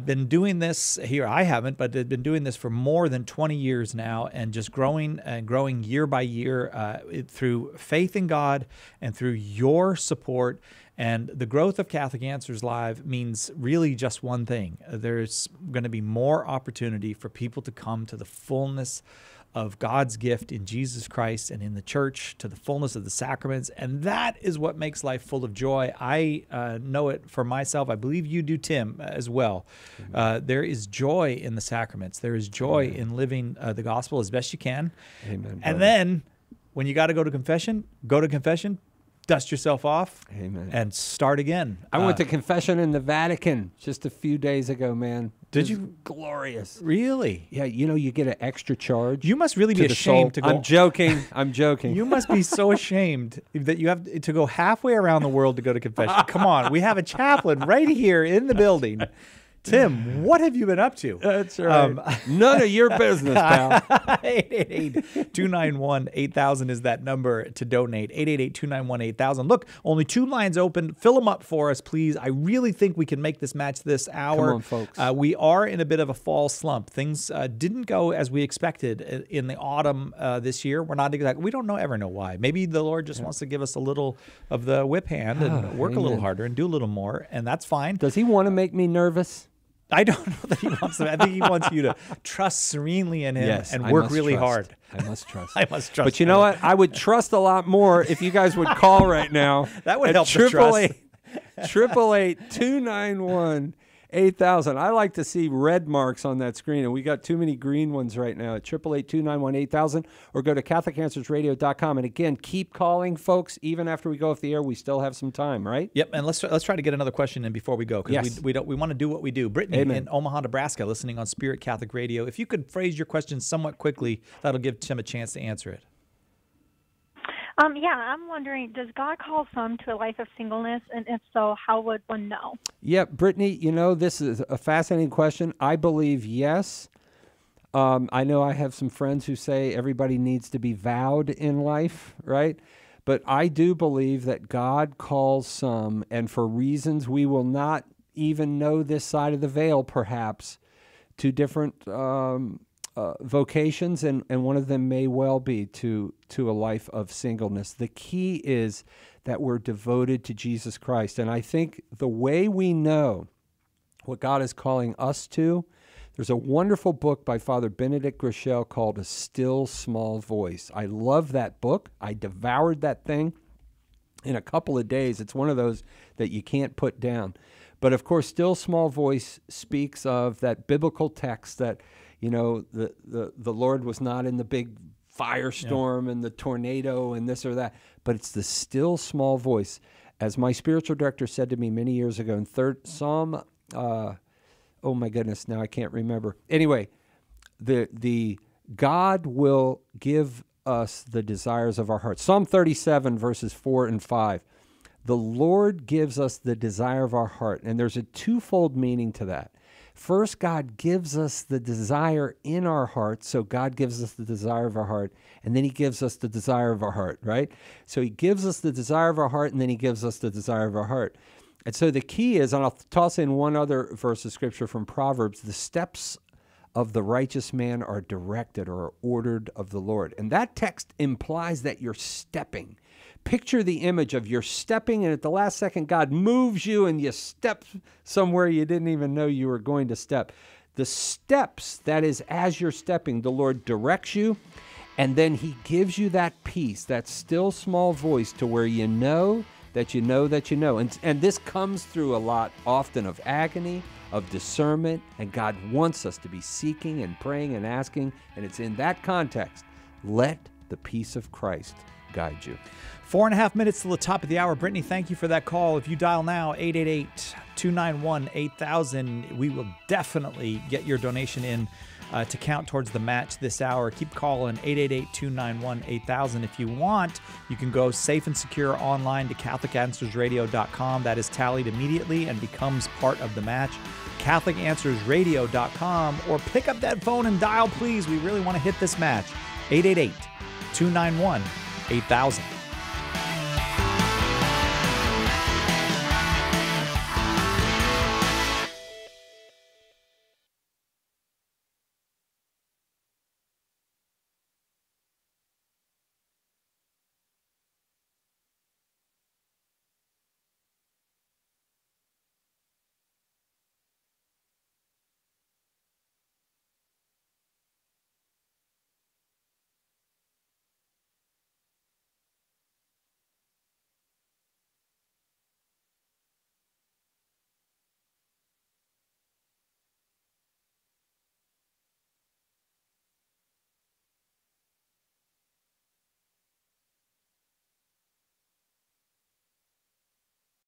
Been doing this here. I haven't, but they've been doing this for more than 20 years now, and just growing and growing year by year through faith in God and through your support. And the growth of Catholic Answers Live means really just one thing. There's going to be more opportunity for people to come to the fullness of God's gift in Jesus Christ and in the church, to the fullness of the sacraments. And that is what makes life full of joy. I know it for myself. I believe you do, Tim, as well. There is joy in the sacraments. There is joy in living the gospel as best you can. Amen. And then when you got to go to confession, dust yourself off, and start again. I went to confession in the Vatican just a few days ago, man. Did you? Glorious. Really? Yeah, you get an extra charge. You must really be ashamed to go. I'm joking. I'm joking. You must be so ashamed that you have to go halfway around the world to go to confession. Come on. We have a chaplain right here in the building. Tim, what have you been up to? That's right. None of your business, pal. 888-291-8000 is that number to donate. 888-291-8000. Look, only 2 lines open. Fill them up for us, please. I really think we can make this match this hour. Come on, folks. We are in a bit of a fall slump. Things didn't go as we expected in the autumn this year. We're not exactly. We don't ever know why. Maybe the Lord just wants to give us a little of the whip hand and work a little harder and do a little more, and that's fine. Does he want to make me nervous? I don't know that he wants to. I think he wants you to trust serenely in him and work really hard. I must trust. I must trust. But you know what? I would trust a lot more if you guys would call right now. That would help the trust. 888-291-8000. I like to see red marks on that screen, and we got too many green ones right now at 888-291-8000, or go to CatholicAnswersRadio.com. And again, keep calling, folks. Even after we go off the air, we still have some time, right? Yep. And let's try to get another question in before we go, because Yes. we want to do what we do. Brittany Amen. in Omaha, Nebraska, listening on Spirit Catholic Radio. If you could phrase your question somewhat quickly, that'll give Tim a chance to answer it. Yeah, I'm wondering, does God call some to a life of singleness? And if so, how would one know? Yeah, Brittany, this is a fascinating question. I believe yes. I know I have some friends who say everybody needs to be vowed in life, right? But I do believe that God calls some, and for reasons we will not even know this side of the veil, perhaps, to different vocations, and one of them may well be to a life of singleness. The key is that we're devoted to Jesus Christ. And I think the way we know what God is calling us to, there's a wonderful book by Father Benedict Groeschel called A Still Small Voice. I love that book. I devoured that thing. in a couple of days. It's one of those that you can't put down. But of course, still small voice speaks of that biblical text that, you know, the Lord was not in the big firestorm and the tornado and this or that, but it's the still small voice. As my spiritual director said to me many years ago in Psalm, oh my goodness, now I can't remember. Anyway, the God will give us the desires of our heart. Psalm 37 verses 4 and 5. The Lord gives us the desire of our heart. And there's a twofold meaning to that. First, God gives us the desire in our heart. So God gives us the desire of our heart. And then he gives us the desire of our heart, right? So he gives us the desire of our heart, and then he gives us the desire of our heart. And so the key is, and I'll toss in one other verse of scripture from Proverbs, the steps of the righteous man are directed or are ordered of the Lord. And that text implies that you're stepping. Picture the image of you're stepping, and at the last second, God moves you and you step somewhere you didn't even know you were going to step. The steps, that is, as you're stepping, the Lord directs you, and then he gives you that peace, that still small voice to where you know that you know that you know. And this comes through a lot, often, of agony, of discernment, and God wants us to be seeking and praying and asking, and it's in that context. Let the peace of Christ guide you. 4.5 minutes till the top of the hour. Brittany, thank you for that call. If you dial now, 888-291-8000, we will definitely get your donation in to count towards the match this hour. Keep calling 888-291-8000. If you want, you can go safe and secure online to CatholicAnswersRadio.com. That is tallied immediately and becomes part of the match. CatholicAnswersRadio.com, or pick up that phone and dial, please. We really want to hit this match. 888-291-8000.